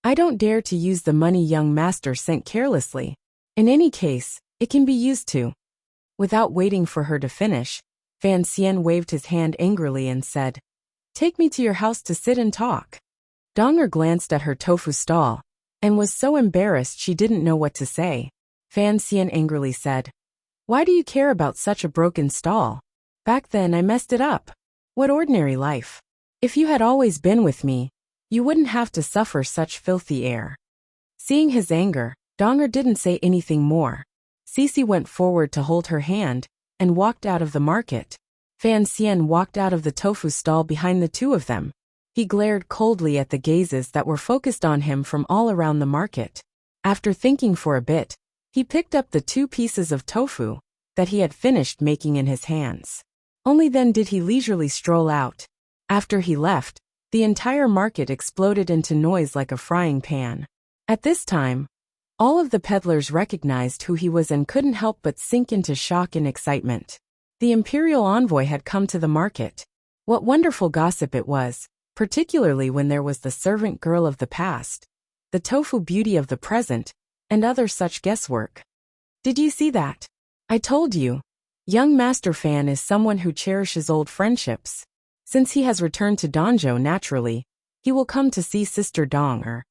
"I don't dare to use the money young master sent carelessly. In any case, it can be used to." Without waiting for her to finish, Fan Xian waved his hand angrily and said, "Take me to your house to sit and talk." Donger glanced at her tofu stall and was so embarrassed she didn't know what to say. Fan Xian angrily said, "Why do you care about such a broken stall? Back then I messed it up. What ordinary life. If you had always been with me, You wouldn't have to suffer such filthy air. Seeing his anger, Donger didn't say anything more. Cece went forward to hold her hand and walked out of the market. Fan Xian walked out of the tofu stall behind the two of them. He glared coldly at the gazes that were focused on him from all around the market. After thinking for a bit, he picked up the 2 pieces of tofu that he had finished making in his hands. Only then did he leisurely stroll out. After he left, the entire market exploded into noise like a frying pan. At this time, all of the peddlers recognized who he was and couldn't help but sink into shock and excitement. The imperial envoy had come to the market. What wonderful gossip it was, particularly when there was the servant girl of the past, the tofu beauty of the present, and other such guesswork. Did you see that? I told you. Young Master Fan is someone who cherishes old friendships. Since he has returned to Danzhou naturally, he will come to see Sister Donger.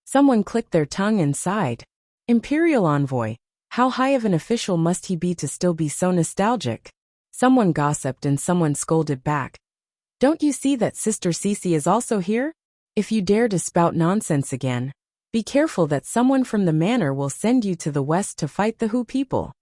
Someone clicked their tongue and sighed. Imperial envoy, how high of an official must he be to still be so nostalgic? Someone gossiped and someone scolded back. Don't you see that Sister Cece is also here? If you dare to spout nonsense again, be careful that someone from the manor will send you to the west to fight the Hu people.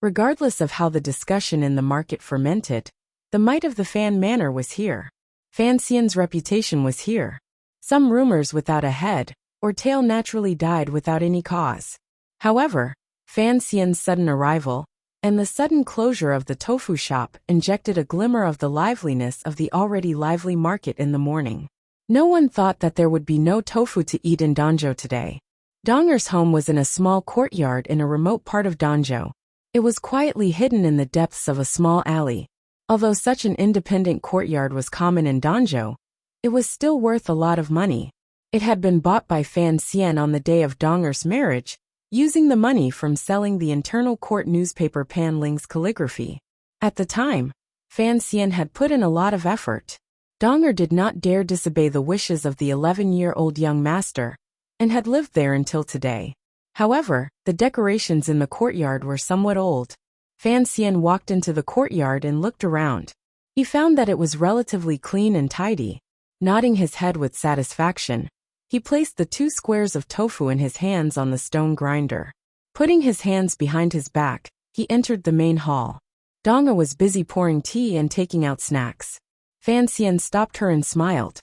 Regardless of how the discussion in the market fermented, the might of the Fan Manor was here. Fan Xian's reputation was here. Some rumors without a head or tail naturally died without any cause. However, Fan Xian's sudden arrival and the sudden closure of the tofu shop injected a glimmer of the liveliness of the already lively market in the morning. No one thought that there would be no tofu to eat in Danzhou today. Donger's home was in a small courtyard in a remote part of Danzhou. It was quietly hidden in the depths of a small alley. Although such an independent courtyard was common in Danzhou, it was still worth a lot of money. It had been bought by Fan Xian on the day of Donger's marriage, using the money from selling the internal court newspaper Pan Ling's calligraphy. At the time, Fan Xian had put in a lot of effort. Donger did not dare disobey the wishes of the 11-year-old young master, and had lived there until today. However, the decorations in the courtyard were somewhat old. Fan Xian walked into the courtyard and looked around. He found that it was relatively clean and tidy. Nodding his head with satisfaction, he placed the 2 squares of tofu in his hands on the stone grinder. Putting his hands behind his back, he entered the main hall. Donger was busy pouring tea and taking out snacks. Fan Xian stopped her and smiled.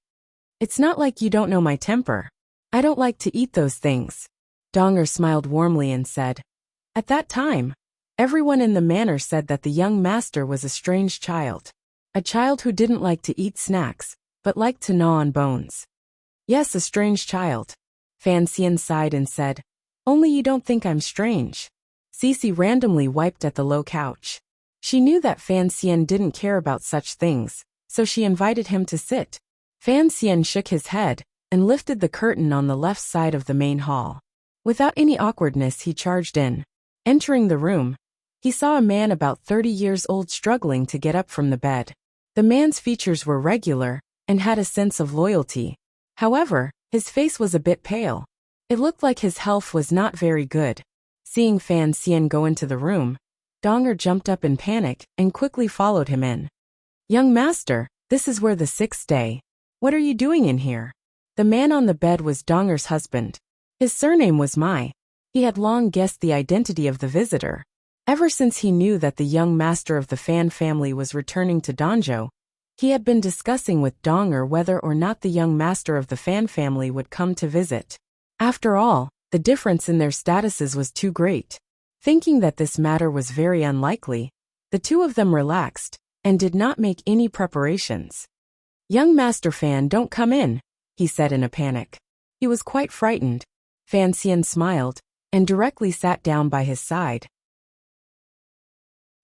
It's not like you don't know my temper. I don't like to eat those things. Donger smiled warmly and said, at that time, everyone in the manor said that the young master was a strange child. A child who didn't like to eat snacks, but liked to gnaw on bones. Yes, a strange child. Fan Xian sighed and said, only you don't think I'm strange. Cece randomly wiped at the low couch. She knew that Fan Xian didn't care about such things, so she invited him to sit. Fan Xian shook his head and lifted the curtain on the left side of the main hall. Without any awkwardness, he charged in. Entering the room, he saw a man about 30 years old struggling to get up from the bed. The man's features were regular and had a sense of loyalty. However, his face was a bit pale. It looked like his health was not very good. Seeing Fan Xian go into the room, Donger jumped up in panic and quickly followed him in. Young master, this is where the 6th day. What are you doing in here? The man on the bed was Donger's husband. His surname was Mai. He had long guessed the identity of the visitor. Ever since he knew that the young master of the Fan family was returning to Danzhou, he had been discussing with Donger whether or not the young master of the Fan family would come to visit. After all, the difference in their statuses was too great. Thinking that this matter was very unlikely, the two of them relaxed and did not make any preparations. Young Master Fan, don't come in, he said in a panic. He was quite frightened. Fan Xian smiled and directly sat down by his side.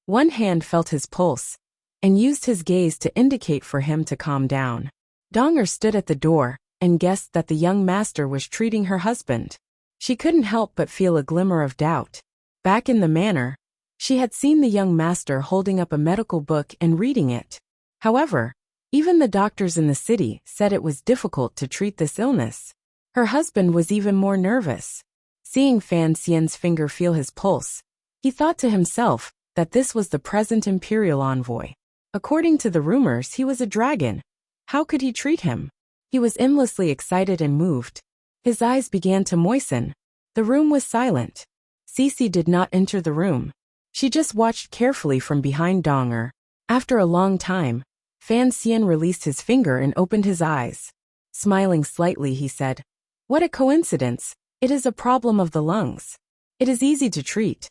One hand felt his pulse and used his gaze to indicate for him to calm down. Donger stood at the door and guessed that the young master was treating her husband. She couldn't help but feel a glimmer of doubt. Back in the manor, she had seen the young master holding up a medical book and reading it. However, even the doctors in the city said it was difficult to treat this illness. Her husband was even more nervous. Seeing Fan Xian's finger feel his pulse, he thought to himself that this was the present imperial envoy. According to the rumors, he was a dragon. How could he treat him? He was endlessly excited and moved. His eyes began to moisten. The room was silent. Cece did not enter the room. She just watched carefully from behind Donger. After a long time, Fan Xian released his finger and opened his eyes. Smiling slightly, he said, "What a coincidence. It is a problem of the lungs. It is easy to treat."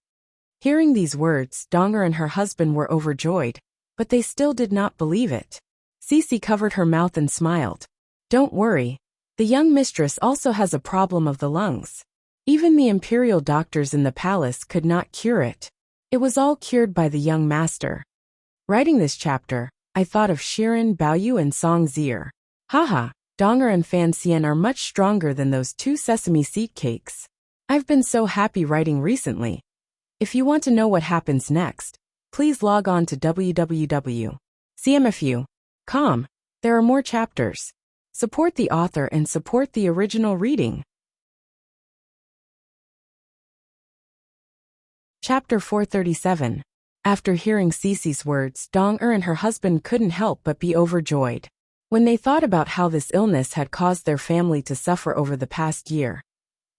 Hearing these words, Donger and her husband were overjoyed, but they still did not believe it. Cece covered her mouth and smiled. "Don't worry. The young mistress also has a problem of the lungs. Even the imperial doctors in the palace could not cure it. It was all cured by the young master." Writing this chapter, I thought of Shirin, Baoyu and Song Zier. Haha, Donger and Fan Xian are much stronger than those 2 sesame seed cakes. I've been so happy writing recently. If you want to know what happens next, please log on to www.cmfu.com. There are more chapters. Support the author and support the original reading. Chapter 437. After hearing Cece's words, Dong-er and her husband couldn't help but be overjoyed. When they thought about how this illness had caused their family to suffer over the past year,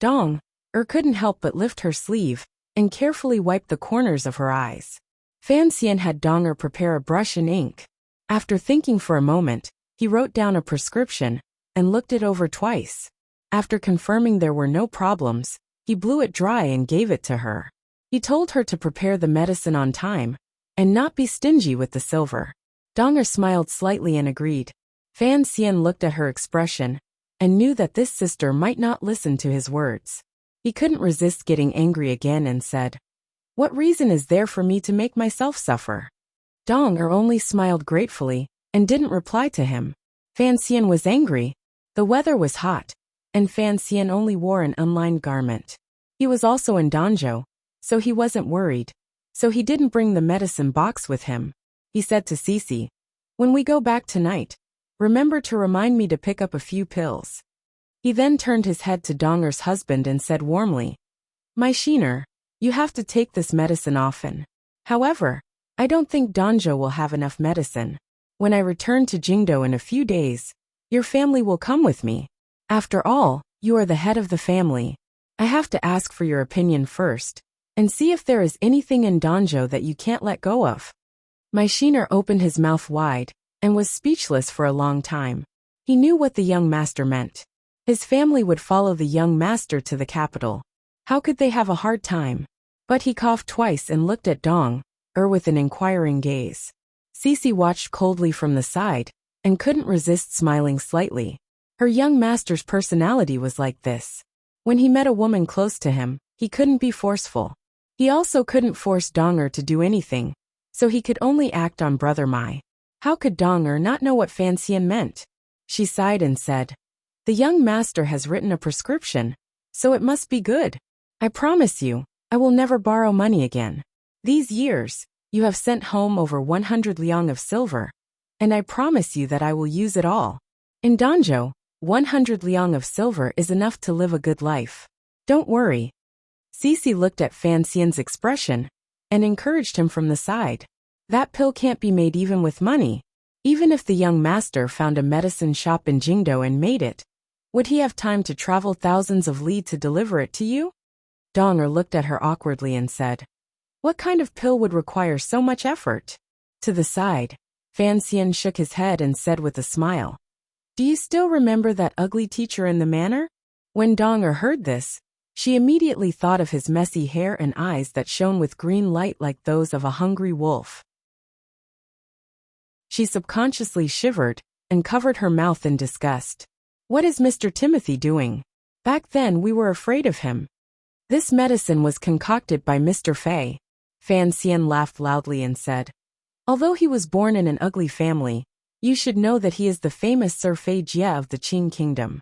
Dong-er couldn't help but lift her sleeve and carefully wipe the corners of her eyes. Fan Xian had Dong-er prepare a brush and ink. After thinking for a moment, he wrote down a prescription and looked it over twice. After confirming there were no problems, he blew it dry and gave it to her. He told her to prepare the medicine on time and not be stingy with the silver. Dong-er smiled slightly and agreed. Fan Xian looked at her expression and knew that this sister might not listen to his words. He couldn't resist getting angry again and said, "What reason is there for me to make myself suffer?" Dong-er only smiled gratefully and didn't reply to him. Fan Xian was angry. The weather was hot, and Fan Xian only wore an unlined garment. He was also in Danzhou, so he wasn't worried. So he didn't bring the medicine box with him. He said to Cece, "When we go back tonight, remember to remind me to pick up a few pills." He then turned his head to Donger's husband and said warmly, "My Sheener, you have to take this medicine often. However, I don't think Danzhou will have enough medicine. When I return to Jingdo in a few days, your family will come with me. After all, you are the head of the family. I have to ask for your opinion first, and see if there is anything in Danzhou that you can't let go of." My Sheener opened his mouth wide and was speechless for a long time. He knew what the young master meant. His family would follow the young master to the capital. How could they have a hard time? But he coughed twice and looked at Dong-er with an inquiring gaze. Cece watched coldly from the side and couldn't resist smiling slightly. Her young master's personality was like this. When he met a woman close to him, he couldn't be forceful. He also couldn't force Dong-er to do anything, so he could only act on Brother Mai. How could Dong-er not know what Fan Xian meant? She sighed and said, "The young master has written a prescription, so it must be good. I promise you, I will never borrow money again. These years, you have sent home over 100 liang of silver, and I promise you that I will use it all. In Danzhou, 100 liang of silver is enough to live a good life. Don't worry." Cece looked at Fan Xian's expression and encouraged him from the side. "That pill can't be made even with money. Even if the young master found a medicine shop in Jingdo and made it, would he have time to travel thousands of li to deliver it to you?" Dong-er looked at her awkwardly and said, "What kind of pill would require so much effort?" To the side, Fan Xian shook his head and said with a smile, "Do you still remember that ugly teacher in the manor?" When Dong-er heard this, she immediately thought of his messy hair and eyes that shone with green light like those of a hungry wolf. She subconsciously shivered and covered her mouth in disgust. "What is Mr. Timothy doing? Back then we were afraid of him." "This medicine was concocted by Mr. Fei." Fan Xian laughed loudly and said, "Although he was born in an ugly family, you should know that he is the famous Sir Fei Jie of the Qing kingdom."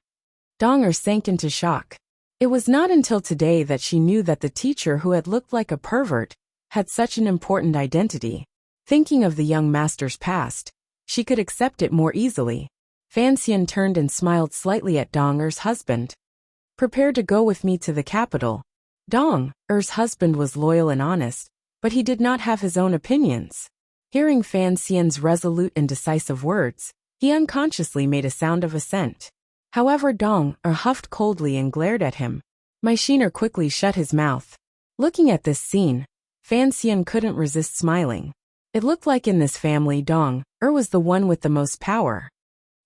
Dong-er sank into shock. It was not until today that she knew that the teacher who had looked like a pervert had such an important identity. Thinking of the young master's past, she could accept it more easily. Fan Xian turned and smiled slightly at Dong-er's husband. "Prepare to go with me to the capital." Dong-er's husband was loyal and honest, but he did not have his own opinions. Hearing Fan Xian's resolute and decisive words, He unconsciously made a sound of assent. However, Dong-er huffed coldly and glared at him. My Sheener quickly shut his mouth. Looking at this scene, Fan Xian couldn't resist smiling. It looked like in this family Dong-er was the one with the most power.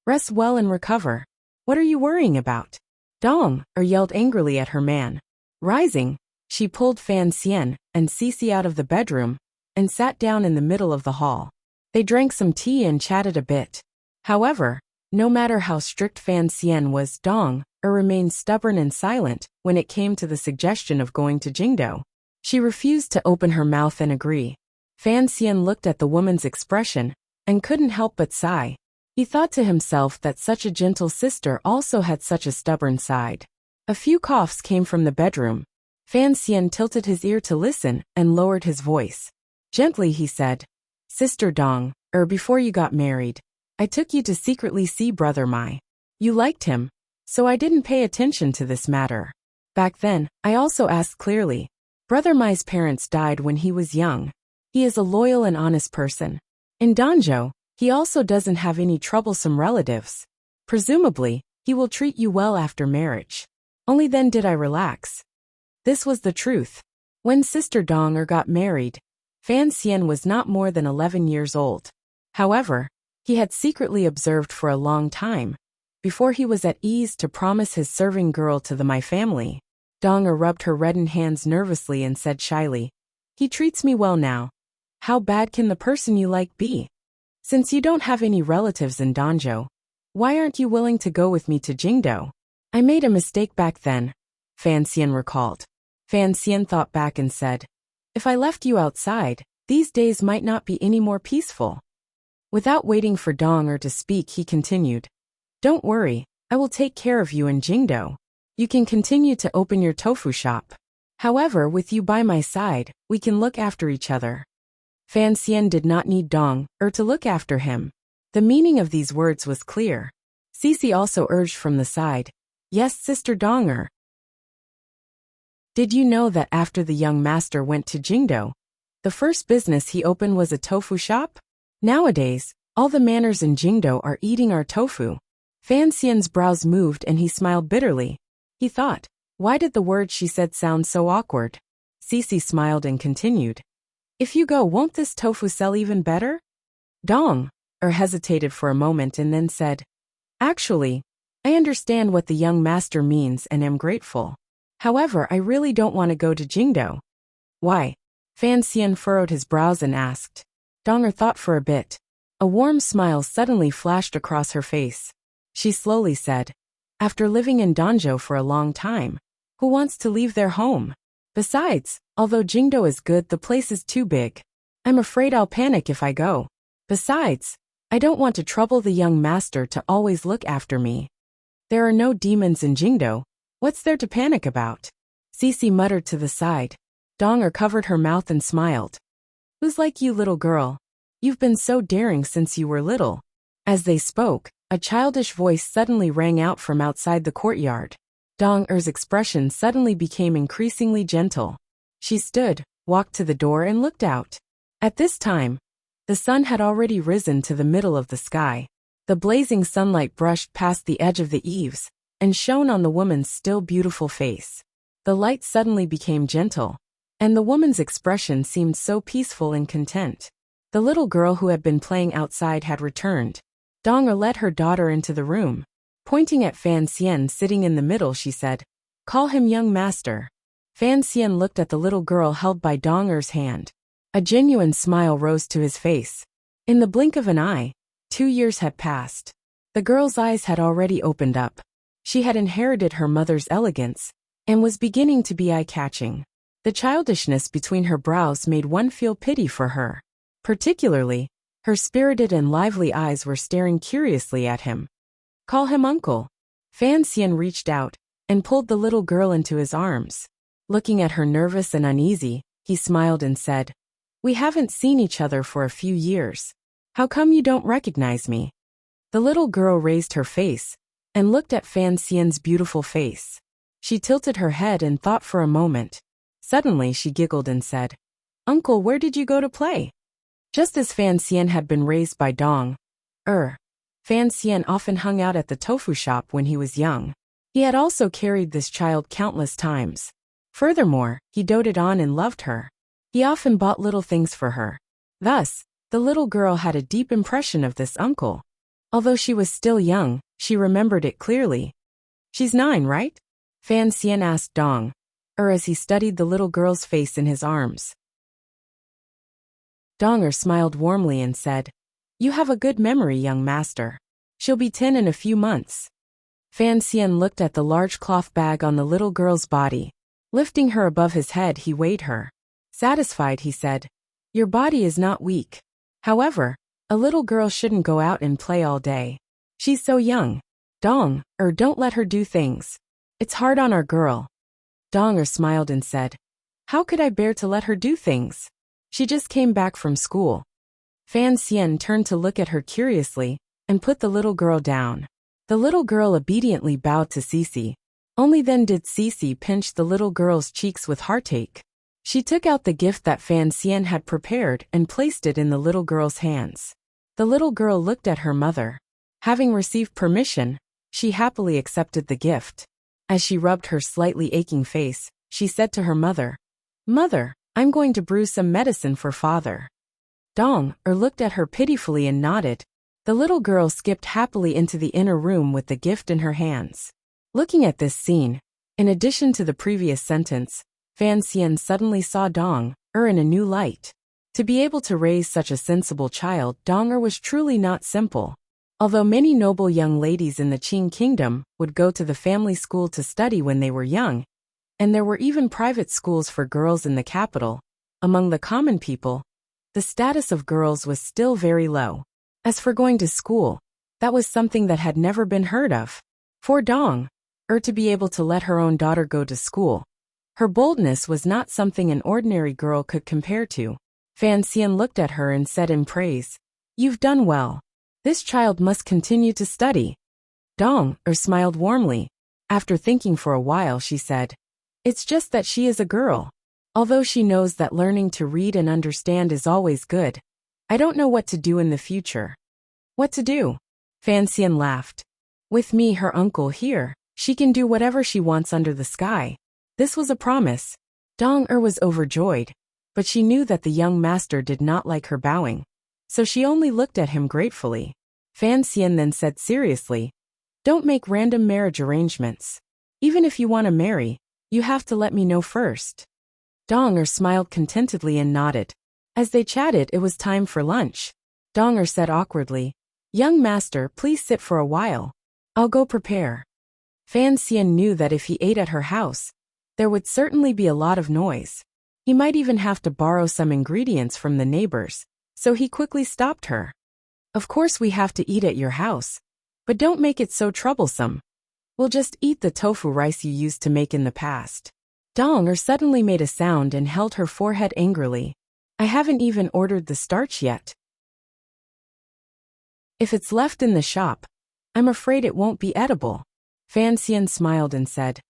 Rest well and recover. What are you worrying about? Dong-er yelled angrily at her man. Rising, she pulled Fan Xian and Cici out of the bedroom and sat down in the middle of the hall. They drank some tea and chatted a bit. However, no matter how strict Fan Xian was, Dong-er remained stubborn and silent when it came to the suggestion of going to Jingdo. She refused to open her mouth and agree. Fan Xian looked at the woman's expression and couldn't help but sigh. He thought to himself that such a gentle sister also had such a stubborn side. A few coughs came from the bedroom. Fan Xian tilted his ear to listen and lowered his voice. Gently he said, Sister Dong-er, before you got married, I took you to secretly see Brother Mai. You liked him, so I didn't pay attention to this matter. Back then, I also asked clearly. Brother Mai's parents died when he was young. He is a loyal and honest person. In Danzhou, he also doesn't have any troublesome relatives. Presumably, he will treat you well after marriage. Only then did I relax. This was the truth. When Sister Dong-er got married, Fan Xian was not more than 11 years old. However, he had secretly observed for a long time, before he was at ease to promise his serving girl to the Mai family. Dong-er rubbed her reddened hands nervously and said shyly, He treats me well now. How bad can the person you like be? Since you don't have any relatives in Danzhou, why aren't you willing to go with me to Jingdo? I made a mistake back then, Fan Xian recalled. Fan Xian thought back and said, If I left you outside, these days might not be any more peaceful. Without waiting for Dong-er to speak, he continued, Don't worry, I will take care of you in Jingdo. You can continue to open your tofu shop. However, with you by my side, we can look after each other. Fan Xian did not need Dong-er to look after him. The meaning of these words was clear. Cici also urged from the side, Yes, Sister Dong-er. Did you know that after the young master went to Jingdo, the first business he opened was a tofu shop? Nowadays, all the manners in Jingdo are eating our tofu. Fan Xian's brows moved and he smiled bitterly. He thought, why did the words she said sound so awkward? Cici smiled and continued. If you go, won't this tofu sell even better? Dong-er hesitated for a moment and then said, Actually, I understand what the young master means and am grateful. However, I really don't want to go to Jingdo. Why? Fan Xian furrowed his brows and asked. Dong-er thought for a bit. A warm smile suddenly flashed across her face. She slowly said, After living in Danzhou for a long time, who wants to leave their home? Besides, although Jingdo is good, the place is too big. I'm afraid I'll panic if I go. Besides, I don't want to trouble the young master to always look after me. There are no demons in Jingdo. What's there to panic about? Cici muttered to the side. Dong-er covered her mouth and smiled. Who's like you, little girl? You've been so daring since you were little. As they spoke, a childish voice suddenly rang out from outside the courtyard. Dong-er's expression suddenly became increasingly gentle. She stood, walked to the door and looked out. At this time, the sun had already risen to the middle of the sky. The blazing sunlight brushed past the edge of the eaves and shone on the woman's still beautiful face. The light suddenly became gentle, and the woman's expression seemed so peaceful and content. The little girl who had been playing outside had returned. Dong-er led her daughter into the room. Pointing at Fan Xian sitting in the middle, she said, Call him young master. Fan Xian looked at the little girl held by Dong-er's hand. A genuine smile rose to his face. In the blink of an eye, 2 years had passed. The girl's eyes had already opened up. She had inherited her mother's elegance and was beginning to be eye-catching. The childishness between her brows made one feel pity for her. Particularly, her spirited and lively eyes were staring curiously at him. Call him uncle. Fan Xian reached out and pulled the little girl into his arms. Looking at her nervous and uneasy, he smiled and said, We haven't seen each other for a few years. How come you don't recognize me? The little girl raised her face and looked at Fan Xian's beautiful face. She tilted her head and thought for a moment. Suddenly she giggled and said, Uncle, where did you go to play? Just as Fan Xian had been raised by Dong-er, Fan Xian often hung out at the tofu shop when he was young. He had also carried this child countless times. Furthermore, he doted on and loved her. He often bought little things for her. Thus, the little girl had a deep impression of this uncle. Although she was still young, she remembered it clearly. "She's 9, right?" Fan Xian asked Dong, as he studied the little girl's face in his arms. Dong smiled warmly and said, "You have a good memory, young master. She'll be 10 in a few months." Fan Xian looked at the large cloth bag on the little girl's body. Lifting her above his head, he weighed her. Satisfied, he said, "Your body is not weak. However, a little girl shouldn't go out and play all day. She's so young. Dong, don't let her do things. It's hard on our girl." Dong smiled and said, "How could I bear to let her do things? She just came back from school." Fan Xian turned to look at her curiously and put the little girl down. The little girl obediently bowed to Cece. Only then did Cece pinch the little girl's cheeks with heartache. She took out the gift that Fan Xian had prepared and placed it in the little girl's hands. The little girl looked at her mother. Having received permission, she happily accepted the gift. As she rubbed her slightly aching face, she said to her mother, "Mother, I'm going to brew some medicine for father." Dong looked at her pitifully and nodded. The little girl skipped happily into the inner room with the gift in her hands. Looking at this scene, in addition to the previous sentence, Fan Xian suddenly saw Dong in a new light. To be able to raise such a sensible child, Dong was truly not simple. Although many noble young ladies in the Qing kingdom would go to the family school to study when they were young, and there were even private schools for girls in the capital, among the common people, the status of girls was still very low. As for going to school, that was something that had never been heard of. For Dong, to be able to let her own daughter go to school, her boldness was not something an ordinary girl could compare to. Fan Xian looked at her and said in praise, "You've done well. This child must continue to study." Dong smiled warmly. After thinking for a while, she said, "It's just that she is a girl. Although she knows that learning to read and understand is always good, I don't know what to do in the future." "What to do?" Fan Xian laughed. "With me, her uncle here, she can do whatever she wants under the sky." This was a promise. Dong was overjoyed, but she knew that the young master did not like her bowing, so she only looked at him gratefully. Fan Xian then said seriously, "Don't make random marriage arrangements. Even if you want to marry, you have to let me know first." Dong smiled contentedly and nodded. As they chatted, it was time for lunch. Dong said awkwardly, "Young master, please sit for a while. I'll go prepare." Fan Xian knew that if he ate at her house, there would certainly be a lot of noise. He might even have to borrow some ingredients from the neighbors, so he quickly stopped her. "Of course we have to eat at your house, but don't make it so troublesome. We'll just eat the tofu rice you used to make in the past." Dong suddenly made a sound and held her forehead angrily. "I haven't even ordered the starch yet. If it's left in the shop, I'm afraid it won't be edible." Fan Xian smiled and said,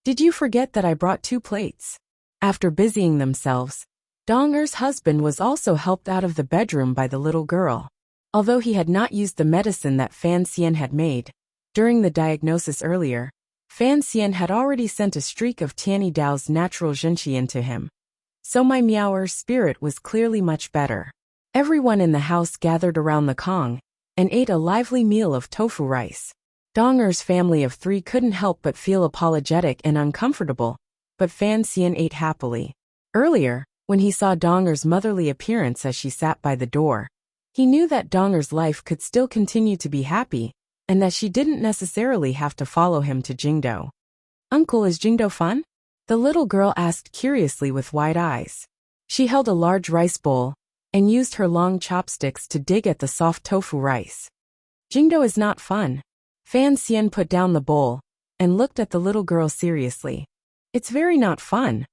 "Did you forget that I brought 2 plates?" After busying themselves, Dong husband was also helped out of the bedroom by the little girl. Although he had not used the medicine that Fan Xian had made during the diagnosis earlier, Fan Xian had already sent a streak of Tianyi Dao's natural zhenqi into him. So my Miaoer's spirit was clearly much better. Everyone in the house gathered around the Kong and ate a lively meal of tofu rice. Dong's family of 3 couldn't help but feel apologetic and uncomfortable, but Fan Xian ate happily. Earlier, when he saw Dong's motherly appearance as she sat by the door, he knew that Dong's life could still continue to be happy, and that she didn't necessarily have to follow him to Jingdo. "Uncle, is Jingdo fun?" the little girl asked curiously with wide eyes. She held a large rice bowl and used her long chopsticks to dig at the soft tofu rice. "Jingdo is not fun." Fan Xian put down the bowl and looked at the little girl seriously. "It's very not fun.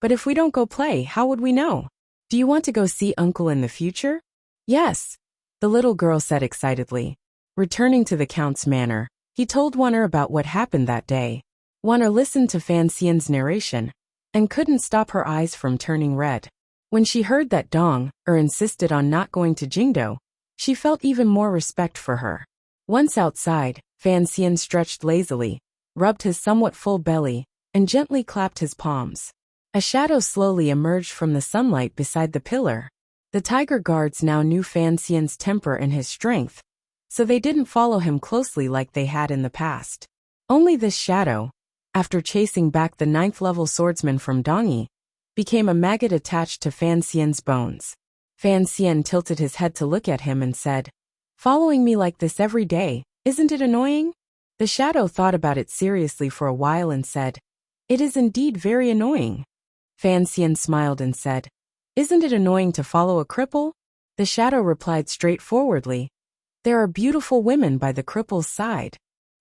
But if we don't go play, how would we know? Do you want to go see Uncle in the future?" "Yes," the little girl said excitedly. Returning to the Count's manor, he told Wan'er about what happened that day. Wan'er listened to Fan Xian's narration and couldn't stop her eyes from turning red. When she heard that Dong insisted on not going to Jingdo, she felt even more respect for her. Once outside, Fan Xian stretched lazily, rubbed his somewhat full belly, and gently clapped his palms. A shadow slowly emerged from the sunlight beside the pillar. The tiger guards now knew Fan Xian's temper and his strength, so they didn't follow him closely like they had in the past. Only this shadow, after chasing back the 9th-level swordsman from Dongyi, became a maggot attached to Fan Xian's bones. Fan Xian tilted his head to look at him and said, "Following me like this every day, isn't it annoying?" The shadow thought about it seriously for a while and said, "It is indeed very annoying." Fan Xian smiled and said, "Isn't it annoying to follow a cripple?" The shadow replied straightforwardly, "There are beautiful women by the cripple's side."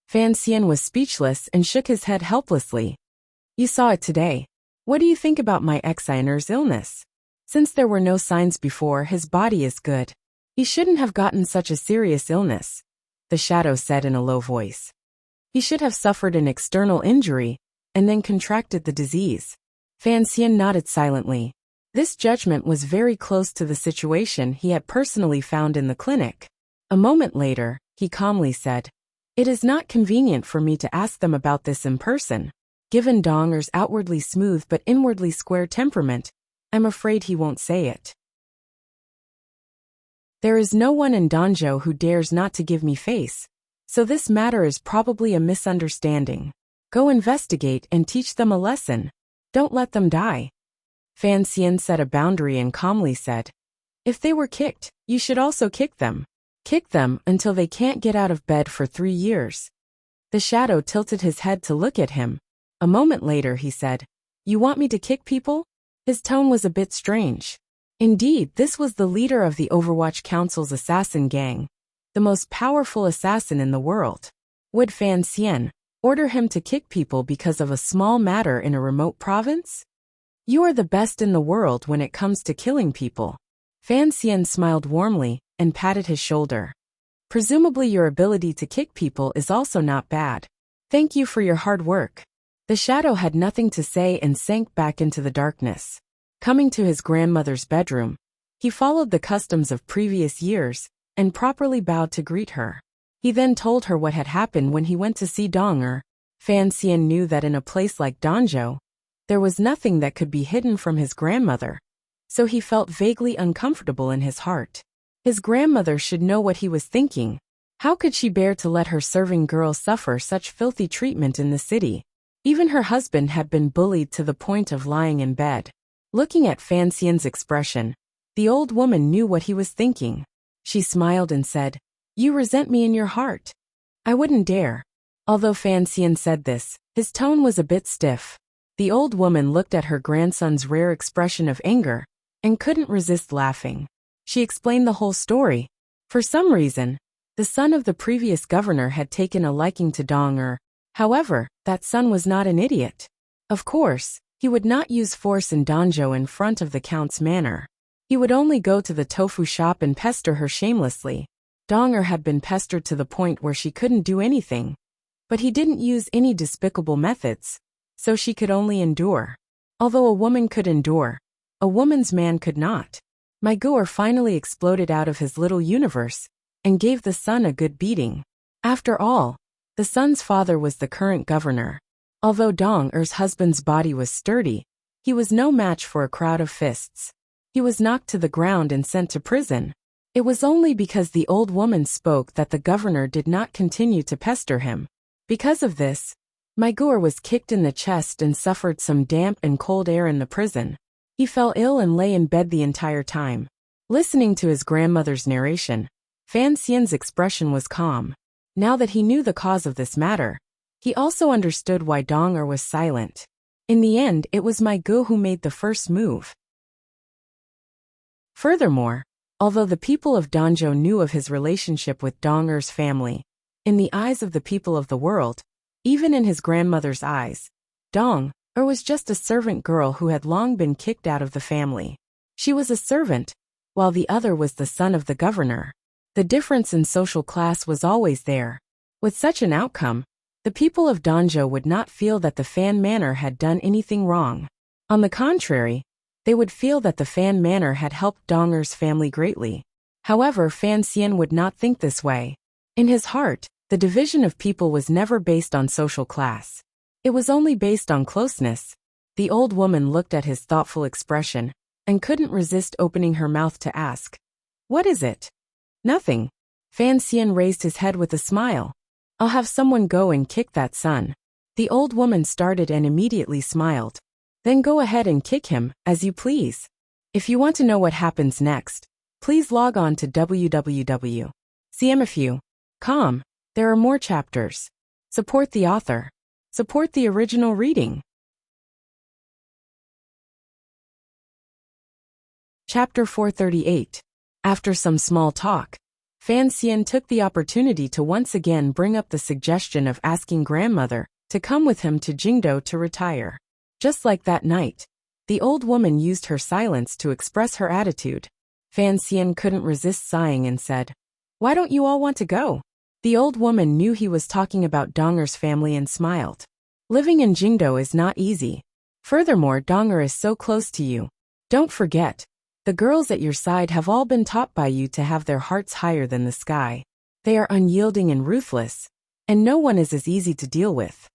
Fan Xian was speechless and shook his head helplessly. "You saw it today. What do you think about my ex-Einer's illness? Since there were no signs before, his body is good. He shouldn't have gotten such a serious illness," the shadow said in a low voice. "He should have suffered an external injury and then contracted the disease." Fan Xian nodded silently. This judgment was very close to the situation he had personally found in the clinic. A moment later, he calmly said, "It is not convenient for me to ask them about this in person. Given Donger's outwardly smooth but inwardly square temperament, I'm afraid he won't say it. There is no one in Danzhou who dares not to give me face, so this matter is probably a misunderstanding. Go investigate and teach them a lesson. Don't let them die." Fan Xian set a boundary and calmly said, "If they were kicked, you should also kick them. Kick them until they can't get out of bed for 3 years." The shadow tilted his head to look at him. A moment later he said, "You want me to kick people?" His tone was a bit strange. Indeed, this was the leader of the Overwatch Council's assassin gang, the most powerful assassin in the world. Would Fan Xian order him to kick people because of a small matter in a remote province? "You are the best in the world when it comes to killing people." Fan Xian smiled warmly and patted his shoulder. "Presumably your ability to kick people is also not bad. Thank you for your hard work." The shadow had nothing to say and sank back into the darkness. Coming to his grandmother's bedroom, he followed the customs of previous years and properly bowed to greet her. He then told her what had happened when he went to see Donger. Fan Xian knew that in a place like Danzhou, there was nothing that could be hidden from his grandmother, so he felt vaguely uncomfortable in his heart. His grandmother should know what he was thinking. How could she bear to let her serving girl suffer such filthy treatment in the city? Even her husband had been bullied to the point of lying in bed. Looking at Fan Xian's expression, the old woman knew what he was thinking. She smiled and said, "You resent me in your heart." "I wouldn't dare." Although Fan Xian said this, his tone was a bit stiff. The old woman looked at her grandson's rare expression of anger and couldn't resist laughing. She explained the whole story. For some reason, the son of the previous governor had taken a liking to Donger. However, that son was not an idiot. Of course, he would not use force in Danzhou in front of the count's manor. He would only go to the tofu shop and pester her shamelessly. Donger had been pestered to the point where she couldn't do anything. But he didn't use any despicable methods, so she could only endure. Although a woman could endure, a woman's man could not. Maiguer finally exploded out of his little universe and gave the son a good beating. After all, the son's father was the current governor. Although Donger's husband's body was sturdy, he was no match for a crowd of fists. He was knocked to the ground and sent to prison. It was only because the old woman spoke that the governor did not continue to pester him. Because of this, Maiguer was kicked in the chest and suffered some damp and cold air in the prison. He fell ill and lay in bed the entire time. Listening to his grandmother's narration, Fan Xian's expression was calm. Now that he knew the cause of this matter, he also understood why Donger was silent. In the end, it was Maiguer who made the first move. Furthermore, although the people of Danzhou knew of his relationship with Donger's family, in the eyes of the people of the world, even in his grandmother's eyes, Donger was just a servant girl who had long been kicked out of the family. She was a servant, while the other was the son of the governor. The difference in social class was always there. With such an outcome, the people of Danzhou would not feel that the Fan Manor had done anything wrong. On the contrary, they would feel that the Fan Manor had helped Donger's family greatly. However, Fan Xian would not think this way. In his heart, the division of people was never based on social class. It was only based on closeness. The old woman looked at his thoughtful expression and couldn't resist opening her mouth to ask, "What is it?" "Nothing." Fan Xian raised his head with a smile. "I'll have someone go and kick that son." The old woman started and immediately smiled. "Then go ahead and kick him, as you please. If you want to know what happens next, please log on to www.cmfu.com. There are more chapters. Support the author. Support the original reading. Chapter 438. After some small talk, Fan Xian took the opportunity to once again bring up the suggestion of asking grandmother to come with him to Jingdo to retire. Just like that night, the old woman used her silence to express her attitude. Fan Xian couldn't resist sighing and said, "Why don't you all want to go?" The old woman knew he was talking about Donger's family and smiled. "Living in Jingdo is not easy. Furthermore, Donger is so close to you. Don't forget, the girls at your side have all been taught by you to have their hearts higher than the sky. They are unyielding and ruthless, and no one is as easy to deal with."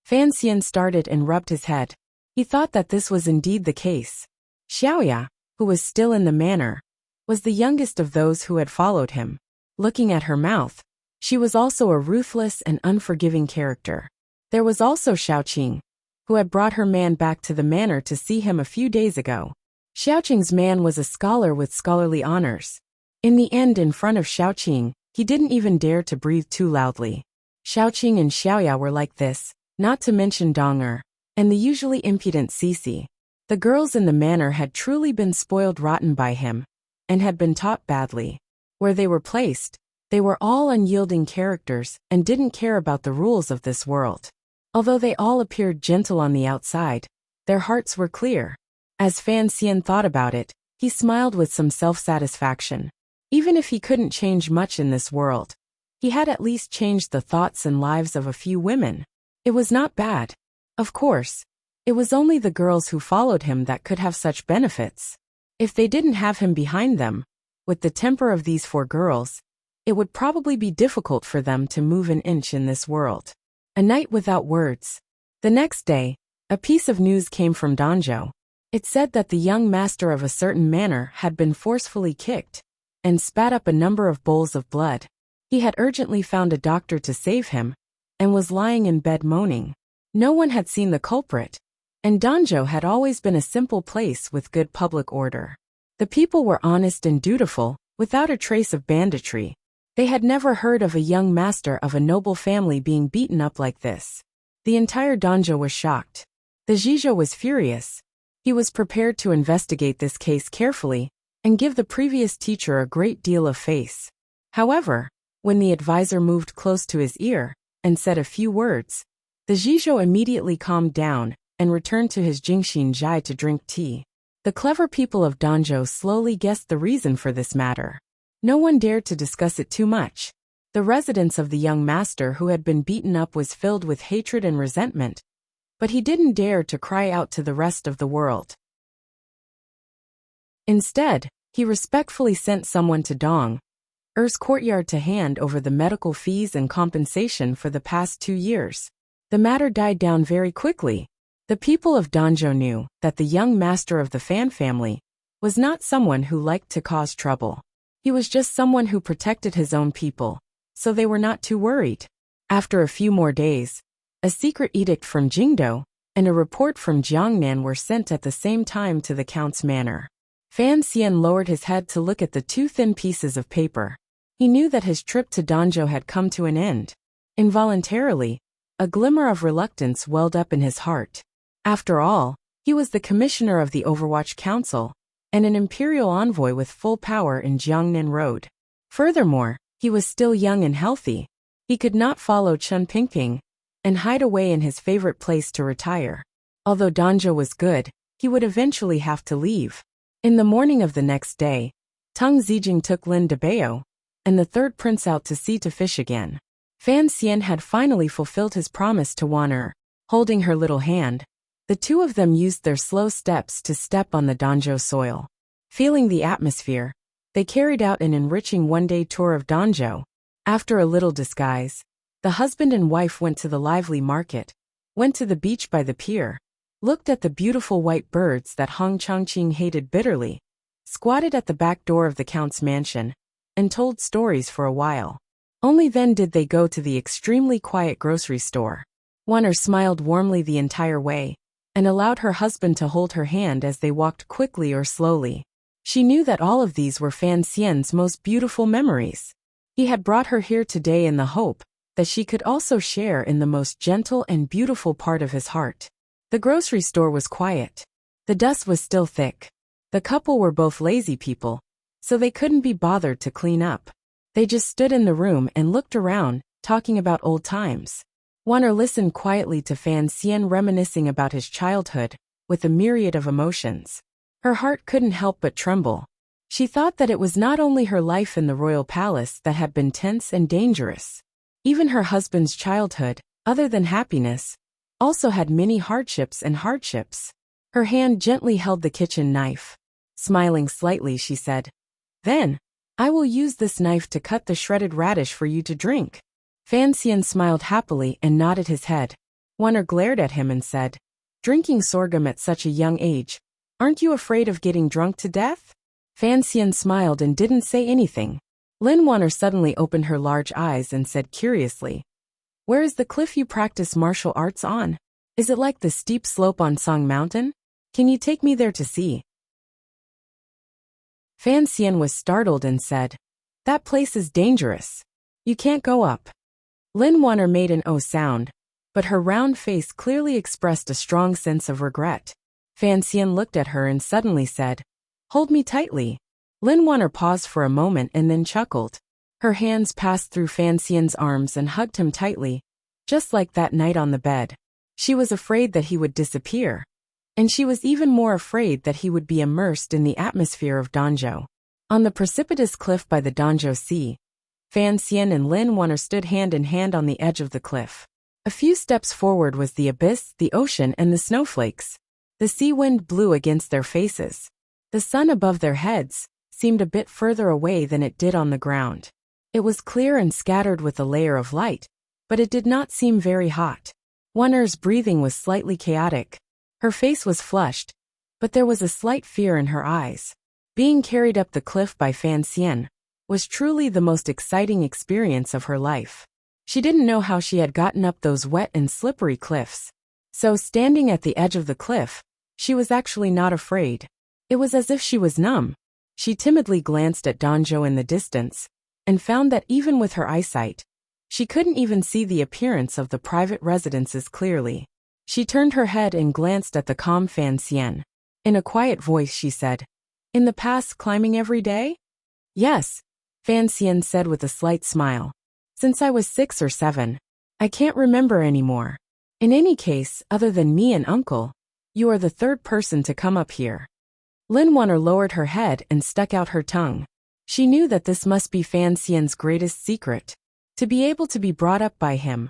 Fan Xian started and rubbed his head. He thought that this was indeed the case. Xiaoya, who was still in the manor, was the youngest of those who had followed him. Looking at her mouth, she was also a ruthless and unforgiving character. There was also Xiaoqing, who had brought her man back to the manor to see him a few days ago. Xiaoqing's man was a scholar with scholarly honors. In the end, in front of Xiaoqing, he didn't even dare to breathe too loudly. Xiaoqing and Xiaoya were like this, not to mention Donger, and the usually impudent Cici. The girls in the manor had truly been spoiled rotten by him, and had been taught badly. Where they were placed, they were all unyielding characters and didn't care about the rules of this world. Although they all appeared gentle on the outside, their hearts were clear. As Fan Xian thought about it, he smiled with some self-satisfaction. Even if he couldn't change much in this world, he had at least changed the thoughts and lives of a few women. It was not bad. Of course, it was only the girls who followed him that could have such benefits. If they didn't have him behind them, with the temper of these 4 girls, it would probably be difficult for them to move an inch in this world. A night without words. The next day, a piece of news came from Danzhou. It said that the young master of a certain manor had been forcefully kicked and spat up a number of bowls of blood. He had urgently found a doctor to save him and was lying in bed moaning. No one had seen the culprit, and Danzhou had always been a simple place with good public order. The people were honest and dutiful, without a trace of banditry. They had never heard of a young master of a noble family being beaten up like this. The entire Danzhou was shocked. The Zhizhou was furious. He was prepared to investigate this case carefully and give the previous teacher a great deal of face. However, when the advisor moved close to his ear and said a few words, the Zhizhou immediately calmed down and returned to his Jingxin Zhai to drink tea. The clever people of Danzhou slowly guessed the reason for this matter. No one dared to discuss it too much. The residence of the young master who had been beaten up was filled with hatred and resentment, but he didn't dare to cry out to the rest of the world. Instead, he respectfully sent someone to Dong's courtyard to hand over the medical fees and compensation for the past 2 years. The matter died down very quickly. The people of Danzhou knew that the young master of the Fan family was not someone who liked to cause trouble. He was just someone who protected his own people, so they were not too worried. After a few more days, a secret edict from Jingdo and a report from Jiangnan were sent at the same time to the count's manor. Fan Xian lowered his head to look at the 2 thin pieces of paper. He knew that his trip to Danzhou had come to an end. Involuntarily, a glimmer of reluctance welled up in his heart. After all, he was the commissioner of the Overwatch Council and an imperial envoy with full power in Jiangnan Road. Furthermore, he was still young and healthy. He could not follow Chen Pingping and hide away in his favorite place to retire. Although Danzhou was good, he would eventually have to leave. In the morning of the next day, Teng Zijing took Lin Debao and the 3rd prince out to sea to fish again. Fan Xian had finally fulfilled his promise to Wan. Holding her little hand, the 2 of them used their slow steps to step on the Danzhou soil. Feeling the atmosphere, they carried out an enriching 1-day tour of Danzhou. After a little disguise, the husband and wife went to the lively market, went to the beach by the pier, looked at the beautiful white birds that Hong Chongqing hated bitterly, squatted at the back door of the Count's mansion, and told stories for a while. Only then did they go to the extremely quiet grocery store. Wanner smiled warmly the entire way, and allowed her husband to hold her hand as they walked quickly or slowly. She knew that all of these were Fan Xian's most beautiful memories. He had brought her here today in the hope that she could also share in the most gentle and beautiful part of his heart. The grocery store was quiet. The dust was still thick. The couple were both lazy people, so they couldn't be bothered to clean up. They just stood in the room and looked around, talking about old times. Wanner listened quietly to Fan Xian reminiscing about his childhood, with a myriad of emotions. Her heart couldn't help but tremble. She thought that it was not only her life in the royal palace that had been tense and dangerous. Even her husband's childhood, other than happiness, also had many hardships and hardships. Her hand gently held the kitchen knife. Smiling slightly, she said, "Then, I will use this knife to cut the shredded radish for you to drink." Fan Xian smiled happily and nodded his head. Wanner glared at him and said, "Drinking sorghum at such a young age, aren't you afraid of getting drunk to death?" Fan Xian smiled and didn't say anything. Lin Wanner suddenly opened her large eyes and said curiously, "Where is the cliff you practice martial arts on? Is it like the steep slope on Song Mountain? Can you take me there to see?" Fan Xian was startled and said, "That place is dangerous. You can't go up." Lin Wanner made an "oh" sound, but her round face clearly expressed a strong sense of regret. Fan Xian looked at her and suddenly said, "Hold me tightly." Lin Wanner paused for a moment and then chuckled. Her hands passed through Fan Xian's arms and hugged him tightly, just like that night on the bed. She was afraid that he would disappear, and she was even more afraid that he would be immersed in the atmosphere of Danzhou. On the precipitous cliff by the Danzhou Sea, Fan Xian and Lin Wanner stood hand in hand on the edge of the cliff. A few steps forward was the abyss, the ocean, and the snowflakes. The sea wind blew against their faces. The sun above their heads seemed a bit further away than it did on the ground. It was clear and scattered with a layer of light, but it did not seem very hot. Wanner's breathing was slightly chaotic. Her face was flushed, but there was a slight fear in her eyes. Being carried up the cliff by Fan Xian was truly the most exciting experience of her life. She didn't know how she had gotten up those wet and slippery cliffs. So standing at the edge of the cliff, she was actually not afraid. It was as if she was numb. She timidly glanced at Danzhou in the distance, and found that even with her eyesight, she couldn't even see the appearance of the private residences clearly. She turned her head and glanced at the calm Fan Xian. In a quiet voice she said, "In the past, climbing every day?" "Yes," Fan Xian said with a slight smile. "Since I was 6 or 7. I can't remember anymore. In any case, other than me and Uncle, you are the third person to come up here." Lin Wanner lowered her head and stuck out her tongue. She knew that this must be Fan Xian's greatest secret. To be able to be brought up by him.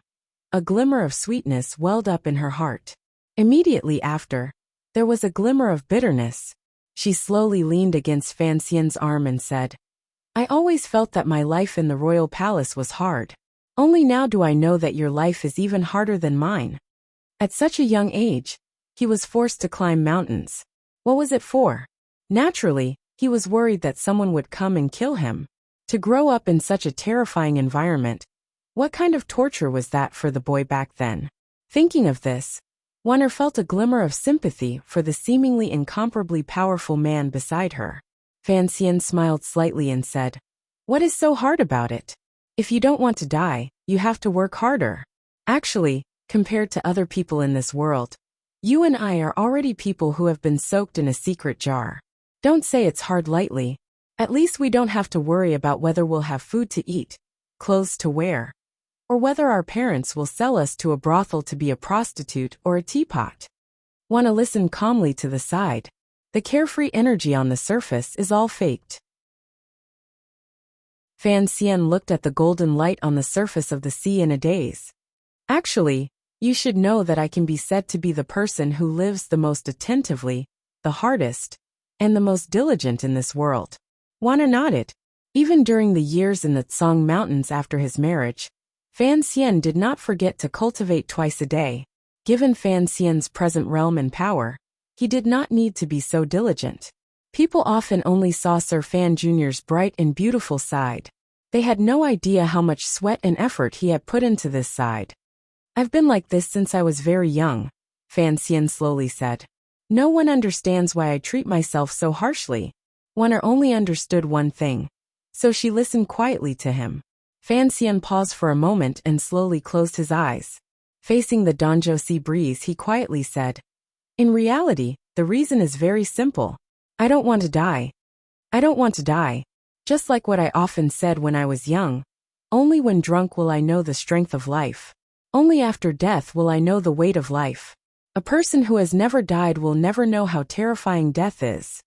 A glimmer of sweetness welled up in her heart. Immediately after, there was a glimmer of bitterness. She slowly leaned against Fan Xian's arm and said, "I always felt that my life in the royal palace was hard. Only now do I know that your life is even harder than mine." At such a young age, he was forced to climb mountains. What was it for? Naturally, he was worried that someone would come and kill him. To grow up in such a terrifying environment, what kind of torture was that for the boy back then? Thinking of this, Wanner felt a glimmer of sympathy for the seemingly incomparably powerful man beside her. Fan Xian smiled slightly and said, "What is so hard about it? If you don't want to die, you have to work harder. Actually, compared to other people in this world, you and I are already people who have been soaked in a secret jar. Don't say it's hard lightly. At least we don't have to worry about whether we'll have food to eat, clothes to wear, or whether our parents will sell us to a brothel to be a prostitute or a teapot." Wanna listen calmly to the side. The carefree energy on the surface is all faked. Fan Xian looked at the golden light on the surface of the sea in a daze. "Actually, you should know that I can be said to be the person who lives the most attentively, the hardest, and the most diligent in this world." Wanna nodded. Even during the years in the Tsang Mountains after his marriage, Fan Xian did not forget to cultivate twice a day. Given Fan Xian's present realm and power, he did not need to be so diligent. People often only saw Sir Fan Jr.'s bright and beautiful side. They had no idea how much sweat and effort he had put into this side. I've been like this since I was very young, Fan Xian slowly said. No one understands why I treat myself so harshly. Wan'er only understood one thing. So she listened quietly to him. Fan Xian paused for a moment and slowly closed his eyes. Facing the Danzhou sea breeze, he quietly said, in reality, the reason is very simple. I don't want to die. I don't want to die. Just like what I often said when I was young. Only when drunk will I know the strength of life. Only after death will I know the weight of life. A person who has never died will never know how terrifying death is.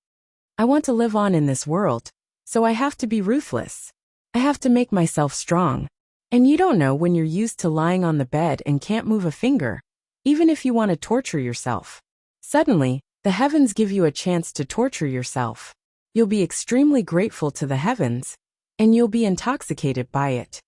I want to live on in this world, so I have to be ruthless. I have to make myself strong. And you don't know when you're used to lying on the bed and can't move a finger, even if you want to torture yourself. Suddenly, the heavens give you a chance to torture yourself. You'll be extremely grateful to the heavens, and you'll be intoxicated by it.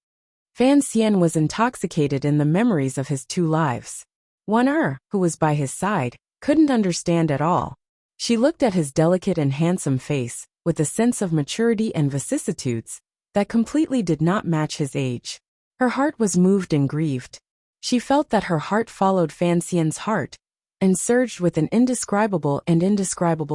Fan Xian was intoxicated in the memories of his two lives. Wan'er, who was by his side, couldn't understand at all. She looked at his delicate and handsome face, with a sense of maturity and vicissitudes that completely did not match his age. Her heart was moved and grieved. She felt that her heart followed Fan Xian's heart, and surged with an indescribable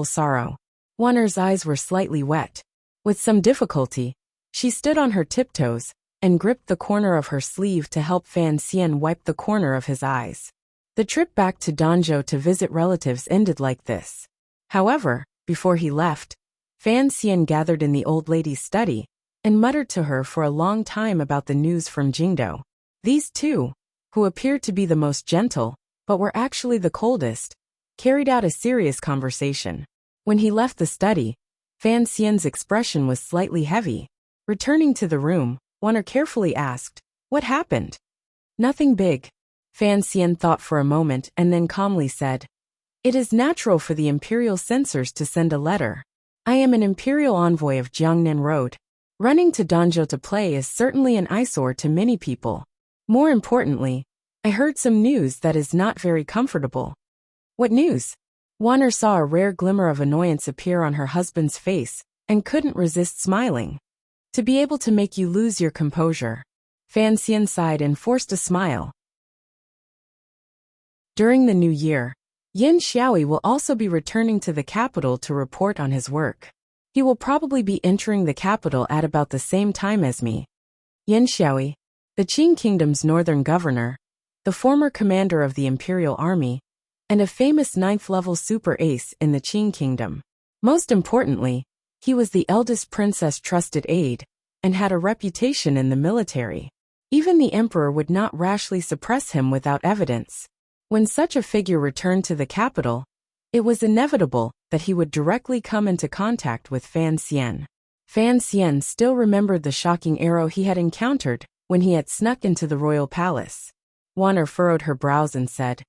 sorrow. Wan'er's eyes were slightly wet. With some difficulty, she stood on her tiptoes, and gripped the corner of her sleeve to help Fan Xian wipe the corner of his eyes. The trip back to Danzhou to visit relatives ended like this. However, before he left, Fan Xian gathered in the old lady's study, and muttered to her for a long time about the news from Jingdou. These two, who appeared to be the most gentle, but were actually the coldest, carried out a serious conversation. When he left the study, Fan Xian's expression was slightly heavy. Returning to the room, Wan'er carefully asked, "What happened?" "Nothing big." Fan Xian thought for a moment and then calmly said, "It is natural for the imperial censors to send a letter. I am an imperial envoy of Jiangnan Road. Running to Danzhou to play is certainly an eyesore to many people. More importantly, I heard some news that is not very comfortable." "What news?" Wan'er saw a rare glimmer of annoyance appear on her husband's face, and couldn't resist smiling. "To be able to make you lose your composure." Fan Xian sighed and forced a smile. During the new year, Yin Xiaoyi will also be returning to the capital to report on his work. He will probably be entering the capital at about the same time as me. Yin Xiaoyi, the Qing Kingdom's northern governor, the former commander of the imperial army, and a famous 9th-level super ace in the Qing Kingdom. Most importantly, he was the eldest princess' trusted aide, and had a reputation in the military. Even the emperor would not rashly suppress him without evidence. When such a figure returned to the capital, it was inevitable that he would directly come into contact with Fan Xian. Fan Xian still remembered the shocking arrow he had encountered when he had snuck into the royal palace. Wan'er furrowed her brows and said,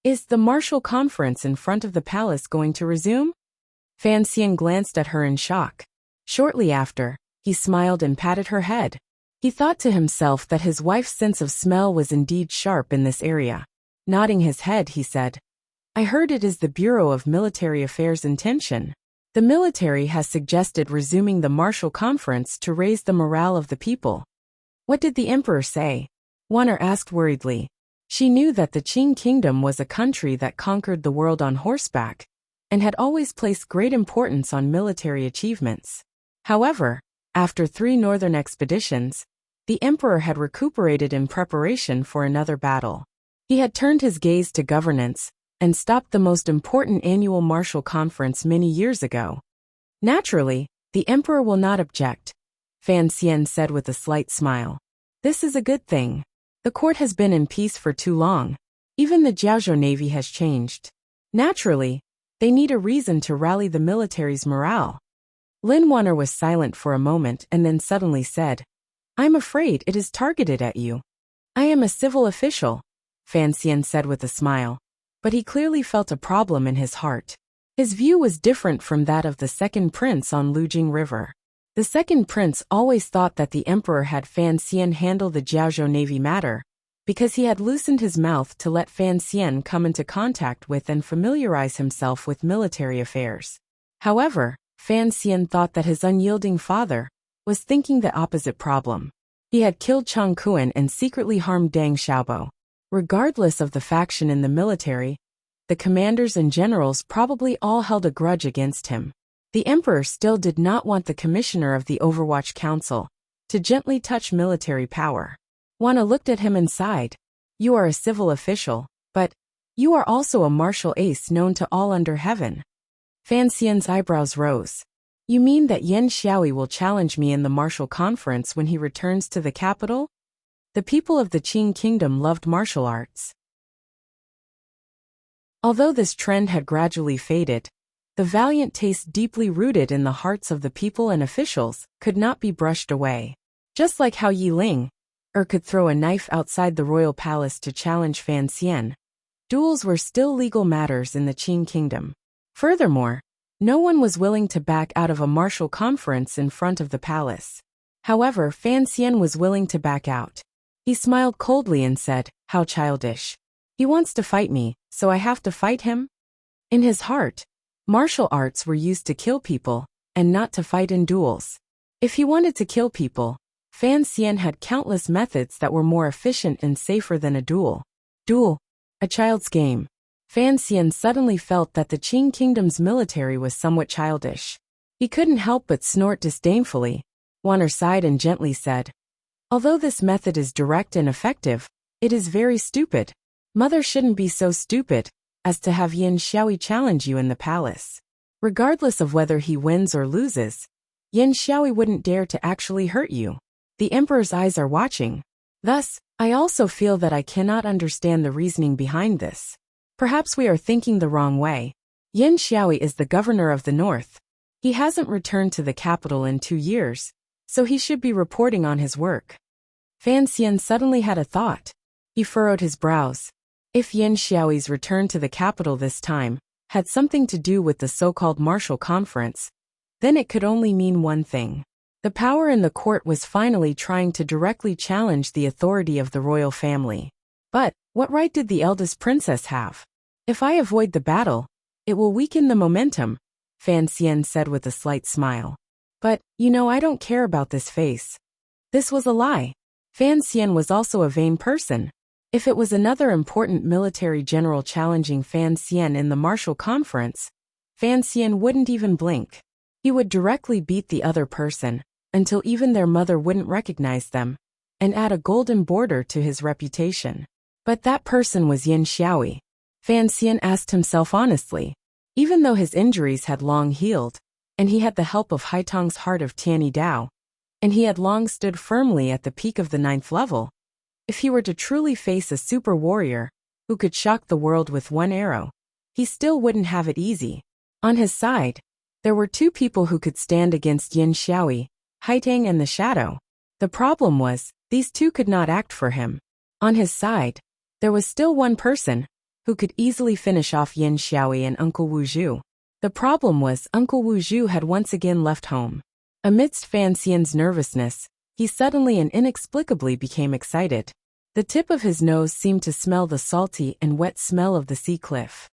"Is the martial conference in front of the palace going to resume?" Fan Xian glanced at her in shock. Shortly after, he smiled and patted her head. He thought to himself that his wife's sense of smell was indeed sharp in this area. Nodding his head, he said, "I heard it is the Bureau of Military Affairs' intention. The military has suggested resuming the martial conference to raise the morale of the people." "What did the emperor say?" Wan'er asked worriedly. She knew that the Qing Kingdom was a country that conquered the world on horseback, and had always placed great importance on military achievements. However, after 3 northern expeditions, the emperor had recuperated in preparation for another battle. He had turned his gaze to governance, and stopped the most important annual martial conference many years ago. "Naturally, the emperor will not object," Fan Xian said with a slight smile. "This is a good thing. The court has been in peace for too long. Even the Jiaozhou Navy has changed. Naturally, they need a reason to rally the military's morale." Lin Wan'er was silent for a moment and then suddenly said, "I'm afraid it is targeted at you." "I am a civil official," Fan Xian said with a smile, but he clearly felt a problem in his heart. His view was different from that of the second prince on Lujing River. The second prince always thought that the emperor had Fan Xian handle the Jiaozhou navy matter, because he had loosened his mouth to let Fan Xian come into contact with and familiarize himself with military affairs. However, Fan Xian thought that his unyielding father was thinking the opposite problem. He had killed Chang Kuan and secretly harmed Deng Xiaobo. Regardless of the faction in the military, the commanders and generals probably all held a grudge against him. The emperor still did not want the commissioner of the Overwatch Council to gently touch military power. Wana looked at him and sighed. You are a civil official, but you are also a martial ace known to all under heaven. Fan Xian's eyebrows rose. You mean that Yan Xiaoyi will challenge me in the martial conference when he returns to the capital? The people of the Qing kingdom loved martial arts. Although this trend had gradually faded, the valiant taste deeply rooted in the hearts of the people and officials could not be brushed away. Just like how Yi Ling could throw a knife outside the royal palace to challenge Fan Xian, duels were still legal matters in the Qing kingdom. Furthermore, no one was willing to back out of a martial conference in front of the palace. However, Fan Xian was willing to back out. He smiled coldly and said, "How childish. He wants to fight me, so I have to fight him?" In his heart, martial arts were used to kill people, and not to fight in duels. If he wanted to kill people, Fan Xian had countless methods that were more efficient and safer than a duel. Duel, a child's game. Fan Xian suddenly felt that the Qing kingdom's military was somewhat childish. He couldn't help but snort disdainfully. Wanner sighed and gently said, "Although this method is direct and effective, it is very stupid. Mother shouldn't be so stupid as to have Yan Xiaoyi challenge you in the palace. Regardless of whether he wins or loses, Yan Xiaoyi wouldn't dare to actually hurt you. The emperor's eyes are watching. Thus, I also feel that I cannot understand the reasoning behind this. Perhaps we are thinking the wrong way. Yan Xiaoyi is the governor of the north. He hasn't returned to the capital in 2 years, so he should be reporting on his work." Fan Xian suddenly had a thought. He furrowed his brows. If Yan Xiaoyi's return to the capital this time had something to do with the so-called martial conference, then it could only mean one thing. The power in the court was finally trying to directly challenge the authority of the royal family. But what right did the eldest princess have? If I avoid the battle, it will weaken the momentum, Fan Xian said with a slight smile. But, I don't care about this face. This was a lie. Fan Xian was also a vain person. If it was another important military general challenging Fan Xian in the martial conference, Fan Xian wouldn't even blink. He would directly beat the other person, until even their mother wouldn't recognize them, and add a golden border to his reputation. But that person was Yan Xiaoyi. Fan Xian asked himself honestly. Even though his injuries had long healed, and he had the help of Haitong's heart of Tianyi Dao, and he had long stood firmly at the peak of the 9th level, if he were to truly face a super warrior who could shock the world with one arrow, he still wouldn't have it easy. On his side, there were 2 people who could stand against Yan Xiaoyi, Haitong and the Shadow. The problem was, these 2 could not act for him. On his side, there was still one person who could easily finish off Yan Xiaoyi and Uncle Wu Zhu. The problem was Uncle Wu Zhu had once again left home. Amidst Fan Xian's nervousness, he suddenly and inexplicably became excited. The tip of his nose seemed to smell the salty and wet smell of the sea cliff.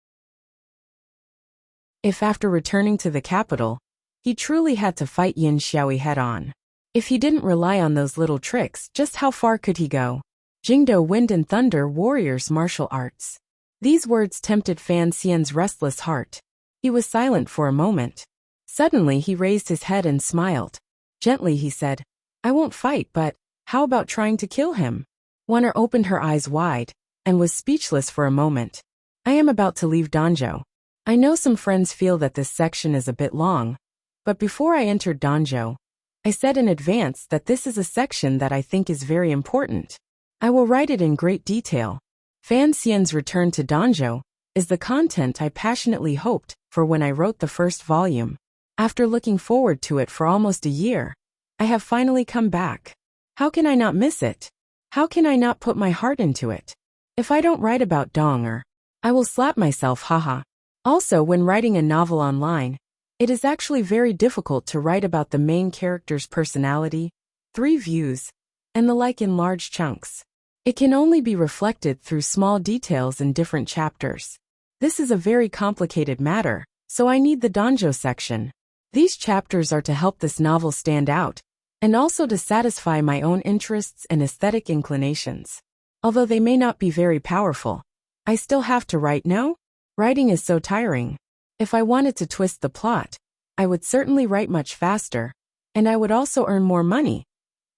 If after returning to the capital, he truly had to fight Yan Xiaoyi head-on. If he didn't rely on those little tricks, just how far could he go? Jingdo Wind and Thunder Warriors Martial Arts. These words tempted Fan Xian's restless heart. He was silent for a moment. Suddenly he raised his head and smiled. Gently he said, "I won't fight, but how about trying to kill him?" Wanner opened her eyes wide, and was speechless for a moment. "I am about to leave Danzhou. I know some friends feel that this section is a bit long, but before I entered Danzhou, I said in advance that this is a section that I think is very important. I will write it in great detail. Fan Xian's return to Danzhou is the content I passionately hoped for when I wrote the first volume. After looking forward to it for almost a year, I have finally come back. How can I not miss it? How can I not put my heart into it? If I don't write about Donger, I will slap myself, haha. Also, when writing a novel online, It is actually very difficult to write about the main character's personality, 3 views, and the like in large chunks. It can only be reflected through small details in different chapters. This is a very complicated matter, so I need the donjo section. These chapters are to help this novel stand out, and also to satisfy my own interests and aesthetic inclinations. Although they may not be very powerful, I still have to write. No? Writing is so tiring. If I wanted to twist the plot, I would certainly write much faster, and I would also earn more money.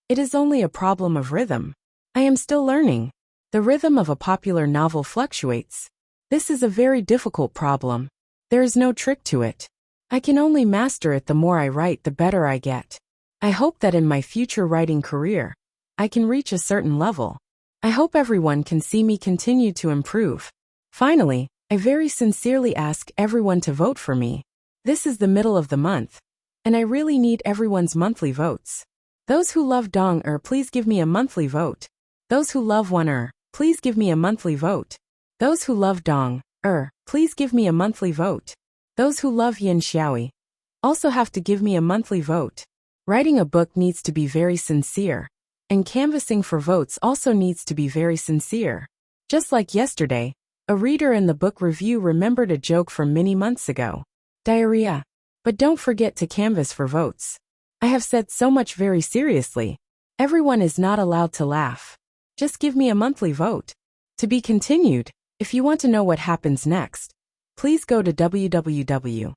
It is only a problem of rhythm. I am still learning. The rhythm of a popular novel fluctuates. This is a very difficult problem. There is no trick to it. I can only master it. The more I write, the better I get. I hope that in my future writing career, I can reach a certain level. I hope everyone can see me continue to improve. Finally, I very sincerely ask everyone to vote for me. This is the middle of the month, and I really need everyone's monthly votes. Those who love Dong please give me a monthly vote. Those who love Won please give me a monthly vote. Those who love Dong please give me a monthly vote. Those who love Yin Xiaoi also have to give me a monthly vote. Writing a book needs to be very sincere, and canvassing for votes also needs to be very sincere. Just like yesterday, a reader in the book review remembered a joke from many months ago. Diarrhea. But don't forget to canvass for votes. I have said so much very seriously. Everyone is not allowed to laugh. Just give me a monthly vote. To be continued. If you want to know what happens next, please go to www.cmfu.com.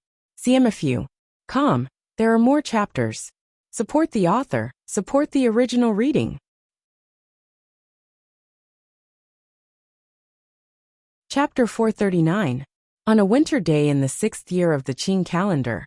There are more chapters. Support the author. Support the original reading. Chapter 439. On a winter day in the 6th year of the Qing calendar,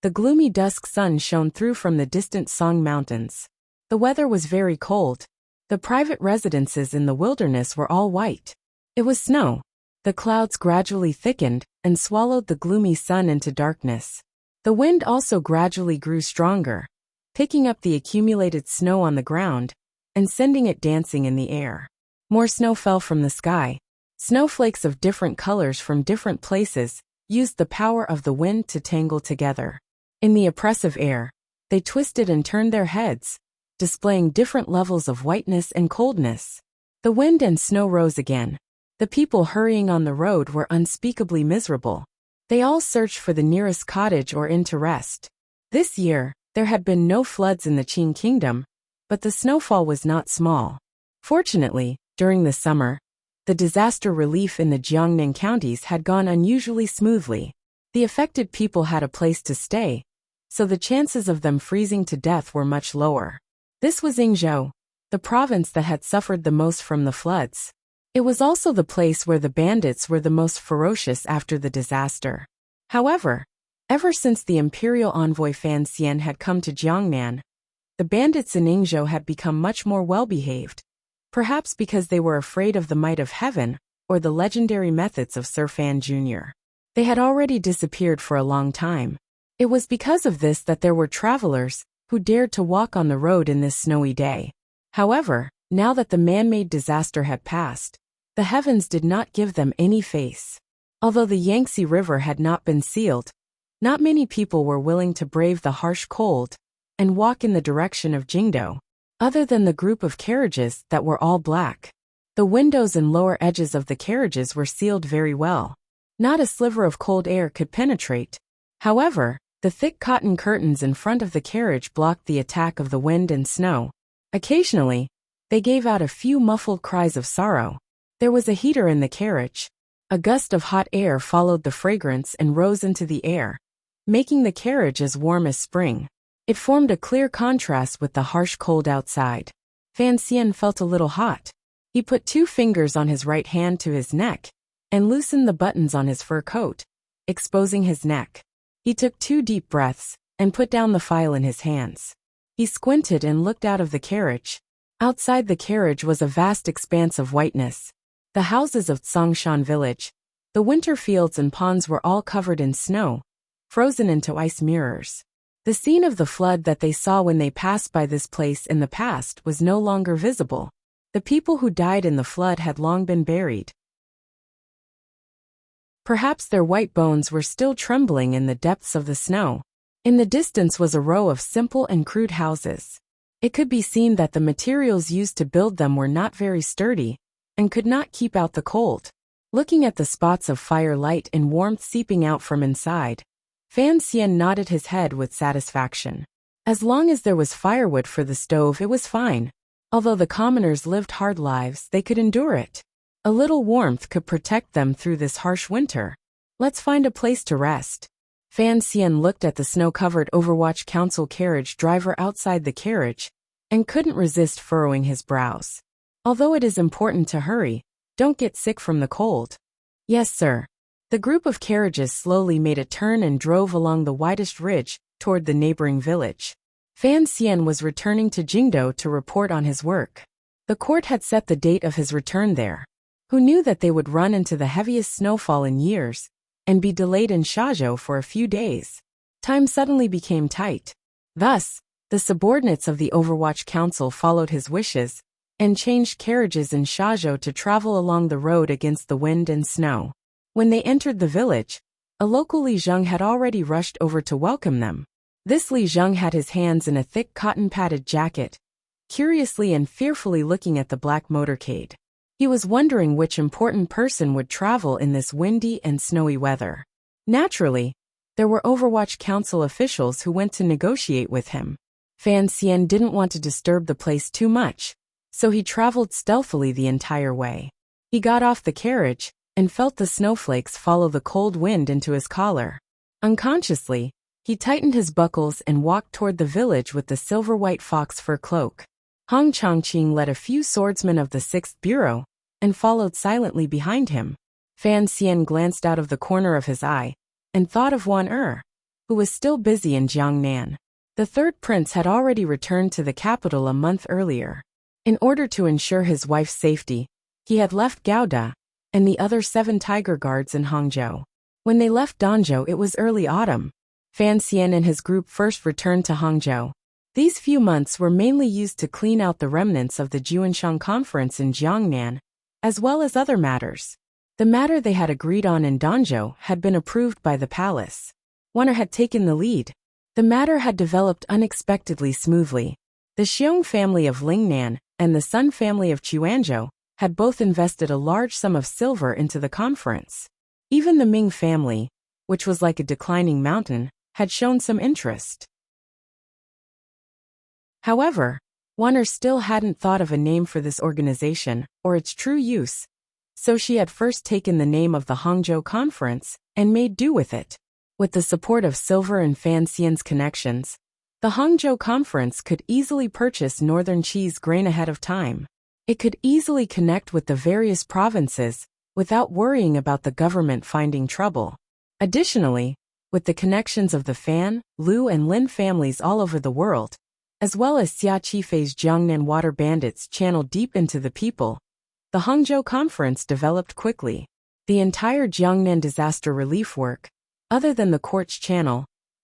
the gloomy dusk sun shone through from the distant Song Mountains. The weather was very cold. The private residences in the wilderness were all white. It was snow. The clouds gradually thickened and swallowed the gloomy sun into darkness. The wind also gradually grew stronger, picking up the accumulated snow on the ground and sending it dancing in the air. More snow fell from the sky. Snowflakes of different colors from different places used the power of the wind to tangle together. In the oppressive air, they twisted and turned their heads, displaying different levels of whiteness and coldness. The wind and snow rose again. The people hurrying on the road were unspeakably miserable. They all searched for the nearest cottage or inn to rest. This year, there had been no floods in the Qing kingdom, but the snowfall was not small. Fortunately, during the summer, the disaster relief in the Jiangnan counties had gone unusually smoothly. The affected people had a place to stay, so the chances of them freezing to death were much lower. This was Yingzhou, the province that had suffered the most from the floods. It was also the place where the bandits were the most ferocious after the disaster. However, ever since the imperial envoy Fan Xian had come to Jiangnan, the bandits in Yingzhou had become much more well-behaved, perhaps because they were afraid of the might of heaven or the legendary methods of Sir Fan Jr. They had already disappeared for a long time. It was because of this that there were travelers who dared to walk on the road in this snowy day. However, now that the man-made disaster had passed, the heavens did not give them any face. Although the Yangtze River had not been sealed, not many people were willing to brave the harsh cold and walk in the direction of Jingdou, other than the group of carriages that were all black. The windows and lower edges of the carriages were sealed very well. Not a sliver of cold air could penetrate. However, the thick cotton curtains in front of the carriage blocked the attack of the wind and snow. Occasionally, they gave out a few muffled cries of sorrow. There was a heater in the carriage. A gust of hot air followed the fragrance and rose into the air, making the carriage as warm as spring. It formed a clear contrast with the harsh cold outside. Fan Xian felt a little hot. He put 2 fingers on his right hand to his neck and loosened the buttons on his fur coat, exposing his neck. He took 2 deep breaths and put down the file in his hands. He squinted and looked out of the carriage. Outside the carriage was a vast expanse of whiteness. The houses of Tsongshan village, the winter fields and ponds were all covered in snow, frozen into ice mirrors. The scene of the flood that they saw when they passed by this place in the past was no longer visible. The people who died in the flood had long been buried. Perhaps their white bones were still trembling in the depths of the snow. In the distance was a row of simple and crude houses. It could be seen that the materials used to build them were not very sturdy and could not keep out the cold. Looking at the spots of firelight and warmth seeping out from inside, Fan Xian nodded his head with satisfaction. As long as there was firewood for the stove, it was fine. Although the commoners lived hard lives, they could endure it. A little warmth could protect them through this harsh winter. Let's find a place to rest. Fan Xian looked at the snow-covered Overwatch Council carriage driver outside the carriage and couldn't resist furrowing his brows. Although it is important to hurry, don't get sick from the cold. Yes, sir. The group of carriages slowly made a turn and drove along the widest ridge toward the neighboring village. Fan Xian was returning to Jingdo to report on his work. The court had set the date of his return there. Who knew that they would run into the heaviest snowfall in years and be delayed in Shazhou for a few days? Time suddenly became tight. Thus, the subordinates of the Overwatch Council followed his wishes and changed carriages in Shazhou to travel along the road against the wind and snow. When they entered the village, a local Li Zheng had already rushed over to welcome them. This Li Zheng had his hands in a thick cotton-padded jacket, curiously and fearfully looking at the black motorcade. He was wondering which important person would travel in this windy and snowy weather. Naturally, there were Overwatch Council officials who went to negotiate with him. Fan Xian didn't want to disturb the place too much, so he traveled stealthily the entire way. He got off the carriage and felt the snowflakes follow the cold wind into his collar. Unconsciously, he tightened his buckles and walked toward the village with the silver-white fox fur cloak. Hong Chongqing led a few swordsmen of the 6th Bureau and followed silently behind him. Fan Xian glanced out of the corner of his eye and thought of Wan Er, who was still busy in Jiangnan. The third prince had already returned to the capital a month earlier. In order to ensure his wife's safety, he had left Gaoda and the other 7 tiger guards in Hangzhou. When they left Danzhou, it was early autumn. Fan Xian and his group first returned to Hangzhou. These few months were mainly used to clean out the remnants of the Juanshan conference in Jiangnan, as well as other matters. The matter they had agreed on in Danzhou had been approved by the palace. Wan Er had taken the lead. The matter had developed unexpectedly smoothly. The Xiong family of Lingnan and the Sun family of Chuanzhou had both invested a large sum of silver into the conference. Even the Ming family, which was like a declining mountain, had shown some interest. However, Wan Er still hadn't thought of a name for this organization or its true use, so she had first taken the name of the Hangzhou Conference and made do with it. With the support of Silver and Fan Xian's connections, the Hangzhou Conference could easily purchase northern cheese grain ahead of time. It could easily connect with the various provinces without worrying about the government finding trouble. Additionally, with the connections of the Fan, Lu and Lin families all over the world, as well as Xia Qifei's Jiangnan water bandits channeled deep into the people, the Hangzhou Conference developed quickly. The entire Jiangnan disaster relief work, other than the quartz channel,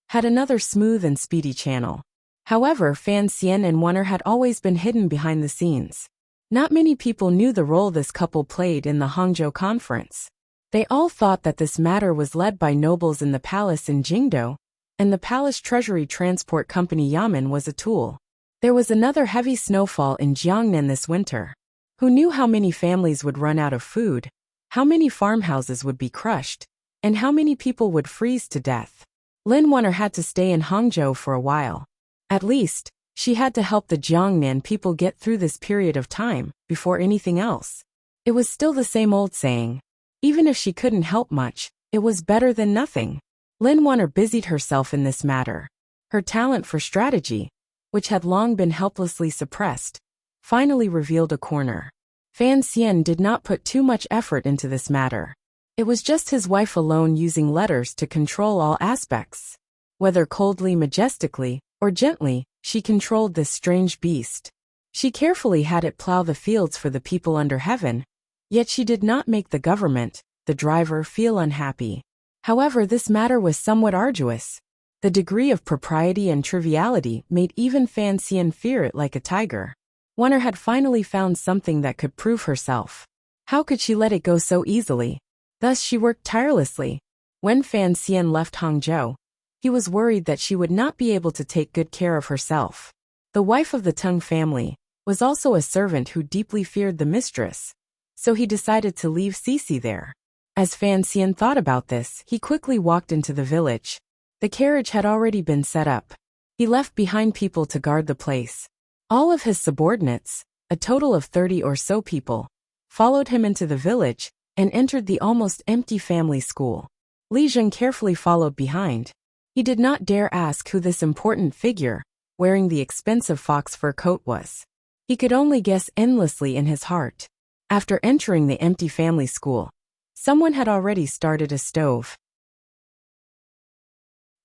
had another smooth and speedy channel. However, Fan Xian and Wan Er had always been hidden behind the scenes. Not many people knew the role this couple played in the Hangzhou Conference. They all thought that this matter was led by nobles in the palace in Jingdo, and the palace treasury transport company Yamen was a tool. There was another heavy snowfall in Jiangnan this winter. Who knew how many families would run out of food, how many farmhouses would be crushed, and how many people would freeze to death? Lin Wan Er had to stay in Hangzhou for a while. At least, she had to help the Jiangnan people get through this period of time before anything else. It was still the same old saying. Even if she couldn't help much, it was better than nothing. Lin Wan Er busied herself in this matter. Her talent for strategy, which had long been helplessly suppressed, finally revealed a corner. Fan Xian did not put too much effort into this matter. It was just his wife alone using letters to control all aspects. Whether coldly, majestically, or gently, she controlled this strange beast. She carefully had it plow the fields for the people under heaven, yet she did not make the government, the driver, feel unhappy. However, this matter was somewhat arduous. The degree of propriety and triviality made even Fan Xian fear it like a tiger. Wan Er had finally found something that could prove herself. How could she let it go so easily? Thus she worked tirelessly. When Fan Xian left Hangzhou, he was worried that she would not be able to take good care of herself. The wife of the Teng family was also a servant who deeply feared the mistress, so he decided to leave Cici there. As Fan Xian thought about this, he quickly walked into the village. The carriage had already been set up. He left behind people to guard the place. All of his subordinates, a total of 30 or so people, followed him into the village and entered the almost empty family school. Li Zheng carefully followed behind. He did not dare ask who this important figure, wearing the expensive fox fur coat, was. He could only guess endlessly in his heart. After entering the empty family school, someone had already started a stove.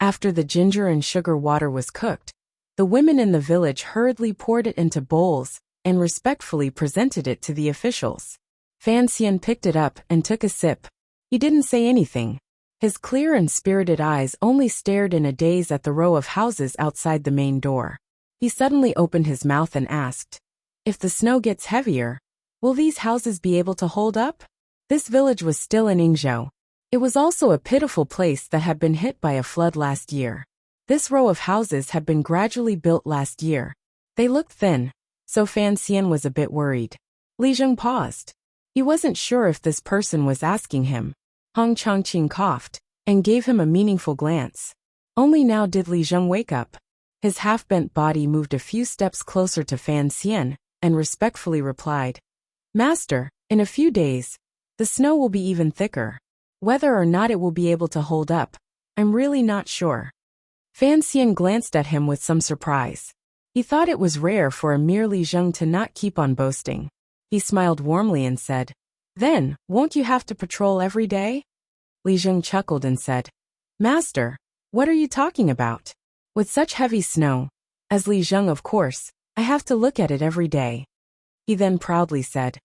After the ginger and sugar water was cooked, the women in the village hurriedly poured it into bowls and respectfully presented it to the officials. Fan Xian picked it up and took a sip. He didn't say anything. His clear and spirited eyes only stared in a daze at the row of houses outside the main door. He suddenly opened his mouth and asked, "If the snow gets heavier, will these houses be able to hold up?" This village was still in Yingzhou. It was also a pitiful place that had been hit by a flood last year. This row of houses had been gradually built last year. They looked thin, so Fan Xian was a bit worried. Li Zheng paused. He wasn't sure if this person was asking him. Hong Chongqing coughed and gave him a meaningful glance. Only now did Li Zheng wake up. His half-bent body moved a few steps closer to Fan Xian and respectfully replied, "Master, in a few days, the snow will be even thicker. Whether or not it will be able to hold up, I'm really not sure." Fan Xian glanced at him with some surprise. He thought it was rare for a mere Li Zheng to not keep on boasting. He smiled warmly and said, "Then, won't you have to patrol every day?" Li Zheng chuckled and said, "Master, what are you talking about? With such heavy snow, as Li Zheng of course, I have to look at it every day." He then proudly said,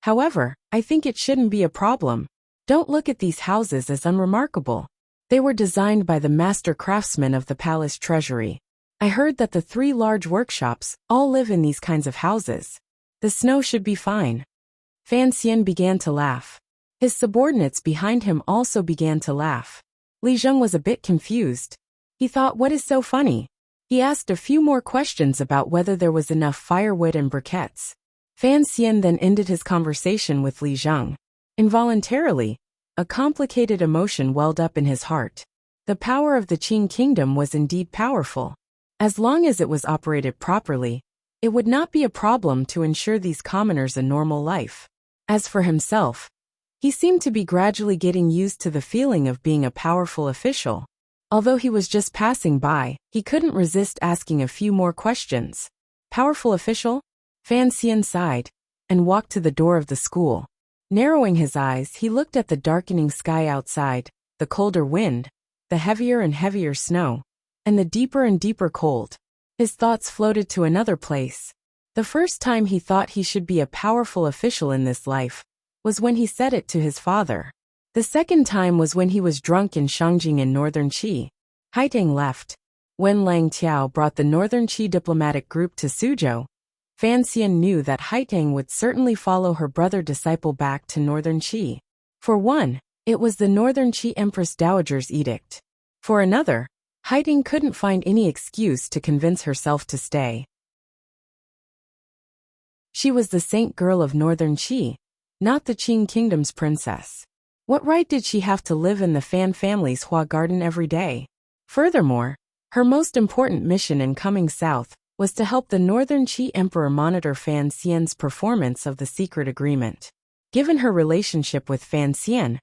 "However, I think it shouldn't be a problem. Don't look at these houses as unremarkable. They were designed by the master craftsmen of the palace treasury. I heard that the 3 large workshops all live in these kinds of houses. The snow should be fine." Fan Xian began to laugh. His subordinates behind him also began to laugh. Li Zheng was a bit confused. He thought, what is so funny? He asked a few more questions about whether there was enough firewood and briquettes. Fan Xian then ended his conversation with Li Zheng. Involuntarily, a complicated emotion welled up in his heart. The power of the Qing kingdom was indeed powerful. As long as it was operated properly, it would not be a problem to ensure these commoners a normal life. As for himself, he seemed to be gradually getting used to the feeling of being a powerful official. Although he was just passing by, he couldn't resist asking a few more questions. "Powerful official?" Fan Xian sighed and walked to the door of the school. Narrowing his eyes, he looked at the darkening sky outside, the colder wind, the heavier and heavier snow, and the deeper and deeper cold. His thoughts floated to another place. The first time he thought he should be a powerful official in this life was when he said it to his father. The second time was when he was drunk in Shangjing in northern Qi. Haitang left. When Lang Tiao brought the northern Qi diplomatic group to Suzhou, Fan Xian knew that Haitang would certainly follow her brother disciple back to northern Qi. For one, it was the northern Qi Empress Dowager's edict. For another, Haitang couldn't find any excuse to convince herself to stay. She was the saint girl of northern Qi, not the Qing kingdom's princess. What right did she have to live in the Fan family's Hua garden every day? Furthermore, her most important mission in coming south was to help the northern Qi emperor monitor Fan Xian's performance of the secret agreement. Given her relationship with Fan Xian,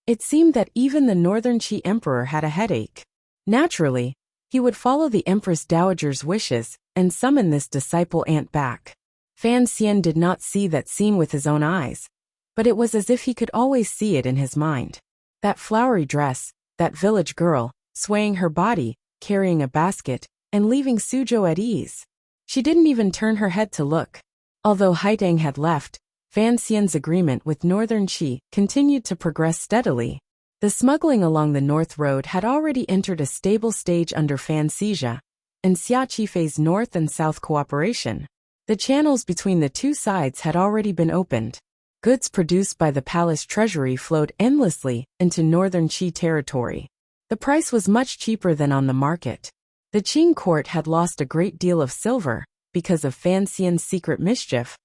it seemed that even the northern Qi emperor had a headache. Naturally, he would follow the Empress Dowager's wishes and summon this disciple aunt back. Fan Xian did not see that scene with his own eyes, but it was as if he could always see it in his mind. That flowery dress, that village girl, swaying her body, carrying a basket, and leaving Suzhou at ease. She didn't even turn her head to look. Although Haitang had left, Fan Xian's agreement with northern Qi continued to progress steadily. The smuggling along the North Road had already entered a stable stage under Fan Xizha and Xia Qifei's North and South cooperation. The channels between the two sides had already been opened. Goods produced by the palace treasury flowed endlessly into northern Qi territory. The price was much cheaper than on the market. The Qing court had lost a great deal of silver because of Fan Xian's secret mischief,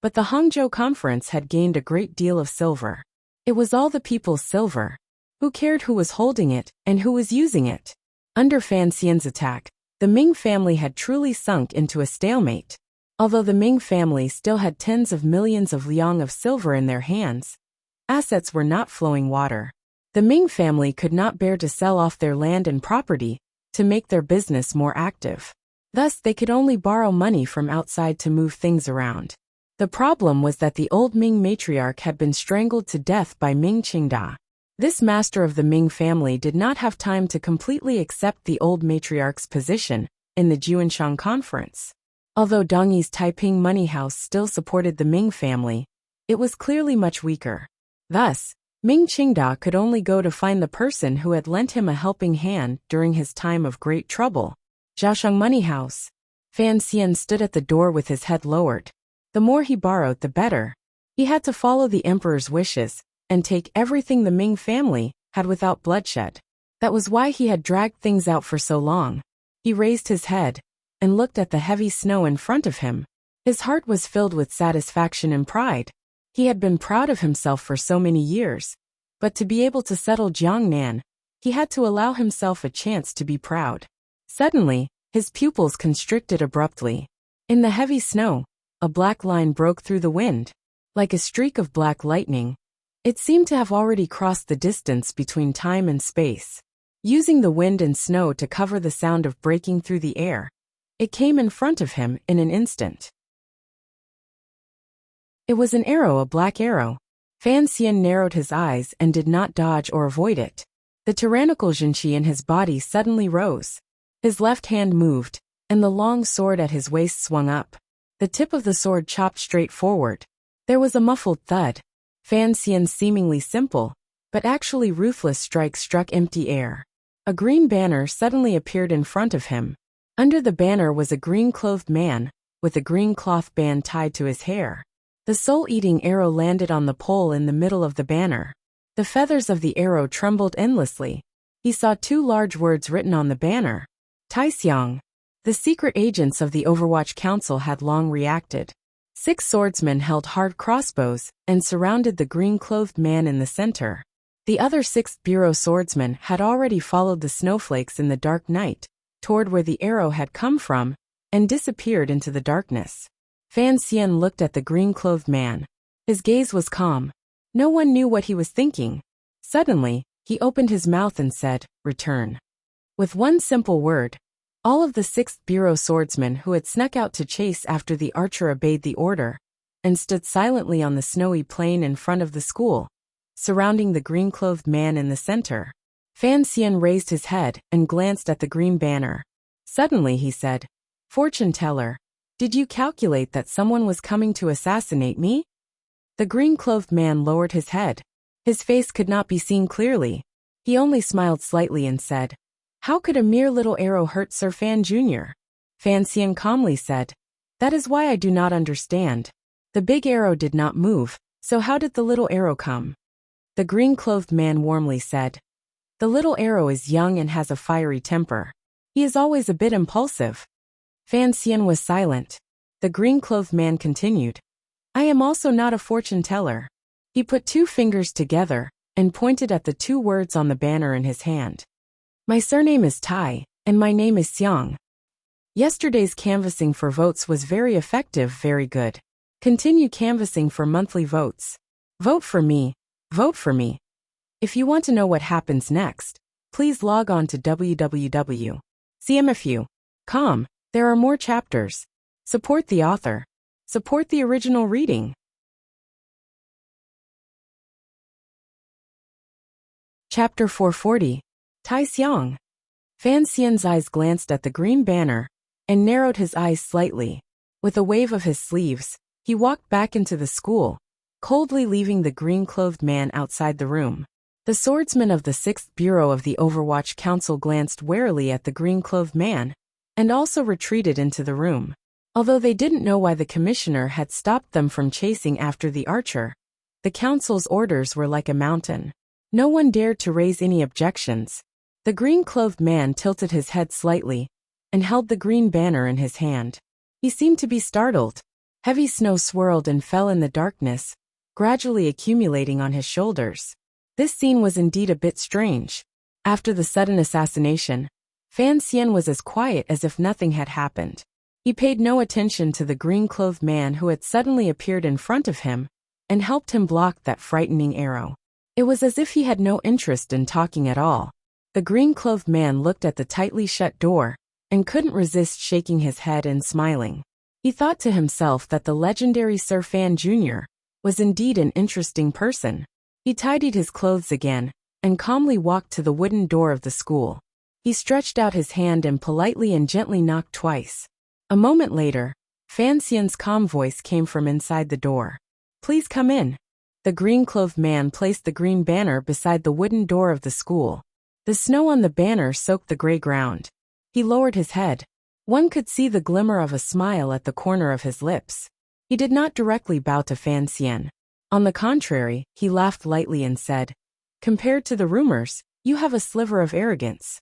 but the Hangzhou conference had gained a great deal of silver. It was all the people's silver. Who cared who was holding it and who was using it? Under Fan Xian's attack, the Ming family had truly sunk into a stalemate. Although the Ming family still had tens of millions of liang of silver in their hands, assets were not flowing water. The Ming family could not bear to sell off their land and property to make their business more active. Thus, they could only borrow money from outside to move things around. The problem was that the old Ming matriarch had been strangled to death by Ming Qingda. This master of the Ming family did not have time to completely accept the old matriarch's position in the Juanshang conference. Although Dongyi's Taiping money house still supported the Ming family, it was clearly much weaker. Thus, Ming Qingda could only go to find the person who had lent him a helping hand during his time of great trouble. Zhaosheng money house. Fan Xian stood at the door with his head lowered. The more he borrowed, the better. He had to follow the emperor's wishes and take everything the Ming family had without bloodshed. That was why he had dragged things out for so long. He raised his head and looked at the heavy snow in front of him. His heart was filled with satisfaction and pride. He had been proud of himself for so many years, but to be able to settle Jiangnan, he had to allow himself a chance to be proud. Suddenly, his pupils constricted abruptly. In the heavy snow, a black line broke through the wind. Like a streak of black lightning, it seemed to have already crossed the distance between time and space. Using the wind and snow to cover the sound of breaking through the air, it came in front of him in an instant. It was an arrow, a black arrow. Fan Xian narrowed his eyes and did not dodge or avoid it. The tyrannical Jinqi in his body suddenly rose. His left hand moved, and the long sword at his waist swung up. The tip of the sword chopped straight forward. There was a muffled thud. Fan Xian's seemingly simple, but actually ruthless strike struck empty air. A green banner suddenly appeared in front of him. Under the banner was a green-clothed man, with a green cloth band tied to his hair. The soul-eating arrow landed on the pole in the middle of the banner. The feathers of the arrow trembled endlessly. He saw two large words written on the banner. Taixiang. The secret agents of the Overwatch Council had long reacted. 6 swordsmen held hard crossbows and surrounded the green-clothed man in the center. The other 6th Bureau swordsmen had already followed the snowflakes in the dark night toward where the arrow had come from and disappeared into the darkness. Fan Xian looked at the green-clothed man. His gaze was calm. No one knew what he was thinking. Suddenly, he opened his mouth and said, "Return." With one simple word, all of the 6th Bureau swordsmen who had snuck out to chase after the archer obeyed the order and stood silently on the snowy plain in front of the school, surrounding the green-clothed man in the center. Fan Xian raised his head and glanced at the green banner. Suddenly he said, "Fortune teller, did you calculate that someone was coming to assassinate me?" The green-clothed man lowered his head. His face could not be seen clearly. He only smiled slightly and said, "How could a mere little arrow hurt Sir Fan Jr.?" Fan Xian calmly said, "That is why I do not understand. The big arrow did not move, so how did the little arrow come?" The green-clothed man warmly said, "The little arrow is young and has a fiery temper. He is always a bit impulsive." Fan Xian was silent. The green-clothed man continued, "I am also not a fortune teller." He put 2 fingers together and pointed at the 2 words on the banner in his hand. "My surname is Tai, and my name is Xiang. Yesterday's canvassing for votes was very effective, very good. Continue canvassing for monthly votes. Vote for me, vote for me. If you want to know what happens next, please log on to www.cmfu.com. There are more chapters. Support the author. Support the original reading." Chapter 440. Tai Xiang. Fan Xian's eyes glanced at the green banner and narrowed his eyes slightly. With a wave of his sleeves, he walked back into the school, coldly leaving the green-clothed man outside the room. The swordsmen of the 6th Bureau of the Overwatch Council glanced warily at the green-clothed man and also retreated into the room. Although they didn't know why the commissioner had stopped them from chasing after the archer, The council's orders were like a mountain. No one dared to raise any objections. The green-clothed man tilted his head slightly and held the green banner in his hand. He seemed to be startled. Heavy snow swirled and fell in the darkness, gradually accumulating on his shoulders. This scene was indeed a bit strange. After the sudden assassination, Fan Xian was as quiet as if nothing had happened. He paid no attention to the green-clothed man who had suddenly appeared in front of him and helped him block that frightening arrow. It was as if he had no interest in talking at all. The green-clothed man looked at the tightly shut door and couldn't resist shaking his head and smiling. He thought to himself that the legendary Sir Fan Jr. was indeed an interesting person. He tidied his clothes again and calmly walked to the wooden door of the school. He stretched out his hand and politely and gently knocked twice. A moment later, Fan Xian's calm voice came from inside the door. "Please come in." The green-clothed man placed the green banner beside the wooden door of the school. The snow on the banner soaked the gray ground. He lowered his head. One could see the glimmer of a smile at the corner of his lips. He did not directly bow to Fan Xian. On the contrary, he laughed lightly and said, "Compared to the rumors, you have a sliver of arrogance."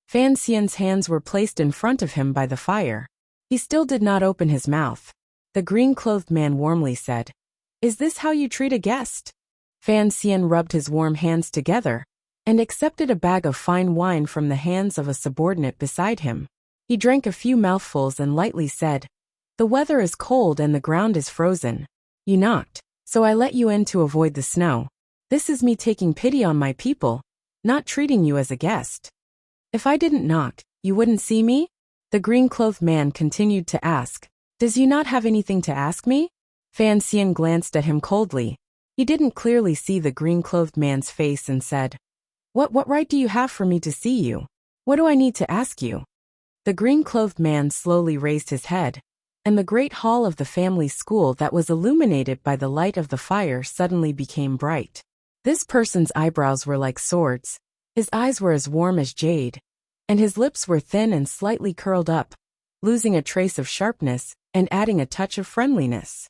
Fan Xian's hands were placed in front of him by the fire. He still did not open his mouth. The green-clothed man warmly said, "Is this how you treat a guest?" Fan Xian rubbed his warm hands together and accepted a bag of fine wine from the hands of a subordinate beside him. He drank a few mouthfuls and lightly said, "The weather is cold and the ground is frozen. You knocked, so I let you in to avoid the snow. This is me taking pity on my people, not treating you as a guest." "If I didn't knock, you wouldn't see me?" The green-clothed man continued to ask. "Does you not have anything to ask me?" Fan Xian glanced at him coldly. He didn't clearly see the green-clothed man's face and said, What right do you have for me to see you? What do I need to ask you?" The green-clothed man slowly raised his head, and the great hall of the family school that was illuminated by the light of the fire suddenly became bright. This person's eyebrows were like swords, his eyes were as warm as jade, and his lips were thin and slightly curled up, losing a trace of sharpness and adding a touch of friendliness.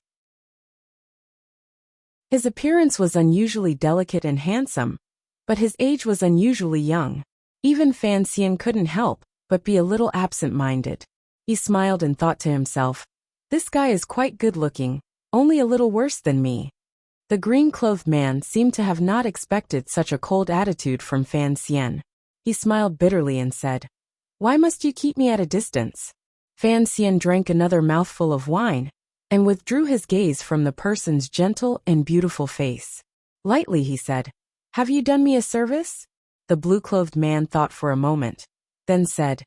His appearance was unusually delicate and handsome, but his age was unusually young. Even Fan Xian couldn't help but be a little absent-minded. He smiled and thought to himself, "This guy is quite good-looking, only a little worse than me." The green-clothed man seemed to have not expected such a cold attitude from Fan Xian. He smiled bitterly and said, "Why must you keep me at a distance?" Fan Xian drank another mouthful of wine and withdrew his gaze from the person's gentle and beautiful face. Lightly he said, "Have you done me a service?" The blue-clothed man thought for a moment, then said,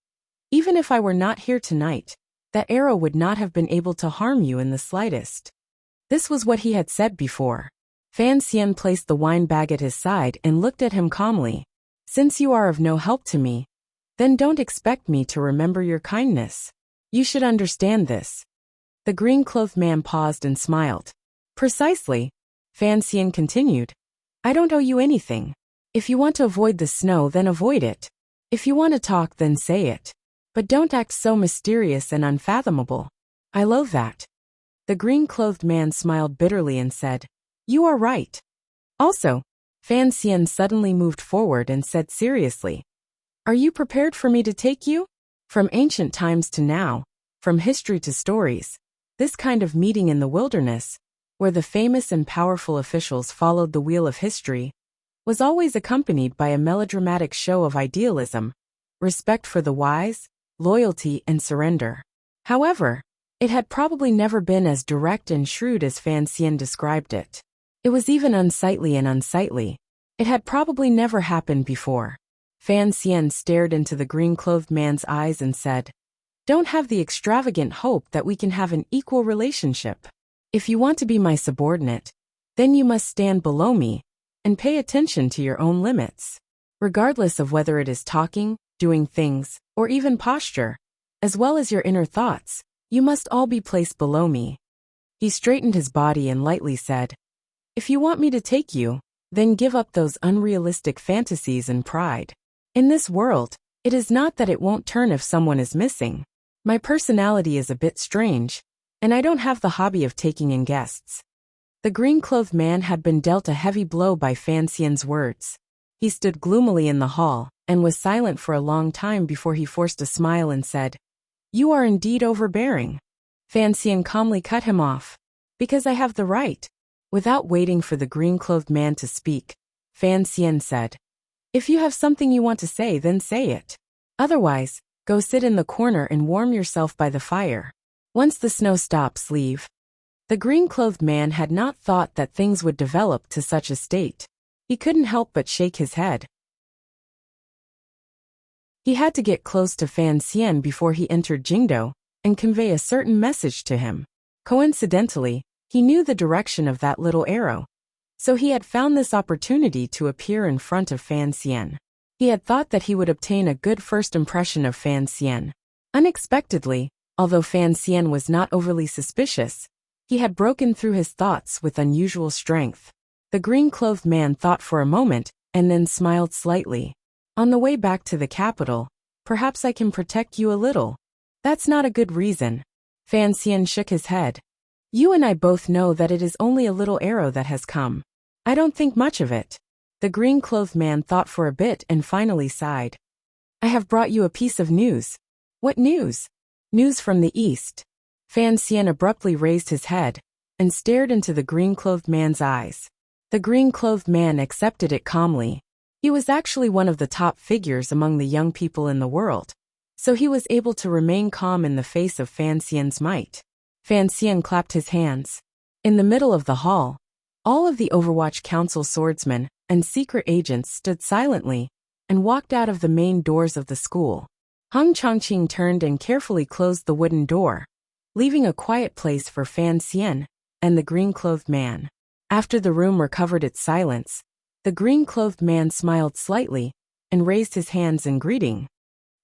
"Even if I were not here tonight, that arrow would not have been able to harm you in the slightest." This was what he had said before. Fan Xian placed the wine bag at his side and looked at him calmly. "Since you are of no help to me, then don't expect me to remember your kindness. You should understand this." The green-clothed man paused and smiled. "Precisely," Fan Xian continued. "I don't owe you anything. If you want to avoid the snow, then avoid it. If you want to talk, then say it. But don't act so mysterious and unfathomable. I loathe that." The green-clothed man smiled bitterly and said, "You are right." Also, Fan Xian suddenly moved forward and said seriously, "Are you prepared for me to take you?" From ancient times to now, from history to stories, this kind of meeting in the wilderness, where the famous and powerful officials followed the wheel of history, was always accompanied by a melodramatic show of idealism, respect for the wise, loyalty and surrender. However, it had probably never been as direct and shrewd as Fan Xian described it. It was even unsightly and unsightly. It had probably never happened before. Fan Xian stared into the green-clothed man's eyes and said, "Don't have the extravagant hope that we can have an equal relationship. If you want to be my subordinate, then you must stand below me and pay attention to your own limits. Regardless of whether it is talking, doing things, or even posture, as well as your inner thoughts, you must all be placed below me." He straightened his body and lightly said, "If you want me to take you, then give up those unrealistic fantasies and pride. In this world, it is not that it won't turn if someone is missing. My personality is a bit strange, and I don't have the hobby of taking in guests. The green-clothed man had been dealt a heavy blow by Fan Xian's words. He stood gloomily in the hall, and was silent for a long time before he forced a smile and said, "You are indeed overbearing." Fan Xian calmly cut him off. "Because I have the right." Without waiting for the green-clothed man to speak, Fan Xian said, "If you have something you want to say, then say it. Otherwise, go sit in the corner and warm yourself by the fire. Once the snow stops, leave." The green-clothed man had not thought that things would develop to such a state. He couldn't help but shake his head. He had to get close to Fan Xian before he entered Jingdo, and convey a certain message to him. Coincidentally, he knew the direction of that little arrow, so he had found this opportunity to appear in front of Fan Xian. He had thought that he would obtain a good first impression of Fan Xian. Unexpectedly, although Fan Xian was not overly suspicious, he had broken through his thoughts with unusual strength. The green-clothed man thought for a moment, and then smiled slightly. "On the way back to the capital, perhaps I can protect you a little." "That's not a good reason." Fan Xian shook his head. "You and I both know that it is only a little arrow that has come. I don't think much of it." The green-clothed man thought for a bit and finally sighed. "I have brought you a piece of news." "What news?" "News from the east." Fan Xian abruptly raised his head and stared into the green-clothed man's eyes. The green-clothed man accepted it calmly. He was actually one of the top figures among the young people in the world, so he was able to remain calm in the face of Fan Xian's might. Fan Xian clapped his hands. In the middle of the hall, all of the Overwatch Council swordsmen and secret agents stood silently and walked out of the main doors of the school. Hung Chongqing turned and carefully closed the wooden door, leaving a quiet place for Fan Xian and the green-clothed man. After the room recovered its silence, the green-clothed man smiled slightly and raised his hands in greeting.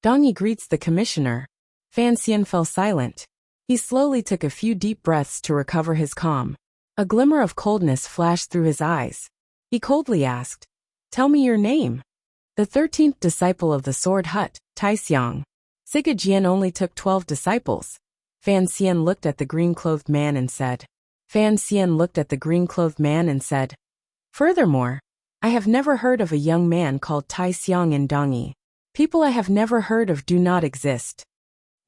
"Dongyi greets the commissioner." Fan Xian fell silent. He slowly took a few deep breaths to recover his calm. A glimmer of coldness flashed through his eyes. He coldly asked, "Tell me your name." "The 13th disciple of the Sword Hut, Tai Xiang." Siga Jian only took 12 disciples. Fan Xian looked at the green-clothed man and said. "Furthermore, I have never heard of a young man called Tai Xiang in Dongyi. People I have never heard of do not exist."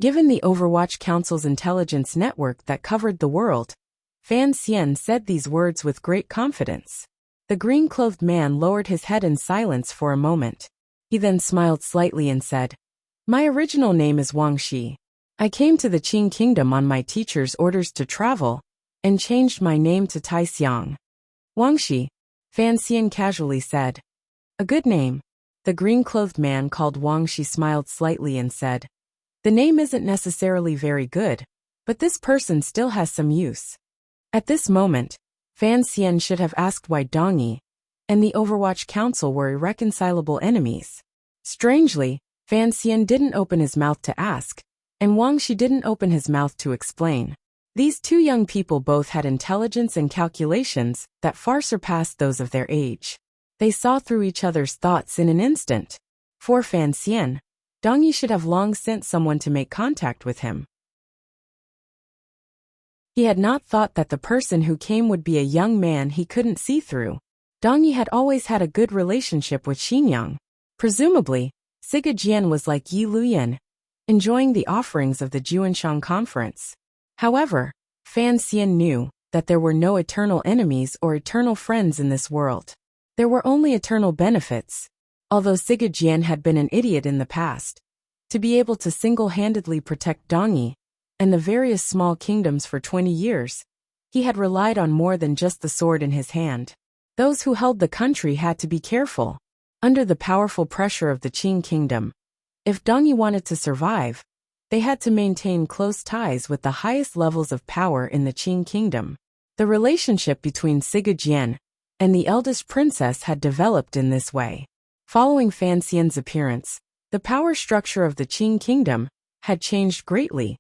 Given the Overwatch Council's intelligence network that covered the world, Fan Xian said these words with great confidence. The green-clothed man lowered his head in silence for a moment. He then smiled slightly and said, "My original name is Wang Shi. I came to the Qing Kingdom on my teacher's orders to travel, and changed my name to Tai Xiang." "Wang Shi," Fan Xian casually said. "A good name." The green-clothed man called Wang Shi smiled slightly and said, "The name isn't necessarily very good, but this person still has some use." At this moment, Fan Xian should have asked why Dongyi and the Overwatch Council were irreconcilable enemies. Strangely, Fan Xian didn't open his mouth to ask, and Wang Shi didn't open his mouth to explain. These two young people both had intelligence and calculations that far surpassed those of their age. They saw through each other's thoughts in an instant. For Fan Xian, Dongyi should have long sent someone to make contact with him. He had not thought that the person who came would be a young man he couldn't see through. Dongyi had always had a good relationship with Xinjiang. Presumably, Siga Jian was like Yi Luyan, enjoying the offerings of the Juanshan conference. However, Fan Xian knew that there were no eternal enemies or eternal friends in this world. There were only eternal benefits. Although Siga Jian had been an idiot in the past, to be able to single-handedly protect Dongyi and the various small kingdoms for 20 years, he had relied on more than just the sword in his hand. Those who held the country had to be careful. Under the powerful pressure of the Qing kingdom, if Dongyi wanted to survive, they had to maintain close ties with the highest levels of power in the Qing kingdom. The relationship between Siga Jian and the eldest princess had developed in this way. Following Fan Xian's appearance, the power structure of the Qing kingdom had changed greatly,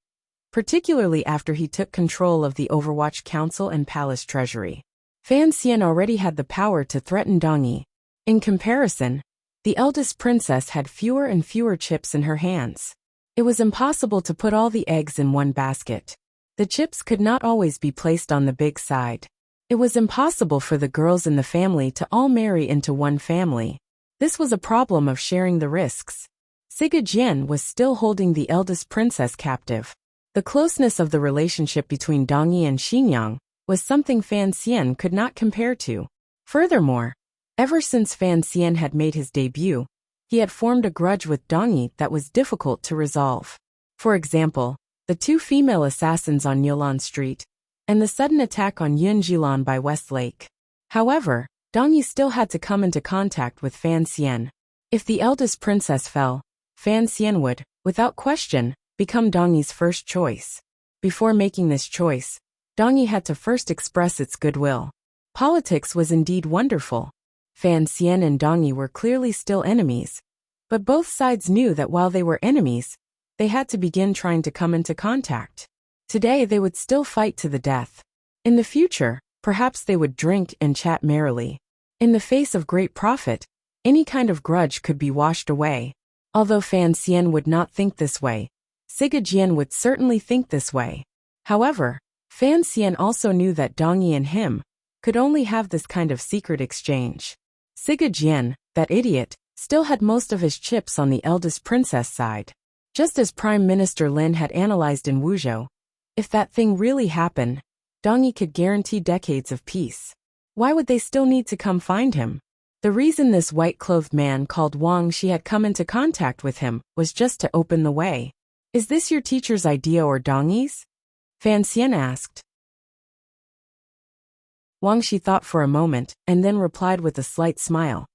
particularly after he took control of the Overwatch Council and Palace Treasury. Fan Xian already had the power to threaten Dongyi. In comparison, the eldest princess had fewer and fewer chips in her hands. It was impossible to put all the eggs in one basket. The chips could not always be placed on the big side. It was impossible for the girls in the family to all marry into one family. This was a problem of sharing the risks. Siga was still holding the eldest princess captive. The closeness of the relationship between Dongyi and Xingyang was something Fan Xian could not compare to. Furthermore, ever since Fan Xian had made his debut, he had formed a grudge with Dongyi that was difficult to resolve. For example, the 2 female assassins on Yulan Street, and the sudden attack on Yunjilan by West Lake. However, Dongyi still had to come into contact with Fan Xian. If the eldest princess fell, Fan Xian would, without question, become Dongyi's first choice. Before making this choice, Dongyi had to first express its goodwill. Politics was indeed wonderful. Fan Xian and Dongyi were clearly still enemies. But both sides knew that while they were enemies, they had to begin trying to come into contact. Today they would still fight to the death. In the future, perhaps they would drink and chat merrily. In the face of great profit, any kind of grudge could be washed away. Although Fan Xian would not think this way, Siga would certainly think this way. However, Fan Xian also knew that Dongyi and him could only have this kind of secret exchange. Siga that idiot, still had most of his chips on the eldest princess side. Just as Prime Minister Lin had analyzed in Wuzhou, if that thing really happened, Dongyi could guarantee decades of peace. Why would they still need to come find him? The reason this white-clothed man called Wang Shi had come into contact with him was just to open the way. Is this your teacher's idea or Dongyi's? Fan Xian asked. Wang Shi thought for a moment and then replied with a slight smile.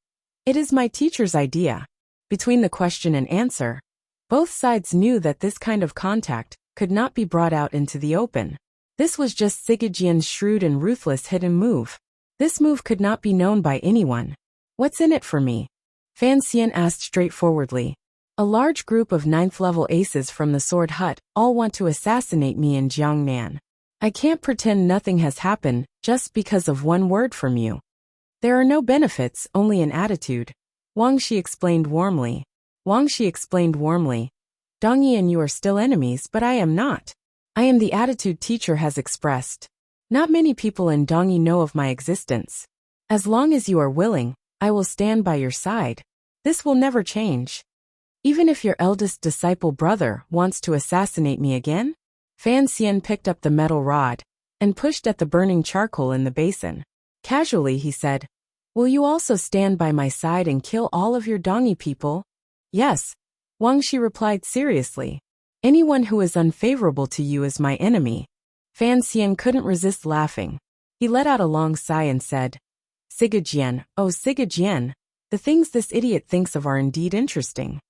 It is my teacher's idea. Between the question and answer, both sides knew that this kind of contact could not be brought out into the open. This was just Siga shrewd and ruthless hidden move. This move could not be known by anyone. What's in it for me? Fan Xian asked straightforwardly. A large group of 9th-level aces from the Sword Hut all want to assassinate me in Jiangnan. I can't pretend nothing has happened just because of one word from you. There are no benefits, only an attitude. Wang Shi explained warmly. Dongyi and you are still enemies, but I am not. I am the attitude teacher has expressed. Not many people in Dongyi know of my existence. As long as you are willing, I will stand by your side. This will never change. Even if your eldest disciple brother wants to assassinate me again? Fan Xian picked up the metal rod and pushed at the burning charcoal in the basin. Casually he said, will you also stand by my side and kill all of your Dongyi people? Yes, Wang Shi replied seriously. Anyone who is unfavorable to you is my enemy. Fan Xian couldn't resist laughing. He let out a long sigh and said, Siga oh Siga, the things this idiot thinks of are indeed interesting.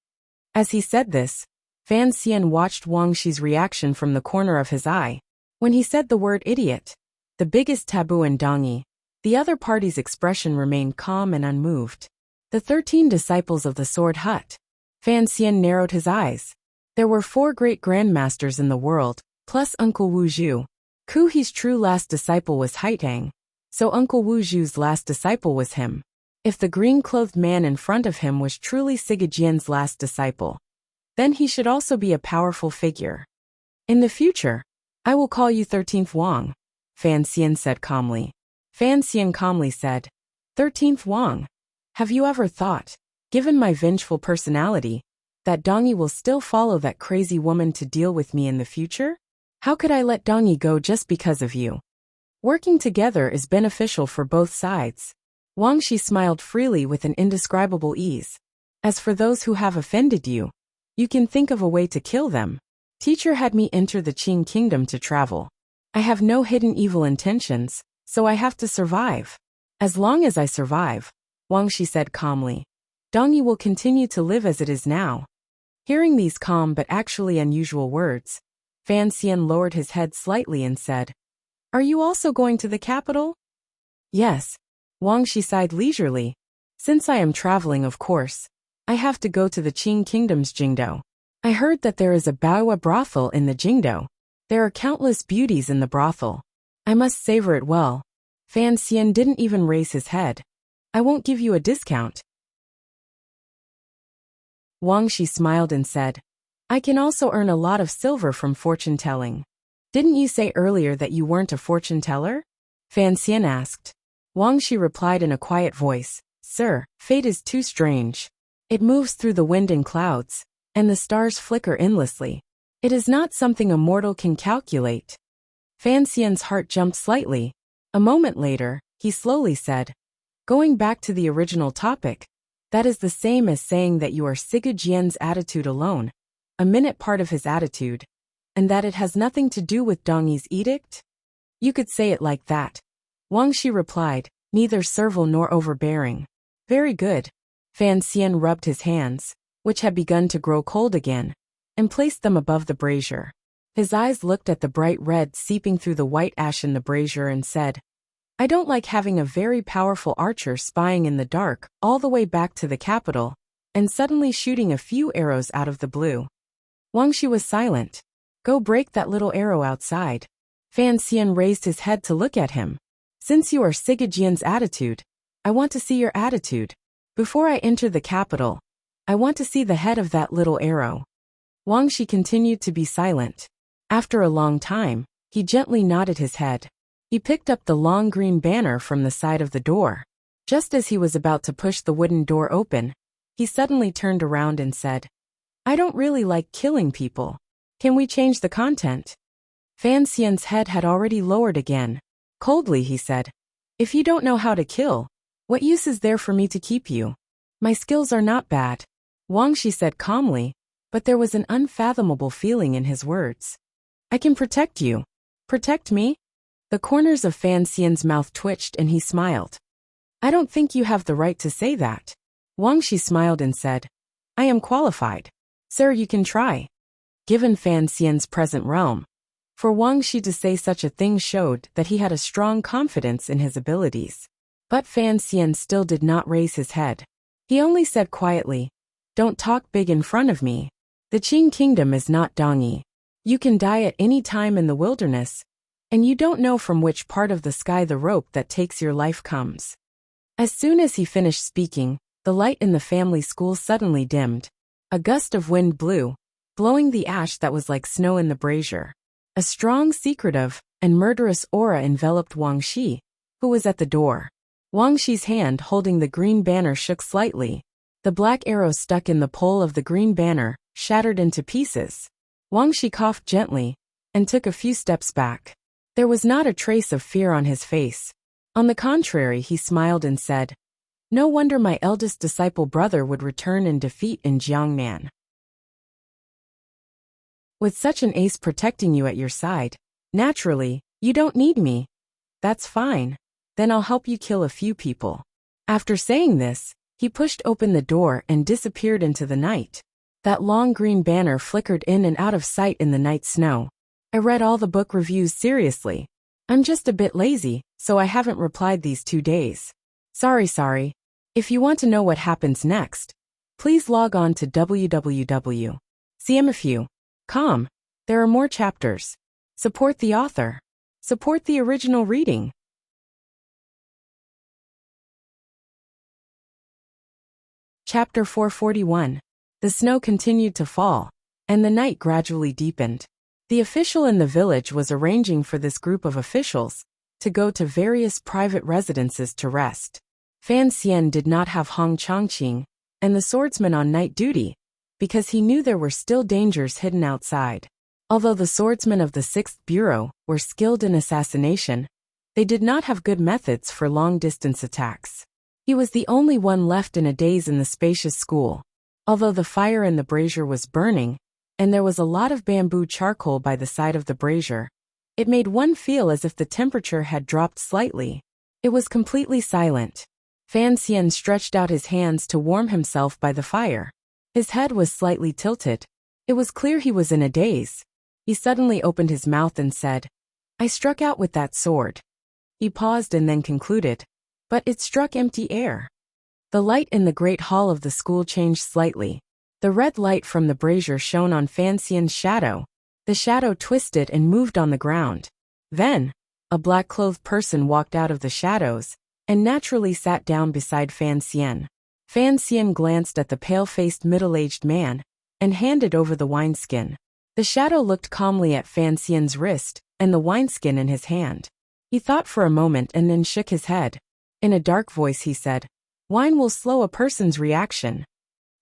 As he said this, Fan Xian watched Wang Shi's reaction from the corner of his eye. When he said the word idiot, the biggest taboo in Dongyi, the other party's expression remained calm and unmoved. The 13 disciples of the Sword Hut. Fan Xian narrowed his eyes. There were 4 great grandmasters in the world, plus Uncle Wu Zhu. Ku He's true last disciple was Haitang, so Uncle Wu Zhu's last disciple was him. If the green-clothed man in front of him was truly Siga last disciple, then he should also be a powerful figure. In the future, I will call you 13th Wang, Fan Xian said calmly. Fan Xian calmly said, 13th Wang, have you ever thought, given my vengeful personality, that Dongyi will still follow that crazy woman to deal with me in the future? How could I let Dongyi go just because of you? Working together is beneficial for both sides. Wang Shi smiled freely with an indescribable ease. As for those who have offended you, you can think of a way to kill them. Teacher had me enter the Qing kingdom to travel. I have no hidden evil intentions, so I have to survive. As long as I survive, Wang Shi said calmly, Dongyi will continue to live as it is now. Hearing these calm but actually unusual words, Fan Xian lowered his head slightly and said, are you also going to the capital? Yes. Wang Shi sighed leisurely. Since I am traveling, of course, I have to go to the Qing kingdom's Jingdo. I heard that there is a Baowa brothel in the Jingdo. There are countless beauties in the brothel. I must savor it well. Fan Xian didn't even raise his head. I won't give you a discount. Wang Shi smiled and said, I can also earn a lot of silver from fortune-telling. Didn't you say earlier that you weren't a fortune-teller? Fan Xian asked. Wang Shi replied in a quiet voice, Sir, fate is too strange. It moves through the wind and clouds, and the stars flicker endlessly. It is not something a mortal can calculate. Fan Xian's heart jumped slightly. A moment later, he slowly said, Going back to the original topic, that is the same as saying that you are Sigu Jian's attitude alone, a minute part of his attitude, and that it has nothing to do with Dongyi's edict? You could say it like that. Wang Shi replied, neither servile nor overbearing. Very good. Fan Xian rubbed his hands, which had begun to grow cold again, and placed them above the brazier. His eyes looked at the bright red seeping through the white ash in the brazier and said, I don't like having a very powerful archer spying in the dark all the way back to the capital, and suddenly shooting a few arrows out of the blue. Wang Shi was silent. Go break that little arrow outside. Fan Xian raised his head to look at him. Since you are Sigu Jian's attitude, I want to see your attitude. Before I enter the capital, I want to see the head of that little arrow. Wang Shi continued to be silent. After a long time, he gently nodded his head. He picked up the long green banner from the side of the door. Just as he was about to push the wooden door open, he suddenly turned around and said, I don't really like killing people. Can we change the content? Fan Xian's head had already lowered again. Coldly he said, If you don't know how to kill, what use is there for me to keep you? My skills are not bad. Wang Shi said calmly, but there was an unfathomable feeling in his words. I can protect you. Protect me? The corners of Fan Xian's mouth twitched and he smiled. I don't think you have the right to say that. Wang Shi smiled and said, I am qualified. Sir, you can try. Given Fan Xian's present realm, for Wang Shi to say such a thing showed that he had a strong confidence in his abilities. But Fan Xian still did not raise his head. He only said quietly, Don't talk big in front of me. The Qing kingdom is not Dongyi. You can die at any time in the wilderness, and you don't know from which part of the sky the rope that takes your life comes. As soon as he finished speaking, the light in the family school suddenly dimmed. A gust of wind blew, blowing the ash that was like snow in the brazier. A strong, secretive, and murderous aura enveloped Wang Shi, who was at the door. Wang Shi's hand holding the green banner shook slightly. The black arrow stuck in the pole of the green banner shattered into pieces. Wang Shi coughed gently and took a few steps back. There was not a trace of fear on his face. On the contrary, he smiled and said, No wonder my eldest disciple brother would return in defeat in Jiangnan. With such an ace protecting you at your side, naturally, you don't need me. That's fine. Then I'll help you kill a few people. After saying this, he pushed open the door and disappeared into the night. That long green banner flickered in and out of sight in the night snow. I read all the book reviews seriously. I'm just a bit lazy, so I haven't replied these 2 days. Sorry. If you want to know what happens next, please log on to www.cmfu.com. There are more chapters. Support the author. Support the original reading. Chapter 441. The snow continued to fall, and the night gradually deepened. The official in the village was arranging for this group of officials to go to various private residences to rest. Fan Xian did not have Hong Chongqing and the swordsman on night duty, because he knew there were still dangers hidden outside. Although the swordsmen of the 6th Bureau were skilled in assassination, they did not have good methods for long-distance attacks. He was the only one left in a daze in the spacious school. Although the fire in the brazier was burning, and there was a lot of bamboo charcoal by the side of the brazier, it made one feel as if the temperature had dropped slightly. It was completely silent. Fan Xian stretched out his hands to warm himself by the fire. His head was slightly tilted. It was clear he was in a daze. He suddenly opened his mouth and said, I struck out with that sword. He paused and then concluded, but it struck empty air. The light in the great hall of the school changed slightly. The red light from the brazier shone on Fan Xian's shadow. The shadow twisted and moved on the ground. Then, a black-clothed person walked out of the shadows and naturally sat down beside Fan Xian. Fan Xian glanced at the pale-faced middle-aged man and handed over the wineskin. The shadow looked calmly at Fan Xian's wrist and the wineskin in his hand. He thought for a moment and then shook his head. In a dark voice he said, "Wine will slow a person's reaction."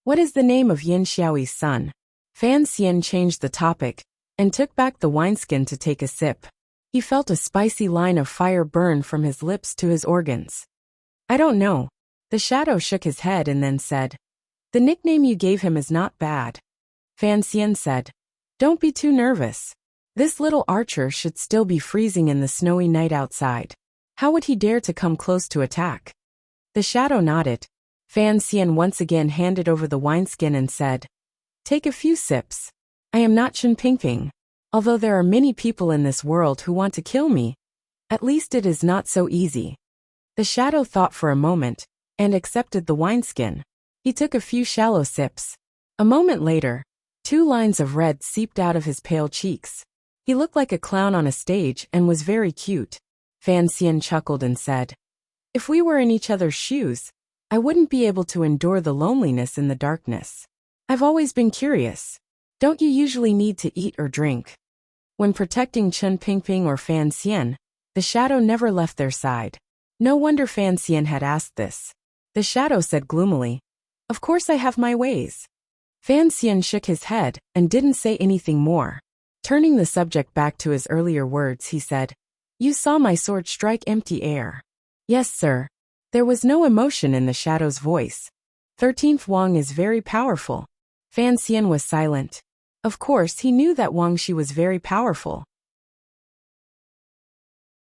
"What is the name of Yin Xiaoyi's son?" Fan Xian changed the topic and took back the wineskin to take a sip. He felt a spicy line of fire burn from his lips to his organs. "I don't know." The shadow shook his head and then said, "The nickname you gave him is not bad." Fan Xian said, "Don't be too nervous. This little archer should still be freezing in the snowy night outside. How would he dare to come close to attack?" The shadow nodded. Fan Xian once again handed over the wineskin and said, "Take a few sips. I am not Chen Pingping. Although there are many people in this world who want to kill me, at least it is not so easy." The shadow thought for a moment and accepted the wineskin. He took a few shallow sips. A moment later, 2 lines of red seeped out of his pale cheeks. He looked like a clown on a stage and was very cute. Fan Xian chuckled and said, "If we were in each other's shoes, I wouldn't be able to endure the loneliness in the darkness. I've always been curious. Don't you usually need to eat or drink?" When protecting Chen Pingping or Fan Xian, the shadow never left their side. No wonder Fan Xian had asked this. The shadow said gloomily, "Of course I have my ways." Fan Xian shook his head and didn't say anything more. Turning the subject back to his earlier words, he said, "You saw my sword strike empty air." "Yes, sir." There was no emotion in the shadow's voice. 13th Wang is very powerful. Fan Xian was silent. Of course, he knew that Wang Shi was very powerful.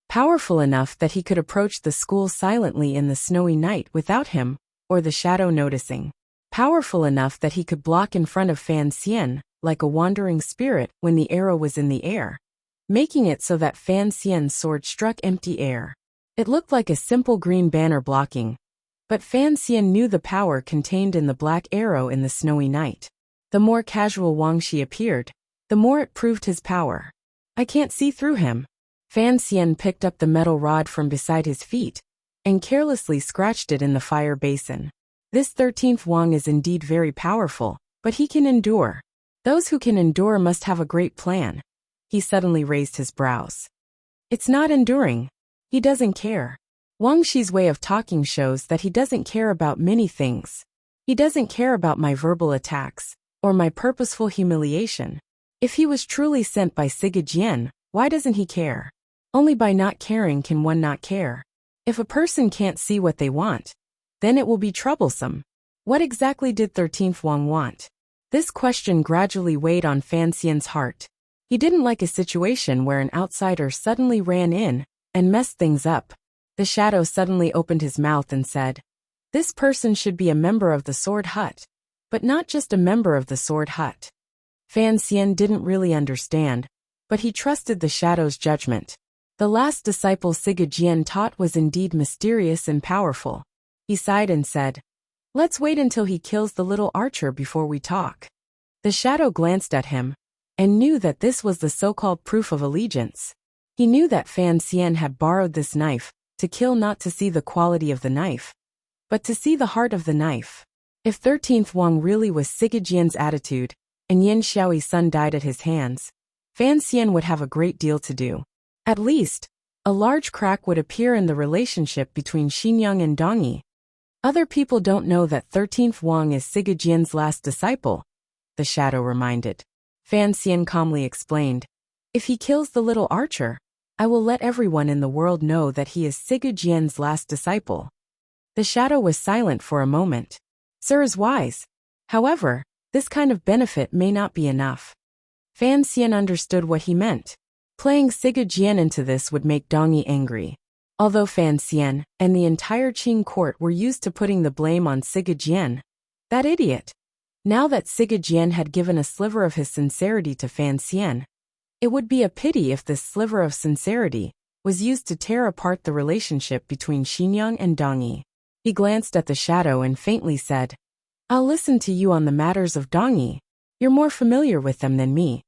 Powerful enough that he could approach the school silently in the snowy night without him or the shadow noticing. Powerful enough that he could block in front of Fan Xian, like a wandering spirit when the arrow was in the air, making it so that Fan Xian's sword struck empty air. It looked like a simple green banner blocking, but Fan Xian knew the power contained in the black arrow in the snowy night. The more casual Wang Shi appeared, the more it proved his power. "I can't see through him." Fan Xian picked up the metal rod from beside his feet and carelessly scratched it in the fire basin. This 13th Wang is indeed very powerful, but he can endure. Those who can endure must have a great plan. He suddenly raised his brows. "It's not enduring. He doesn't care." Wang Shi's way of talking shows that he doesn't care about many things. He doesn't care about my verbal attacks or my purposeful humiliation. If he was truly sent by Siga Jian, why doesn't he care? Only by not caring can one not care. If a person can't see what they want, then it will be troublesome. What exactly did 13th Wang want? This question gradually weighed on Fan Xian's heart. He didn't like a situation where an outsider suddenly ran in and messed things up. The shadow suddenly opened his mouth and said, "This person should be a member of the Sword Hut, but not just a member of the Sword Hut." Fan Xian didn't really understand, but he trusted the shadow's judgment. The last disciple Siga Jian taught was indeed mysterious and powerful. He sighed and said, "Let's wait until he kills the little archer before we talk." The shadow glanced at him and knew that this was the so-called proof of allegiance. He knew that Fan Xian had borrowed this knife to kill, not to see the quality of the knife, but to see the heart of the knife. If 13th Wang really was Siga Jian's attitude, and Yin Xiaoyi's son died at his hands, Fan Xian would have a great deal to do. At least, a large crack would appear in the relationship between Xingyang and Dongyi. Other people don't know that 13th Wang is Siga Jian's last disciple, the shadow reminded. Fan Xian calmly explained, "If he kills the little archer, I will let everyone in the world know that he is Siga Jian's last disciple." The shadow was silent for a moment. "Sir is wise. However, this kind of benefit may not be enough." Fan Xian understood what he meant. Playing Siga Jian into this would make Dongyi angry. Although Fan Xian and the entire Qing court were used to putting the blame on Siga Jian, that idiot. Now that Siga Jian had given a sliver of his sincerity to Fan Xian, it would be a pity if this sliver of sincerity was used to tear apart the relationship between Xingyang and Dongyi. He glanced at the shadow and faintly said, "I'll listen to you on the matters of Dongyi. You're more familiar with them than me."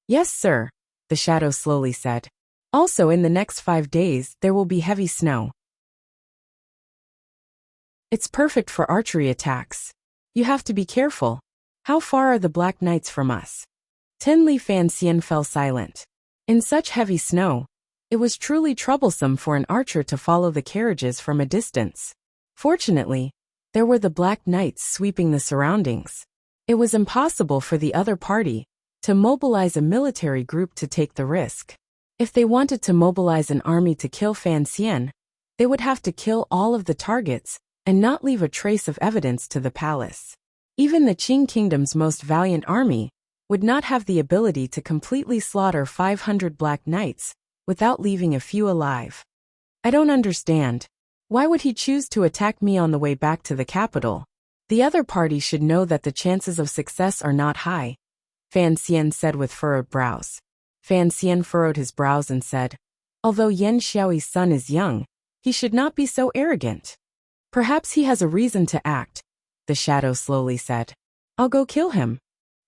"Yes, sir," the shadow slowly said. "Also, in the next 5 days, there will be heavy snow. It's perfect for archery attacks. You have to be careful. How far are the Black Knights from us?" Tenli Fan Xian fell silent. In such heavy snow, It was truly troublesome for an archer to follow the carriages from a distance. Fortunately, there were the Black Knights sweeping the surroundings. It was impossible for the other party to mobilize a military group to take the risk. If they wanted to mobilize an army to kill Fan Xian, they would have to kill all of the targets and not leave a trace of evidence to the palace. Even the Qing Kingdom's most valiant army would not have the ability to completely slaughter 500 Black Knights without leaving a few alive. I don't understand. Why would he choose to attack me on the way back to the capital? The other party should know that the chances of success are not high, Fan Xian said with furrowed brows. Fan Xian furrowed his brows and said, although Yan Xiaoyi's son is young, he should not be so arrogant. Perhaps he has a reason to act, the shadow slowly said. I'll go kill him.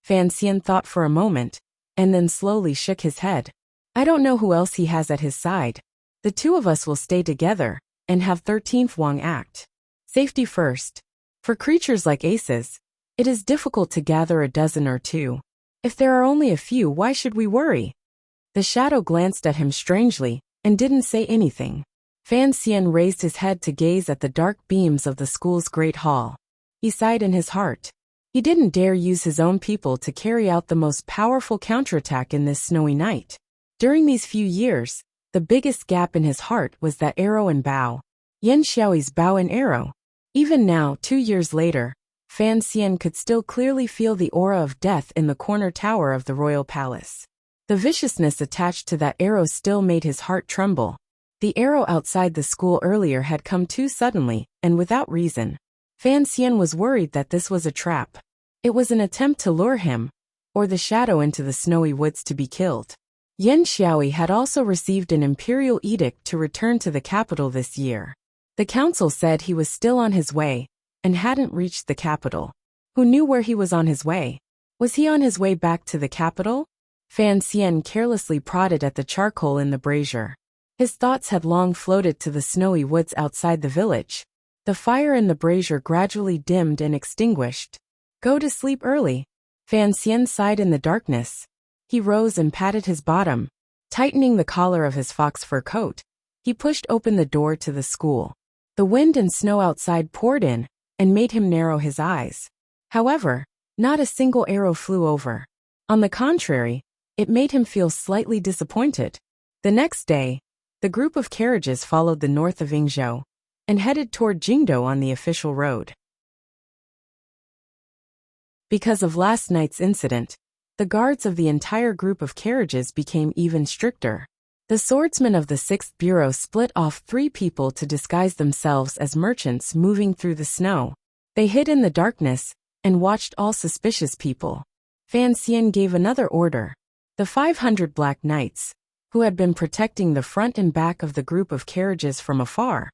Fan Xian thought for a moment, and then slowly shook his head. I don't know who else he has at his side. The two of us will stay together and have 13th Wang act. Safety first. For creatures like aces, it is difficult to gather a dozen or two. If there are only a few, why should we worry? The shadow glanced at him strangely and didn't say anything. Fan Xian raised his head to gaze at the dark beams of the school's great hall. He sighed in his heart. He didn't dare use his own people to carry out the most powerful counterattack in this snowy night. During these few years, the biggest gap in his heart was that arrow and bow. Yan Xiaoyi's bow and arrow. Even now, 2 years later, Fan Xian could still clearly feel the aura of death in the corner tower of the royal palace. The viciousness attached to that arrow still made his heart tremble. The arrow outside the school earlier had come too suddenly, and without reason. Fan Xian was worried that this was a trap. It was an attempt to lure him, or the shadow into the snowy woods to be killed. Yan Xiaoyi had also received an imperial edict to return to the capital this year. The council said he was still on his way, and hadn't reached the capital. Who knew where he was on his way? Was he on his way back to the capital? Fan Xian carelessly prodded at the charcoal in the brazier. His thoughts had long floated to the snowy woods outside the village. The fire in the brazier gradually dimmed and extinguished. Go to sleep early. Fan Xian sighed in the darkness. He rose and patted his bottom. Tightening the collar of his fox fur coat, he pushed open the door to the school. The wind and snow outside poured in and made him narrow his eyes. However, not a single arrow flew over. On the contrary, it made him feel slightly disappointed. The next day, the group of carriages followed the north of Yingzhou and headed toward Jingdou on the official road. Because of last night's incident, the guards of the entire group of carriages became even stricter. The swordsmen of the 6th Bureau split off 3 people to disguise themselves as merchants moving through the snow. They hid in the darkness and watched all suspicious people. Fan Xian gave another order. The 500 Black Knights, who had been protecting the front and back of the group of carriages from afar,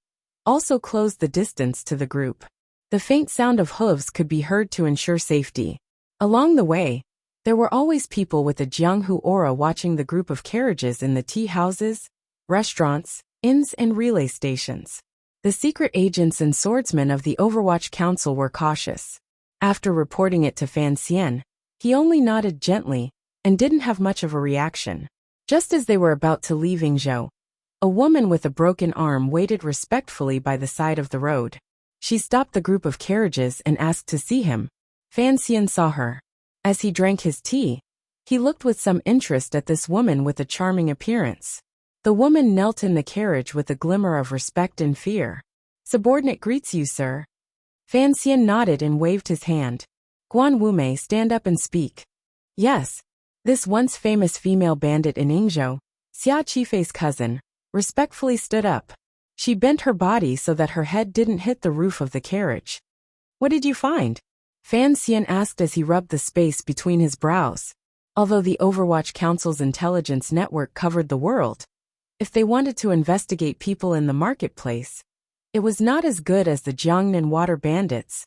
also closed the distance to the group. The faint sound of hooves could be heard to ensure safety. Along the way, there were always people with a Jianghu aura watching the group of carriages in the tea houses, restaurants, inns and relay stations. The secret agents and swordsmen of the Overwatch Council were cautious. After reporting it to Fan Xian, he only nodded gently and didn't have much of a reaction. Just as they were about to leave Yingzhou, a woman with a broken arm waited respectfully by the side of the road. She stopped the group of carriages and asked to see him. Fan Xian saw her. As he drank his tea, he looked with some interest at this woman with a charming appearance. The woman knelt in the carriage with a glimmer of respect and fear. Subordinate greets you, sir. Fan Xian nodded and waved his hand. Guan Wumei, stand up and speak. Yes. This once famous female bandit in Yingzhou, Xia Qifei's cousin, respectfully stood up. She bent her body so that her head didn't hit the roof of the carriage. What did you find? Fan Xian asked as he rubbed the space between his brows. Although the Overwatch Council's intelligence network covered the world, if they wanted to investigate people in the marketplace, it was not as good as the Jiangnan Water Bandits,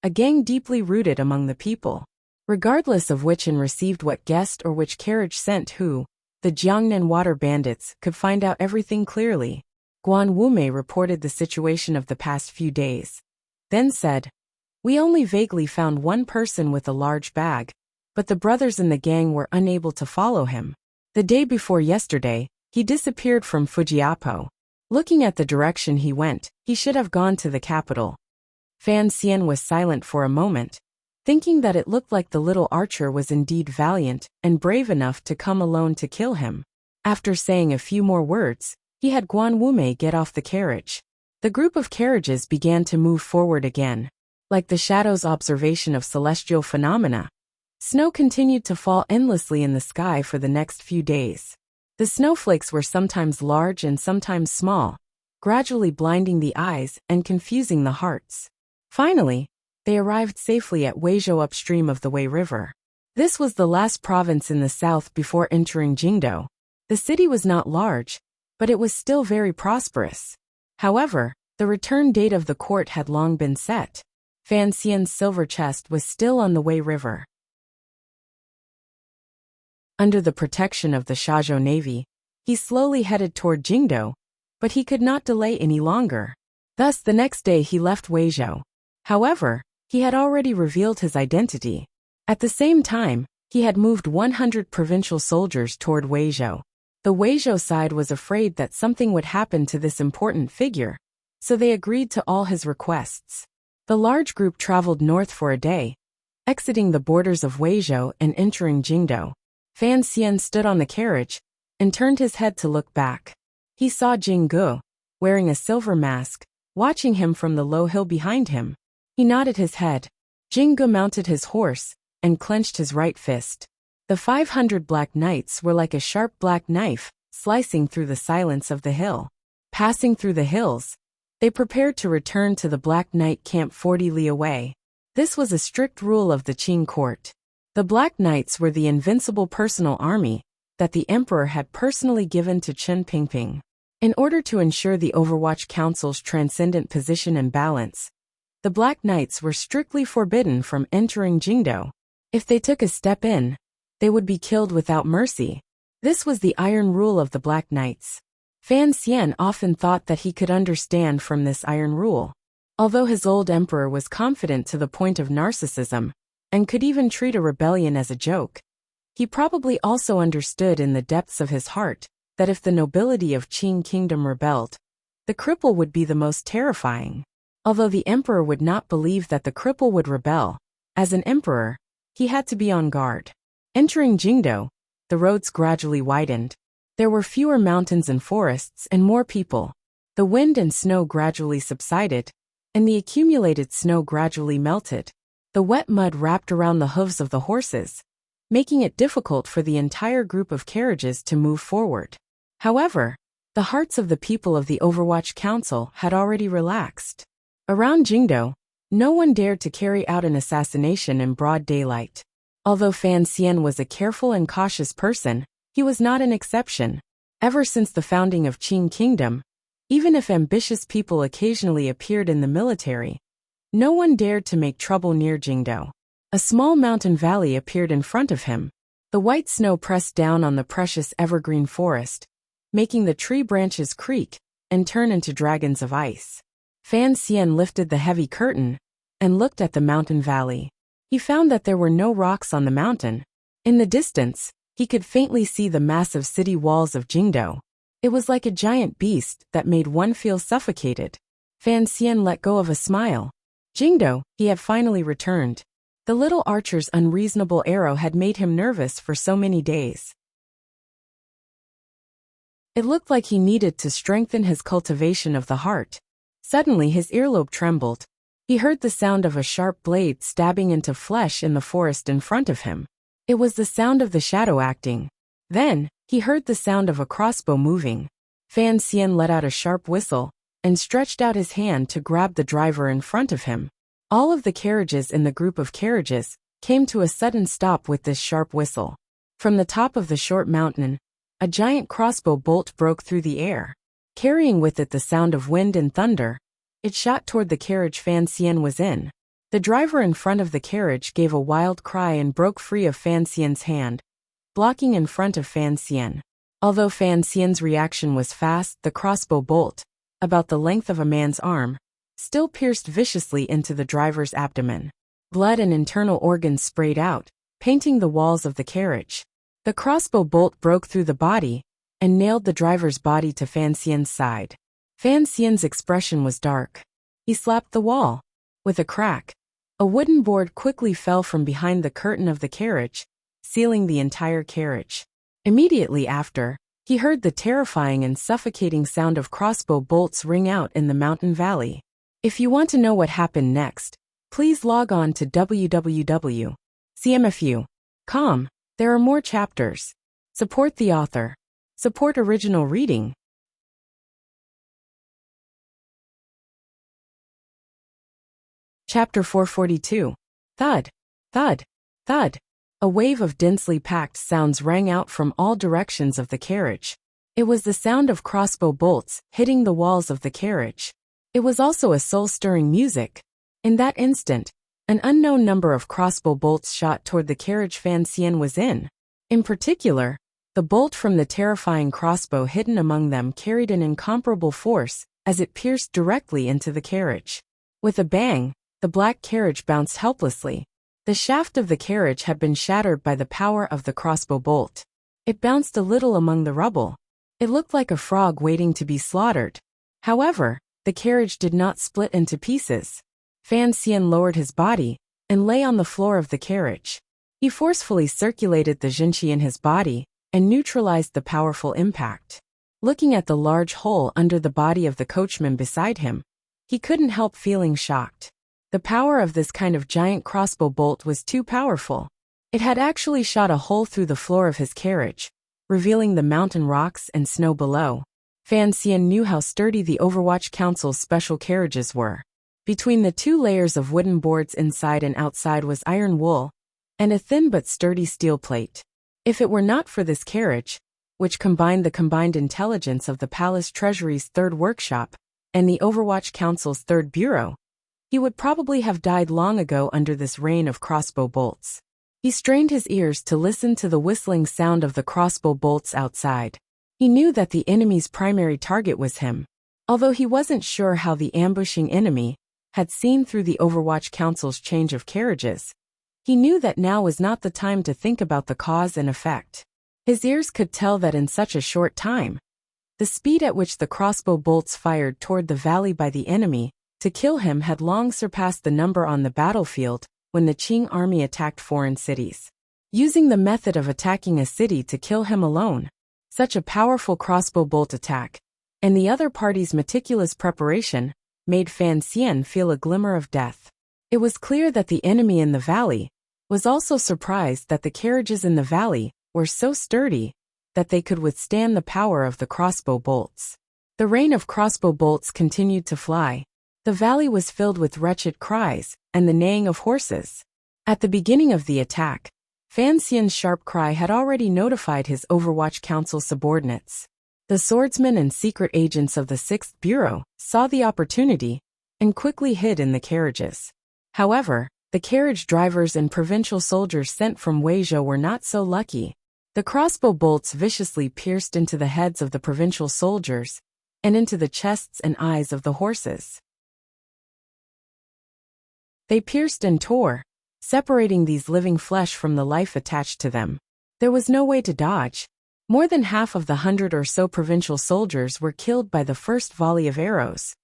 a gang deeply rooted among the people. Regardless of which and received what guest or which carriage sent who, the Jiangnan Water Bandits could find out everything clearly. Guan Wumei reported the situation of the past few days. Then said, we only vaguely found one person with a large bag, but the brothers in the gang were unable to follow him. The day before yesterday, He disappeared from Fujiapo. Looking at the direction he went, he should have gone to the capital. Fan Xian was silent for a moment, thinking that it looked like the little archer was indeed valiant and brave enough to come alone to kill him. After saying a few more words, he had Guan Wumei get off the carriage. The group of carriages began to move forward again. Like the shadow's observation of celestial phenomena, snow continued to fall endlessly in the sky for the next few days. The snowflakes were sometimes large and sometimes small, gradually blinding the eyes and confusing the hearts. Finally, they arrived safely at Weizhou upstream of the Wei River. This was the last province in the south before entering Jingdou. The city was not large, but it was still very prosperous. However, the return date of the court had long been set. Fan Xian's silver chest was still on the Wei River. Under the protection of the Shazhou Navy, he slowly headed toward Jingdou, but he could not delay any longer. Thus the next day he left Weizhou. However, he had already revealed his identity. At the same time, he had moved 100 provincial soldiers toward Weizhou. The Weizhou side was afraid that something would happen to this important figure, so they agreed to all his requests. The large group traveled north for a day, exiting the borders of Weizhou and entering Jingdou. Fan Xian stood on the carriage and turned his head to look back. He saw Jinggu, wearing a silver mask, watching him from the low hill behind him. He nodded his head. Jinggu mounted his horse and clenched his right fist. The 500 black knights were like a sharp black knife, slicing through the silence of the hill. Passing through the hills, they prepared to return to the Black Knight camp 40 li away. This was a strict rule of the Qing court. The Black Knights were the invincible personal army that the emperor had personally given to Chen Pingping. In order to ensure the Overwatch Council's transcendent position and balance, the Black Knights were strictly forbidden from entering Jingdou. If they took a step in, they would be killed without mercy. This was the iron rule of the Black Knights. Fan Xian often thought that he could understand from this iron rule. Although his old emperor was confident to the point of narcissism, and could even treat a rebellion as a joke, he probably also understood in the depths of his heart that if the nobility of Qing Kingdom rebelled, the cripple would be the most terrifying. Although the emperor would not believe that the cripple would rebel, as an emperor, he had to be on guard. Entering Jingdou, the roads gradually widened. There were fewer mountains and forests and more people. The wind and snow gradually subsided, and the accumulated snow gradually melted. The wet mud wrapped around the hooves of the horses, making it difficult for the entire group of carriages to move forward. However, the hearts of the people of the Overwatch Council had already relaxed. Around Jingdou, no one dared to carry out an assassination in broad daylight. Although Fan Xian was a careful and cautious person, he was not an exception. Ever since the founding of Qing Kingdom, even if ambitious people occasionally appeared in the military, no one dared to make trouble near Jingdou. A small mountain valley appeared in front of him. The white snow pressed down on the precious evergreen forest, making the tree branches creak and turn into dragons of ice. Fan Xian lifted the heavy curtain and looked at the mountain valley. He found that there were no rocks on the mountain. In the distance, he could faintly see the massive city walls of Jingdou. It was like a giant beast that made one feel suffocated. Fan Xian let go of a smile. Jingdou, he had finally returned. The little archer's unreasonable arrow had made him nervous for so many days. It looked like he needed to strengthen his cultivation of the heart. Suddenly his earlobe trembled. He heard the sound of a sharp blade stabbing into flesh in the forest in front of him. It was the sound of the shadow acting. Then, he heard the sound of a crossbow moving. Fan Xian let out a sharp whistle and stretched out his hand to grab the driver in front of him. All of the carriages in the group of carriages came to a sudden stop with this sharp whistle. From the top of the short mountain, a giant crossbow bolt broke through the air. Carrying with it the sound of wind and thunder, it shot toward the carriage Fan Xian was in. The driver in front of the carriage gave a wild cry and broke free of Fan Xian's hand, blocking in front of Fan Xian. Although Fan Xian's reaction was fast, the crossbow bolt, about the length of a man's arm, still pierced viciously into the driver's abdomen. Blood and internal organs sprayed out, painting the walls of the carriage. The crossbow bolt broke through the body and nailed the driver's body to Fan Xian's side. Fan Xian's expression was dark. He slapped the wall. With a crack, a wooden board quickly fell from behind the curtain of the carriage, sealing the entire carriage. Immediately after, he heard the terrifying and suffocating sound of crossbow bolts ring out in the mountain valley. If you want to know what happened next, please log on to www.cmfu.com. There are more chapters. Support the author. Support original reading. Chapter 442. Thud, thud, thud. A wave of densely packed sounds rang out from all directions of the carriage. It was the sound of crossbow bolts hitting the walls of the carriage. It was also a soul-stirring music. In that instant, an unknown number of crossbow bolts shot toward the carriage Fan Xian was in. In particular, the bolt from the terrifying crossbow hidden among them carried an incomparable force as it pierced directly into the carriage. With a bang, the black carriage bounced helplessly. The shaft of the carriage had been shattered by the power of the crossbow bolt. It bounced a little among the rubble. It looked like a frog waiting to be slaughtered. However, the carriage did not split into pieces. Fan Xian lowered his body and lay on the floor of the carriage. He forcefully circulated the Jinqi in his body and neutralized the powerful impact. Looking at the large hole under the body of the coachman beside him, he couldn't help feeling shocked. The power of this kind of giant crossbow bolt was too powerful. It had actually shot a hole through the floor of his carriage, revealing the mountain rocks and snow below. Fan Xian knew how sturdy the Overwatch Council's special carriages were. Between the two layers of wooden boards inside and outside was iron wool, and a thin but sturdy steel plate. If it were not for this carriage, which combined the combined intelligence of the Palace Treasury's third workshop and the Overwatch Council's third bureau, he would probably have died long ago under this rain of crossbow bolts. He strained his ears to listen to the whistling sound of the crossbow bolts outside. He knew that the enemy's primary target was him. Although he wasn't sure how the ambushing enemy had seen through the Overwatch Council's change of carriages, he knew that now was not the time to think about the cause and effect. His ears could tell that in such a short time, the speed at which the crossbow bolts fired toward the valley by the enemy to kill him had long surpassed the number on the battlefield when the Qing army attacked foreign cities. Using the method of attacking a city to kill him alone, such a powerful crossbow bolt attack, and the other party's meticulous preparation, made Fan Xian feel a glimmer of death. It was clear that the enemy in the valley was also surprised that the carriages in the valley were so sturdy that they could withstand the power of the crossbow bolts. The rain of crossbow bolts continued to fly. The valley was filled with wretched cries and the neighing of horses. At the beginning of the attack, Fan Xian's sharp cry had already notified his Overwatch Council subordinates. The swordsmen and secret agents of the 6th Bureau saw the opportunity and quickly hid in the carriages. However, the carriage drivers and provincial soldiers sent from Weizhou were not so lucky. The crossbow bolts viciously pierced into the heads of the provincial soldiers and into the chests and eyes of the horses. They pierced and tore, separating these living flesh from the life attached to them. There was no way to dodge. More than half of the 100 or so provincial soldiers were killed by the first volley of arrows,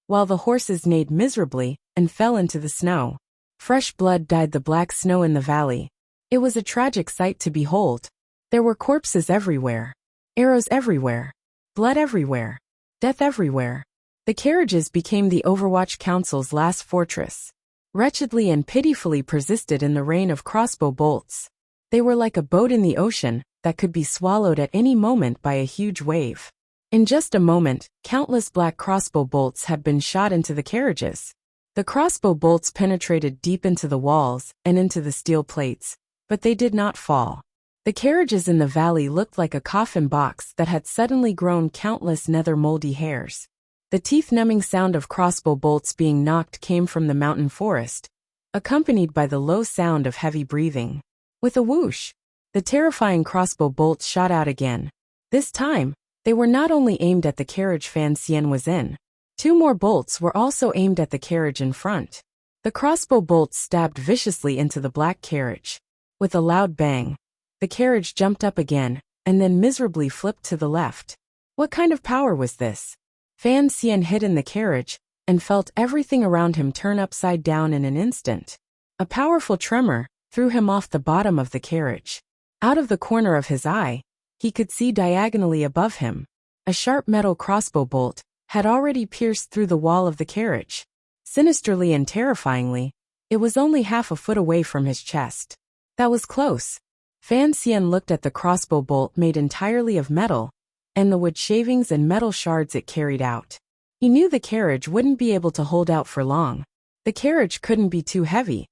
while the horses neighed miserably and fell into the snow. Fresh blood dyed the black snow in the valley. It was a tragic sight to behold. There were corpses everywhere, arrows everywhere, blood everywhere, death everywhere. The carriages became the Overwatch Council's last fortress. Wretchedly and pitifully persisted in the rain of crossbow bolts. They were like a boat in the ocean that could be swallowed at any moment by a huge wave. In just a moment, countless black crossbow bolts had been shot into the carriages. The crossbow bolts penetrated deep into the walls and into the steel plates, but they did not fall. The carriages in the valley looked like a coffin box that had suddenly grown countless nether moldy hairs. The teeth-numbing sound of crossbow bolts being knocked came from the mountain forest, accompanied by the low sound of heavy breathing. With a whoosh, the terrifying crossbow bolts shot out again. This time, they were not only aimed at the carriage Fan Xian was in. 2 more bolts were also aimed at the carriage in front. The crossbow bolts stabbed viciously into the black carriage. With a loud bang, the carriage jumped up again, and then miserably flipped to the left. What kind of power was this? Fan Xian hid in the carriage and felt everything around him turn upside down in an instant. A powerful tremor threw him off the bottom of the carriage. Out of the corner of his eye, he could see diagonally above him. A sharp metal crossbow bolt had already pierced through the wall of the carriage. Sinisterly and terrifyingly, it was only half a foot away from his chest. That was close. Fan Xian looked at the crossbow bolt made entirely of metal, and the wood shavings and metal shards it carried out. He knew the carriage wouldn't be able to hold out for long. The carriage couldn't be too heavy.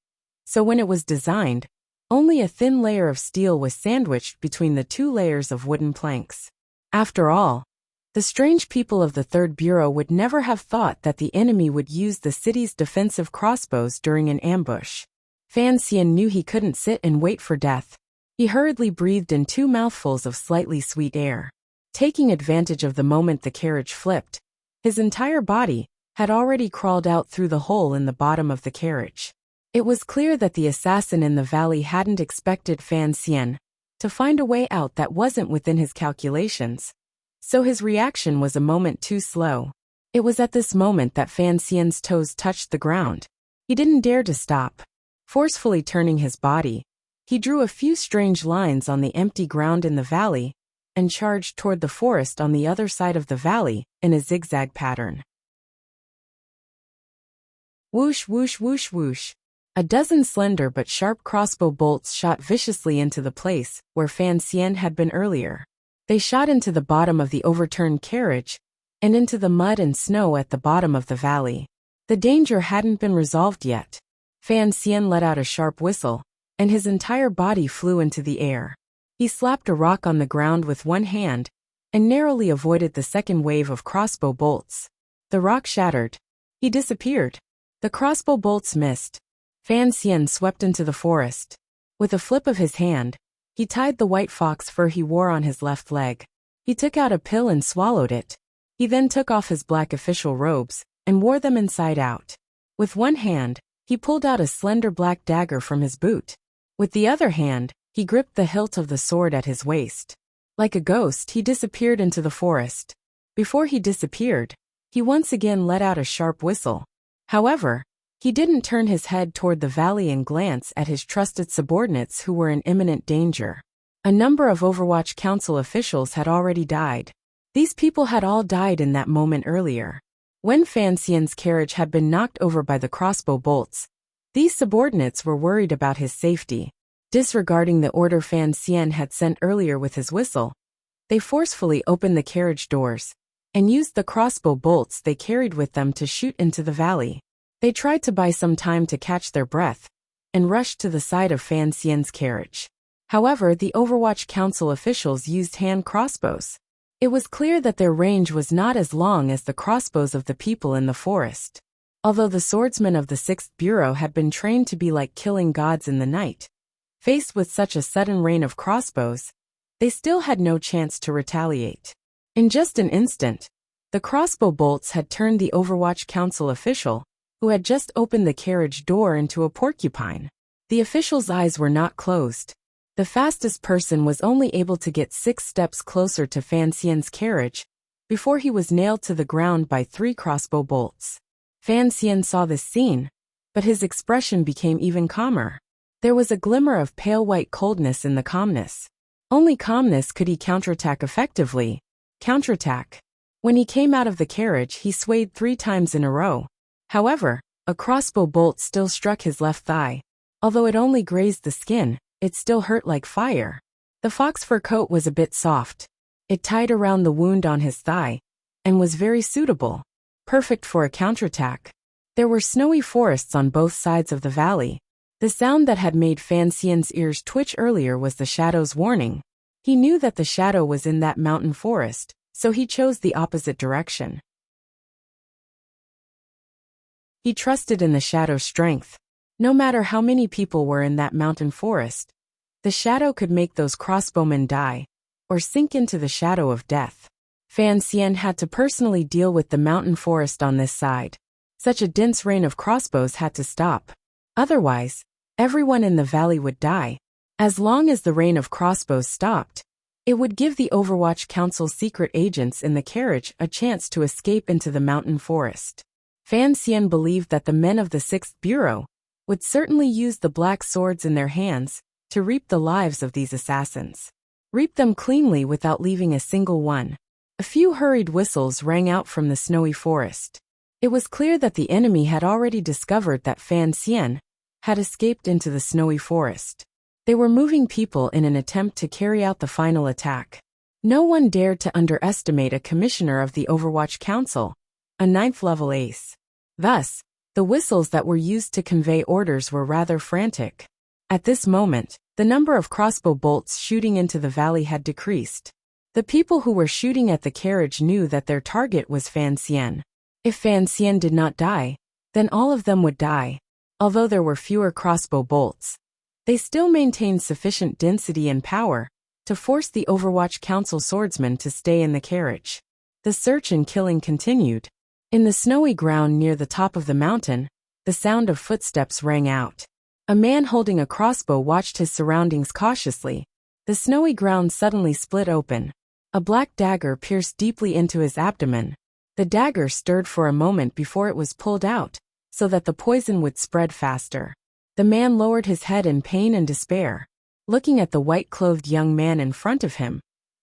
So when it was designed, only a thin layer of steel was sandwiched between the 2 layers of wooden planks. After all, the strange people of the Third Bureau would never have thought that the enemy would use the city's defensive crossbows during an ambush. Fan Xian knew he couldn't sit and wait for death. He hurriedly breathed in 2 mouthfuls of slightly sweet air. Taking advantage of the moment the carriage flipped, his entire body had already crawled out through the hole in the bottom of the carriage. It was clear that the assassin in the valley hadn't expected Fan Xian to find a way out that wasn't within his calculations, so his reaction was a moment too slow. It was at this moment that Fan Xian's toes touched the ground. He didn't dare to stop. Forcefully turning his body, he drew a few strange lines on the empty ground in the valley and charged toward the forest on the other side of the valley in a zigzag pattern. Whoosh, whoosh, whoosh, whoosh. A dozen slender but sharp crossbow bolts shot viciously into the place where Fan Xian had been earlier. They shot into the bottom of the overturned carriage and into the mud and snow at the bottom of the valley. The danger hadn't been resolved yet. Fan Xian let out a sharp whistle, and his entire body flew into the air. He slapped a rock on the ground with one hand and narrowly avoided the second wave of crossbow bolts. The rock shattered. He disappeared. The crossbow bolts missed. Fan Xian swept into the forest. With a flip of his hand, he tied the white fox fur he wore on his left leg. He took out a pill and swallowed it. He then took off his black official robes and wore them inside out. With one hand, he pulled out a slender black dagger from his boot. With the other hand, he gripped the hilt of the sword at his waist. Like a ghost, he disappeared into the forest. Before he disappeared, he once again let out a sharp whistle. However, he didn't turn his head toward the valley and glance at his trusted subordinates who were in imminent danger. A number of Overwatch Council officials had already died. These people had all died in that moment earlier. When Fan Xian's carriage had been knocked over by the crossbow bolts, these subordinates were worried about his safety. Disregarding the order Fan Xian had sent earlier with his whistle, they forcefully opened the carriage doors and used the crossbow bolts they carried with them to shoot into the valley. They tried to buy some time to catch their breath and rushed to the side of Fan Xian's carriage. However, the Overwatch Council officials used hand crossbows. It was clear that their range was not as long as the crossbows of the people in the forest. Although the swordsmen of the 6th Bureau had been trained to be like killing gods in the night, faced with such a sudden rain of crossbows, they still had no chance to retaliate. In just an instant, the crossbow bolts had turned the Overwatch Council official, who had just opened the carriage door, into a porcupine. The official's eyes were not closed. The fastest person was only able to get 6 steps closer to Fan Xian's carriage before he was nailed to the ground by 3 crossbow bolts. Fan Xian saw this scene, but his expression became even calmer. There was a glimmer of pale white coldness in the calmness. Only calmness could he counterattack effectively. Counterattack. When he came out of the carriage, he swayed 3 times in a row. However, a crossbow bolt still struck his left thigh. Although it only grazed the skin, it still hurt like fire. The fox fur coat was a bit soft. It tied around the wound on his thigh and was very suitable, perfect for a counterattack. There were snowy forests on both sides of the valley. The sound that had made Fan Xian's ears twitch earlier was the shadow's warning. He knew that the shadow was in that mountain forest, so he chose the opposite direction. He trusted in the shadow's strength. No matter how many people were in that mountain forest, the shadow could make those crossbowmen die, or sink into the shadow of death. Fan Xian had to personally deal with the mountain forest on this side. Such a dense rain of crossbows had to stop. Otherwise, everyone in the valley would die. As long as the rain of crossbows stopped, It would give the Overwatch Council's secret agents in the carriage a chance to escape into the mountain forest. Fan Xian believed that the men of the 6th Bureau would certainly use the black swords in their hands to reap the lives of these assassins. Reap them cleanly without leaving a single one. A few hurried whistles rang out from the snowy forest. It was clear that the enemy had already discovered that Fan Xian had escaped into the snowy forest. They were moving people in an attempt to carry out the final attack. No one dared to underestimate a commissioner of the Overwatch Council, a 9th-level ace. Thus, the whistles that were used to convey orders were rather frantic. At this moment, the number of crossbow bolts shooting into the valley had decreased. The people who were shooting at the carriage knew that their target was Fan Xian. If Fan Xian did not die, then all of them would die. Although there were fewer crossbow bolts, they still maintained sufficient density and power to force the Overwatch Council swordsmen to stay in the carriage. The search and killing continued. In the snowy ground near the top of the mountain, the sound of footsteps rang out. A man holding a crossbow watched his surroundings cautiously. The snowy ground suddenly split open. A black dagger pierced deeply into his abdomen. The dagger stirred for a moment before it was pulled out, so that the poison would spread faster. The man lowered his head in pain and despair. Looking at the white-clothed young man in front of him,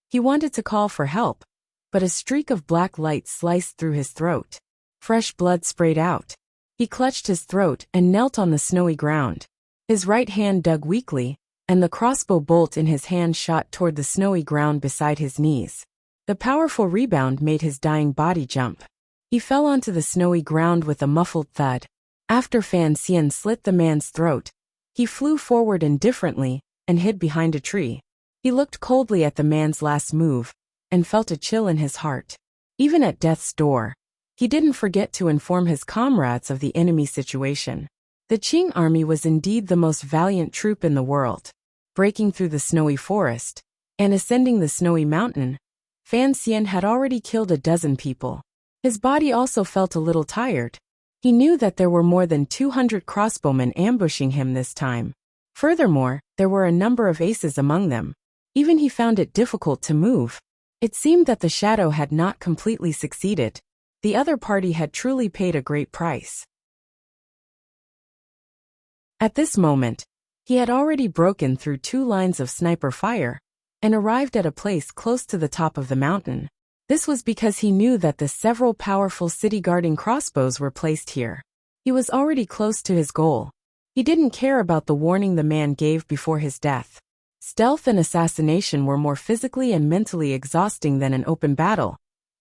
he wanted to call for help, but a streak of black light sliced through his throat. Fresh blood sprayed out. He clutched his throat and knelt on the snowy ground. His right hand dug weakly, and the crossbow bolt in his hand shot toward the snowy ground beside his knees. The powerful rebound made his dying body jump. He fell onto the snowy ground with a muffled thud. After Fan Xian slit the man's throat, he flew forward indifferently and hid behind a tree. He looked coldly at the man's last move and felt a chill in his heart. Even at death's door, he didn't forget to inform his comrades of the enemy situation. The Qing army was indeed the most valiant troop in the world. Breaking through the snowy forest and ascending the snowy mountain, Fan Xian had already killed a dozen people. His body also felt a little tired. He knew that there were more than 200 crossbowmen ambushing him this time. Furthermore, there were a number of aces among them. Even he found it difficult to move. It seemed that the shadow had not completely succeeded. The other party had truly paid a great price. At this moment, he had already broken through 2 lines of sniper fire and arrived at a place close to the top of the mountain. This was because he knew that the several powerful city-guarding crossbows were placed here. He was already close to his goal. He didn't care about the warning the man gave before his death. Stealth and assassination were more physically and mentally exhausting than an open battle,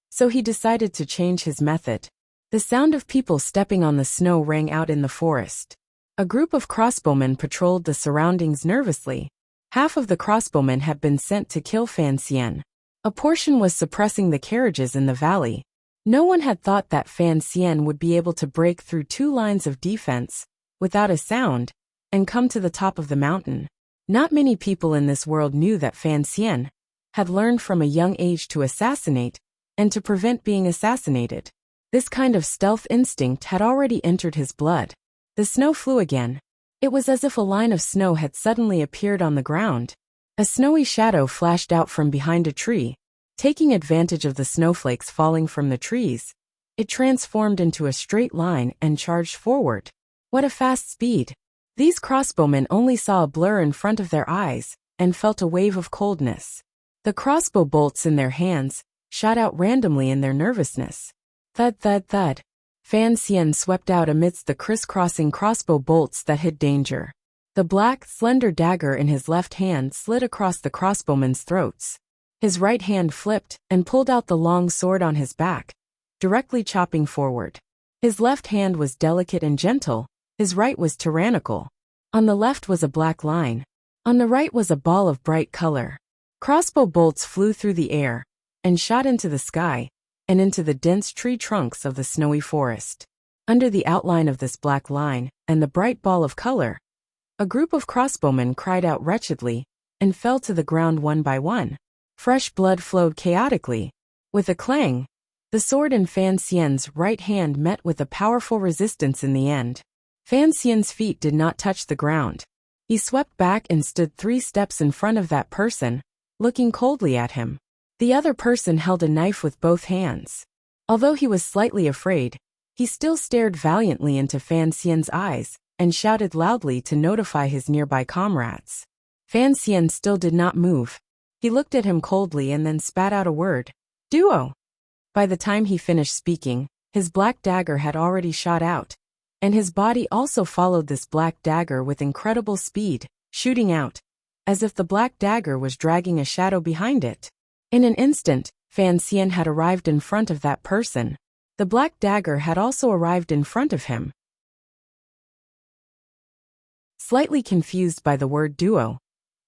so he decided to change his method. The sound of people stepping on the snow rang out in the forest. A group of crossbowmen patrolled the surroundings nervously. Half of the crossbowmen had been sent to kill Fan Xian. A portion was suppressing the carriages in the valley. No one had thought that Fan Xian would be able to break through 2 lines of defense without a sound and come to the top of the mountain. Not many people in this world knew that Fan Xian had learned from a young age to assassinate and to prevent being assassinated. This kind of stealth instinct had already entered his blood. The snow flew again. It was as if a line of snow had suddenly appeared on the ground. A snowy shadow flashed out from behind a tree. Taking advantage of the snowflakes falling from the trees, it transformed into a straight line and charged forward. What a fast speed! These crossbowmen only saw a blur in front of their eyes and felt a wave of coldness. The crossbow bolts in their hands shot out randomly in their nervousness. Thud, thud, thud. Fan Xian swept out amidst the crisscrossing crossbow bolts that hid danger. The black, slender dagger in his left hand slid across the crossbowmen's throats. His right hand flipped and pulled out the long sword on his back, directly chopping forward. His left hand was delicate and gentle, his right was tyrannical. On the left was a black line. On the right was a ball of bright color. Crossbow bolts flew through the air and shot into the sky and into the dense tree trunks of the snowy forest. Under the outline of this black line and the bright ball of color, a group of crossbowmen cried out wretchedly and fell to the ground one by one. Fresh blood flowed chaotically. With a clang, the sword in Fan Xian's right hand met with a powerful resistance in the end. Fan Xian's feet did not touch the ground. He swept back and stood 3 steps in front of that person, looking coldly at him. The other person held a knife with both hands. Although he was slightly afraid, he still stared valiantly into Fan Xian's eyes and shouted loudly to notify his nearby comrades. Fan Xian still did not move. He looked at him coldly and then spat out a word. Duo! By the time he finished speaking, his black dagger had already shot out, and his body also followed this black dagger with incredible speed, shooting out, as if the black dagger was dragging a shadow behind it. In an instant, Fan Xian had arrived in front of that person. The black dagger had also arrived in front of him. Slightly confused by the word duo,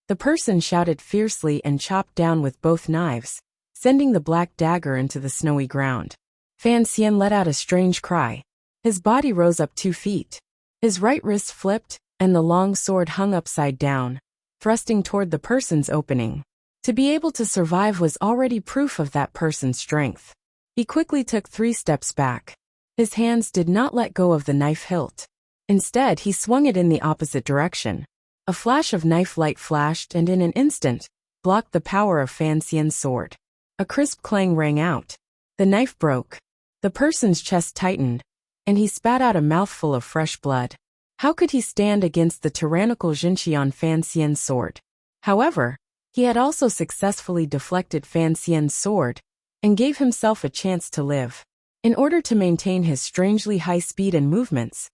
the person shouted fiercely and chopped down with both knives, sending the black dagger into the snowy ground. Fan Xian let out a strange cry. His body rose up 2 feet. His right wrist flipped, and the long sword hung upside down, thrusting toward the person's opening. To be able to survive was already proof of that person's strength. He quickly took 3 steps back. His hands did not let go of the knife hilt. Instead, he swung it in the opposite direction. A flash of knife light flashed and in an instant, blocked the power of Fan Xian's sword. A crisp clang rang out. The knife broke. The person's chest tightened, and he spat out a mouthful of fresh blood. How could he stand against the tyrannical Jinqi on Fan Xian's sword? However, he had also successfully deflected Fan Xian's sword and gave himself a chance to live. In order to maintain his strangely high speed and movements,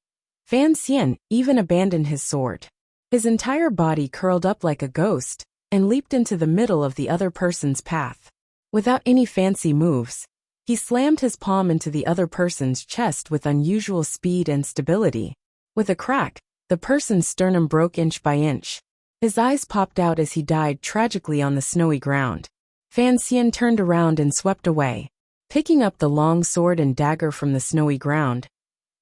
Fan Xian even abandoned his sword. His entire body curled up like a ghost and leaped into the middle of the other person's path. Without any fancy moves, he slammed his palm into the other person's chest with unusual speed and stability. With a crack, the person's sternum broke inch by inch. His eyes popped out as he died tragically on the snowy ground. Fan Xian turned around and swept away. Picking up the long sword and dagger from the snowy ground,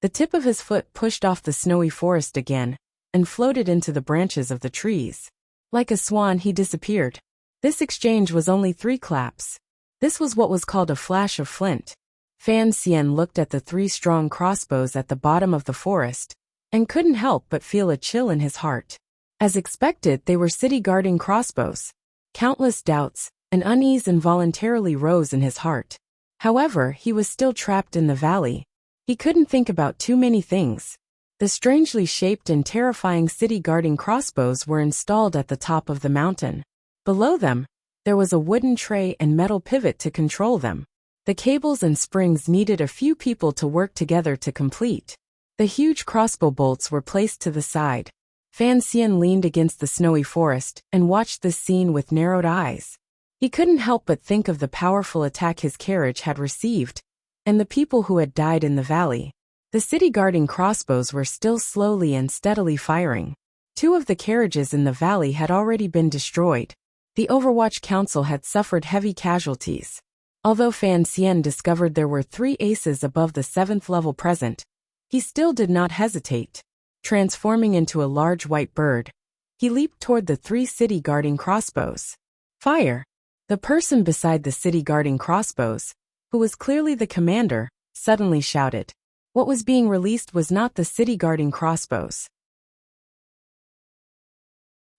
the tip of his foot pushed off the snowy forest again and floated into the branches of the trees. Like a swan, he disappeared. This exchange was only 3 claps. This was what was called a flash of flint. Fan Xian looked at the 3 strong crossbows at the bottom of the forest and couldn't help but feel a chill in his heart. As expected, they were city-guarding crossbows. Countless doubts and unease involuntarily rose in his heart. However, he was still trapped in the valley. He couldn't think about too many things. The strangely shaped and terrifying city-guarding crossbows were installed at the top of the mountain. Below them, there was a wooden tray and metal pivot to control them. The cables and springs needed a few people to work together to complete. The huge crossbow bolts were placed to the side. Fan Xian leaned against the snowy forest and watched this scene with narrowed eyes. He couldn't help but think of the powerful attack his carriage had received, and the people who had died in the valley. The city-guarding crossbows were still slowly and steadily firing. 2 of the carriages in the valley had already been destroyed. The Overwatch Council had suffered heavy casualties. Although Fan Xian discovered there were 3 aces above the 7th level present, he still did not hesitate. Transforming into a large white bird, he leaped toward the 3 city-guarding crossbows. Fire! The person beside the city-guarding crossbows, who was clearly the commander, suddenly shouted. What was being released was not the city-guarding crossbows.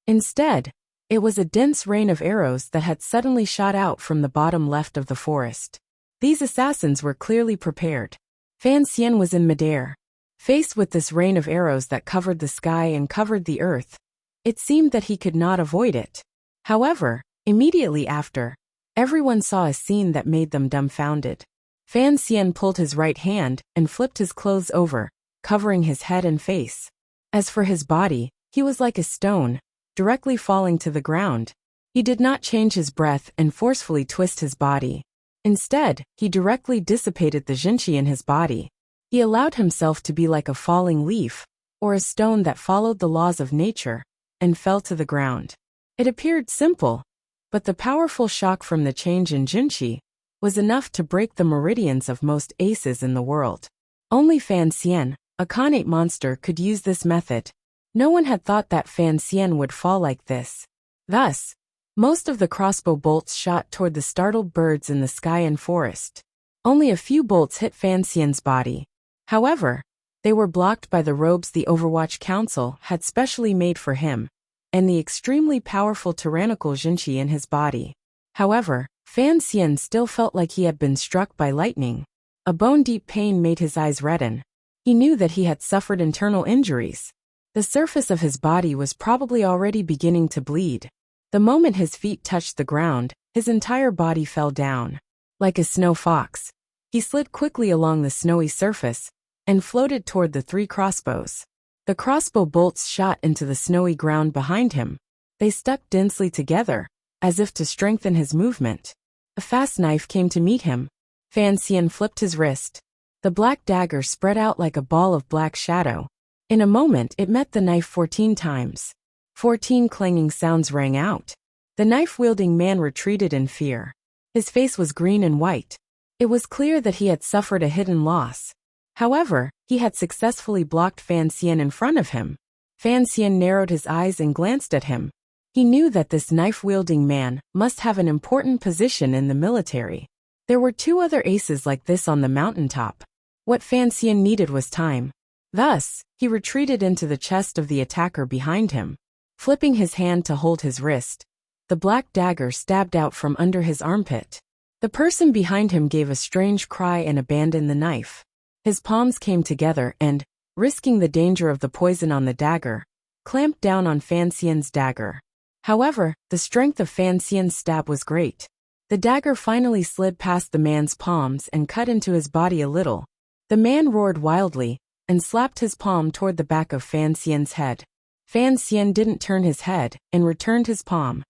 Instead, it was a dense rain of arrows that had suddenly shot out from the bottom left of the forest. These assassins were clearly prepared. Fan Xian was in midair. Faced with this rain of arrows that covered the sky and covered the earth, it seemed that he could not avoid it. However, immediately after, everyone saw a scene that made them dumbfounded. Fan Xian pulled his right hand and flipped his clothes over, covering his head and face. As for his body, he was like a stone, directly falling to the ground. He did not change his breath and forcefully twist his body. Instead, he directly dissipated the Jinqi in his body. He allowed himself to be like a falling leaf, or a stone that followed the laws of nature, and fell to the ground. It appeared simple, but the powerful shock from the change in Jinqi was enough to break the meridians of most aces in the world. Only Fan Xian, a Khanate monster, could use this method. No one had thought that Fan Xian would fall like this. Thus, most of the crossbow bolts shot toward the startled birds in the sky and forest. Only a few bolts hit Fan Xian's body. However, they were blocked by the robes the Overwatch Council had specially made for him. and the extremely powerful tyrannical Jinchi in his body. However, Fan Xian still felt like he had been struck by lightning. A bone-deep pain made his eyes redden. He knew that he had suffered internal injuries. The surface of his body was probably already beginning to bleed. The moment his feet touched the ground, his entire body fell down. Like a snow fox, he slid quickly along the snowy surface and floated toward the 3 crossbows. The crossbow bolts shot into the snowy ground behind him. They stuck densely together, as if to strengthen his movement. A fast knife came to meet him. Fan Xian flipped his wrist. The black dagger spread out like a ball of black shadow. In a moment it met the knife 14 times. 14 clanging sounds rang out. The knife-wielding man retreated in fear. His face was green and white. It was clear that he had suffered a hidden loss. However, he had successfully blocked Fan Xian in front of him. Fan Xian narrowed his eyes and glanced at him. He knew that this knife-wielding man must have an important position in the military. There were 2 other aces like this on the mountaintop. What Fan Xian needed was time. Thus, he retreated into the chest of the attacker behind him. Flipping his hand to hold his wrist, the black dagger stabbed out from under his armpit. The person behind him gave a strange cry and abandoned the knife. His palms came together and, risking the danger of the poison on the dagger, clamped down on Fan Xian's dagger. However, the strength of Fan Xian's stab was great. The dagger finally slid past the man's palms and cut into his body a little. The man roared wildly and slapped his palm toward the back of Fan Xian's head. Fan Xian didn't turn his head and returned his palm.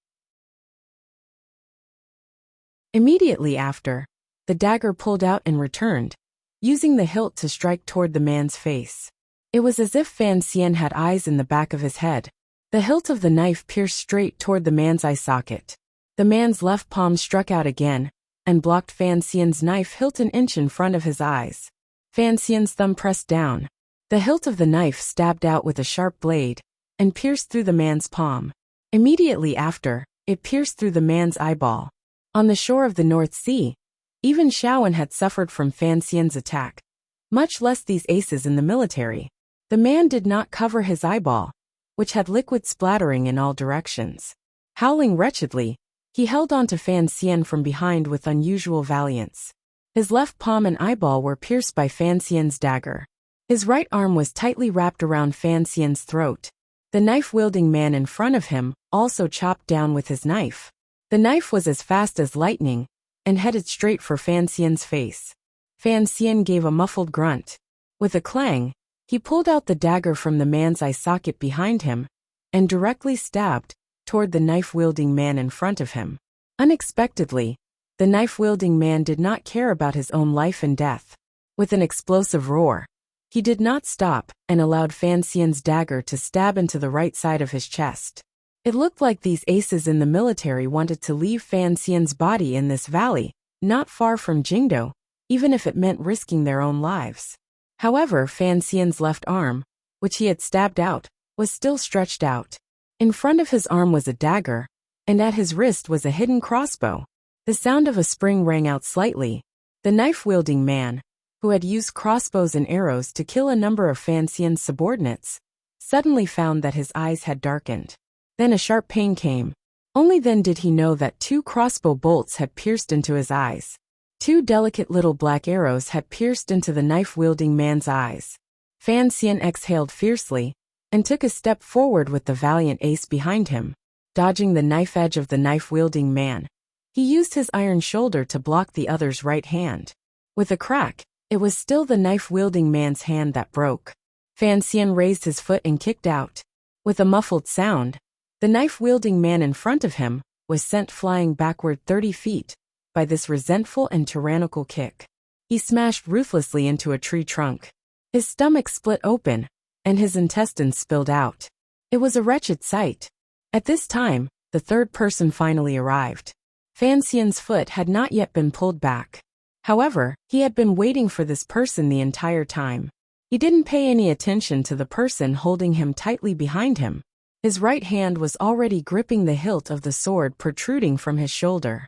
Immediately after, the dagger pulled out and returned, using the hilt to strike toward the man's face. It was as if Fan Xian had eyes in the back of his head. The hilt of the knife pierced straight toward the man's eye socket. The man's left palm struck out again and blocked Fan Xian's knife hilt an inch in front of his eyes. Fan Xian's thumb pressed down. The hilt of the knife stabbed out with a sharp blade and pierced through the man's palm. Immediately after, it pierced through the man's eyeball. On the shore of the North Sea, even Shaoan had suffered from Fan Xian's attack, much less these aces in the military. The man did not cover his eyeball, which had liquid splattering in all directions. Howling wretchedly, he held on to Fan Xian from behind with unusual valiance. His left palm and eyeball were pierced by Fan Xian's dagger. His right arm was tightly wrapped around Fan Xian's throat. The knife-wielding man in front of him also chopped down with his knife. The knife was as fast as lightning and headed straight for Fan Xian's face. Fan Xian gave a muffled grunt. With a clang, he pulled out the dagger from the man's eye socket behind him and directly stabbed toward the knife-wielding man in front of him. Unexpectedly, the knife-wielding man did not care about his own life and death. With an explosive roar, he did not stop and allowed Fan Xian's dagger to stab into the right side of his chest. It looked like these aces in the military wanted to leave Fan Xian's body in this valley, not far from Jingdo, even if it meant risking their own lives. However, Fan Xian's left arm, which he had stabbed out, was still stretched out. In front of his arm was a dagger, and at his wrist was a hidden crossbow. The sound of a spring rang out slightly. The knife-wielding man, who had used crossbows and arrows to kill a number of Fan Xian's subordinates, suddenly found that his eyes had darkened. Then a sharp pain came. Only then did he know that 2 crossbow bolts had pierced into his eyes. 2 delicate little black arrows had pierced into the knife-wielding man's eyes. Fan Xian exhaled fiercely and took a step forward with the valiant ace behind him, dodging the knife edge of the knife-wielding man. He used his iron shoulder to block the other's right hand. With a crack, it was still the knife-wielding man's hand that broke. Fan Xian raised his foot and kicked out. With a muffled sound, the knife-wielding man in front of him was sent flying backward 30 feet by this resentful and tyrannical kick. He smashed ruthlessly into a tree trunk. His stomach split open, and his intestines spilled out. It was a wretched sight. At this time, the third person finally arrived. Fan Xian's foot had not yet been pulled back. However, he had been waiting for this person the entire time. He didn't pay any attention to the person holding him tightly behind him. His right hand was already gripping the hilt of the sword protruding from his shoulder.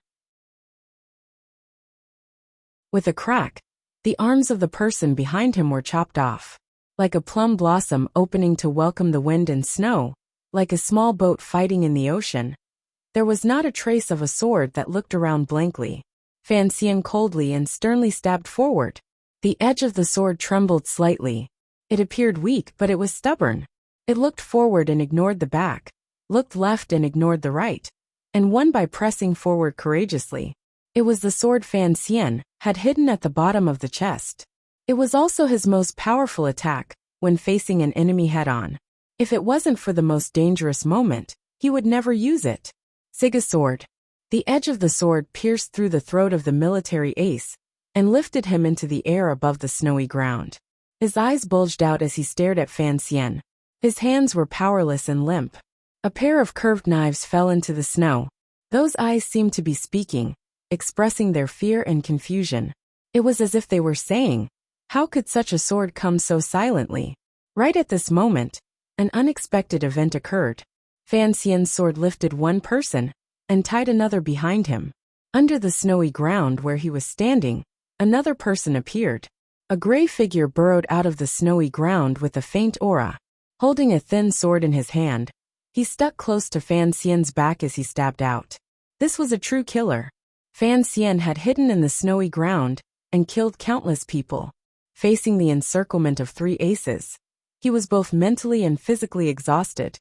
With a crack, the arms of the person behind him were chopped off. Like a plum blossom opening to welcome the wind and snow, like a small boat fighting in the ocean. There was not a trace of a sword that looked around blankly. Fan Xian coldly and sternly stabbed forward. The edge of the sword trembled slightly. It appeared weak, but it was stubborn. It looked forward and ignored the back, looked left and ignored the right, and won by pressing forward courageously. It was the sword Fan Xian had hidden at the bottom of the chest. It was also his most powerful attack when facing an enemy head-on. If it wasn't for the most dangerous moment, he would never use it. Siga sword. The edge of the sword pierced through the throat of the military ace and lifted him into the air above the snowy ground. His eyes bulged out as he stared at Fan Xian. His hands were powerless and limp. A pair of curved knives fell into the snow. Those eyes seemed to be speaking, expressing their fear and confusion. It was as if they were saying, "How could such a sword come so silently?" Right at this moment, an unexpected event occurred. Fan Xian's sword lifted one person and tied another behind him. Under the snowy ground where he was standing, another person appeared. A gray figure burrowed out of the snowy ground with a faint aura. Holding a thin sword in his hand, he stuck close to Fan Xian's back as he stabbed out. This was a true killer. Fan Xian had hidden in the snowy ground and killed countless people. Facing the encirclement of 3 aces, he was both mentally and physically exhausted,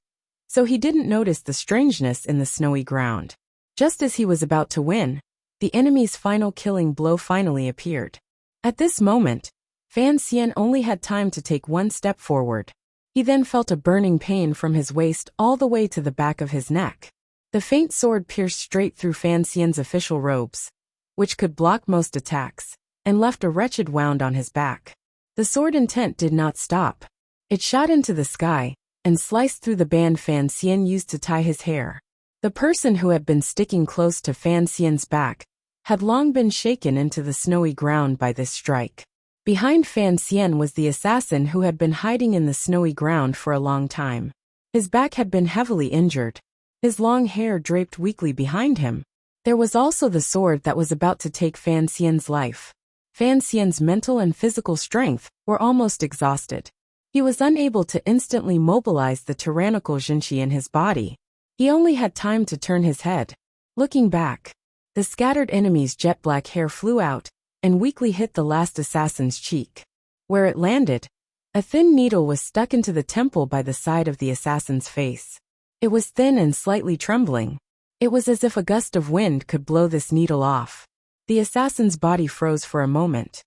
so he didn't notice the strangeness in the snowy ground. Just as he was about to win, the enemy's final killing blow finally appeared. At this moment, Fan Xian only had time to take one step forward. He then felt a burning pain from his waist all the way to the back of his neck. The faint sword pierced straight through Fan Xian's official robes, which could block most attacks, and left a wretched wound on his back. The sword intent did not stop. It shot into the sky and sliced through the band Fan Xian used to tie his hair. The person who had been sticking close to Fan Xian's back had long been shaken into the snowy ground by this strike. Behind Fan Xian was the assassin who had been hiding in the snowy ground for a long time. His back had been heavily injured. His long hair draped weakly behind him. There was also the sword that was about to take Fan Xian's life. Fan Xian's mental and physical strength were almost exhausted. He was unable to instantly mobilize the tyrannical Jinshi in his body. He only had time to turn his head. Looking back, the scattered enemy's jet black hair flew out and weakly hit the last assassin's cheek. Where it landed, a thin needle was stuck into the temple by the side of the assassin's face. It was thin and slightly trembling. It was as if a gust of wind could blow this needle off. The assassin's body froze for a moment.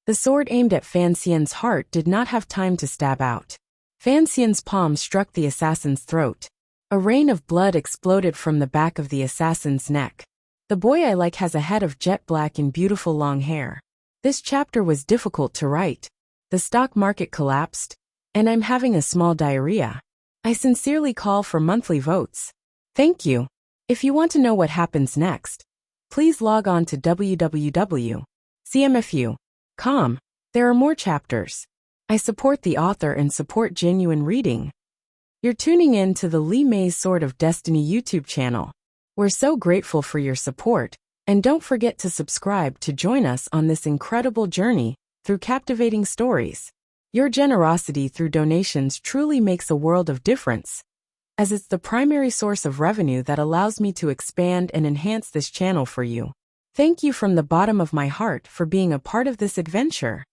The sword aimed at Fan Xian's heart did not have time to stab out. Fan Xian's palm struck the assassin's throat. A rain of blood exploded from the back of the assassin's neck. The boy I like has a head of jet black and beautiful long hair. This chapter was difficult to write. The stock market collapsed, and I'm having a small diarrhea. I sincerely call for monthly votes. Thank you. If you want to know what happens next, please log on to www.cmfu.com. There are more chapters. I support the author and support genuine reading. You're tuning in to the Li Mei's Sword of Destiny YouTube channel. We're so grateful for your support, and don't forget to subscribe to join us on this incredible journey through captivating stories. Your generosity through donations truly makes a world of difference, as it's the primary source of revenue that allows me to expand and enhance this channel for you. Thank you from the bottom of my heart for being a part of this adventure.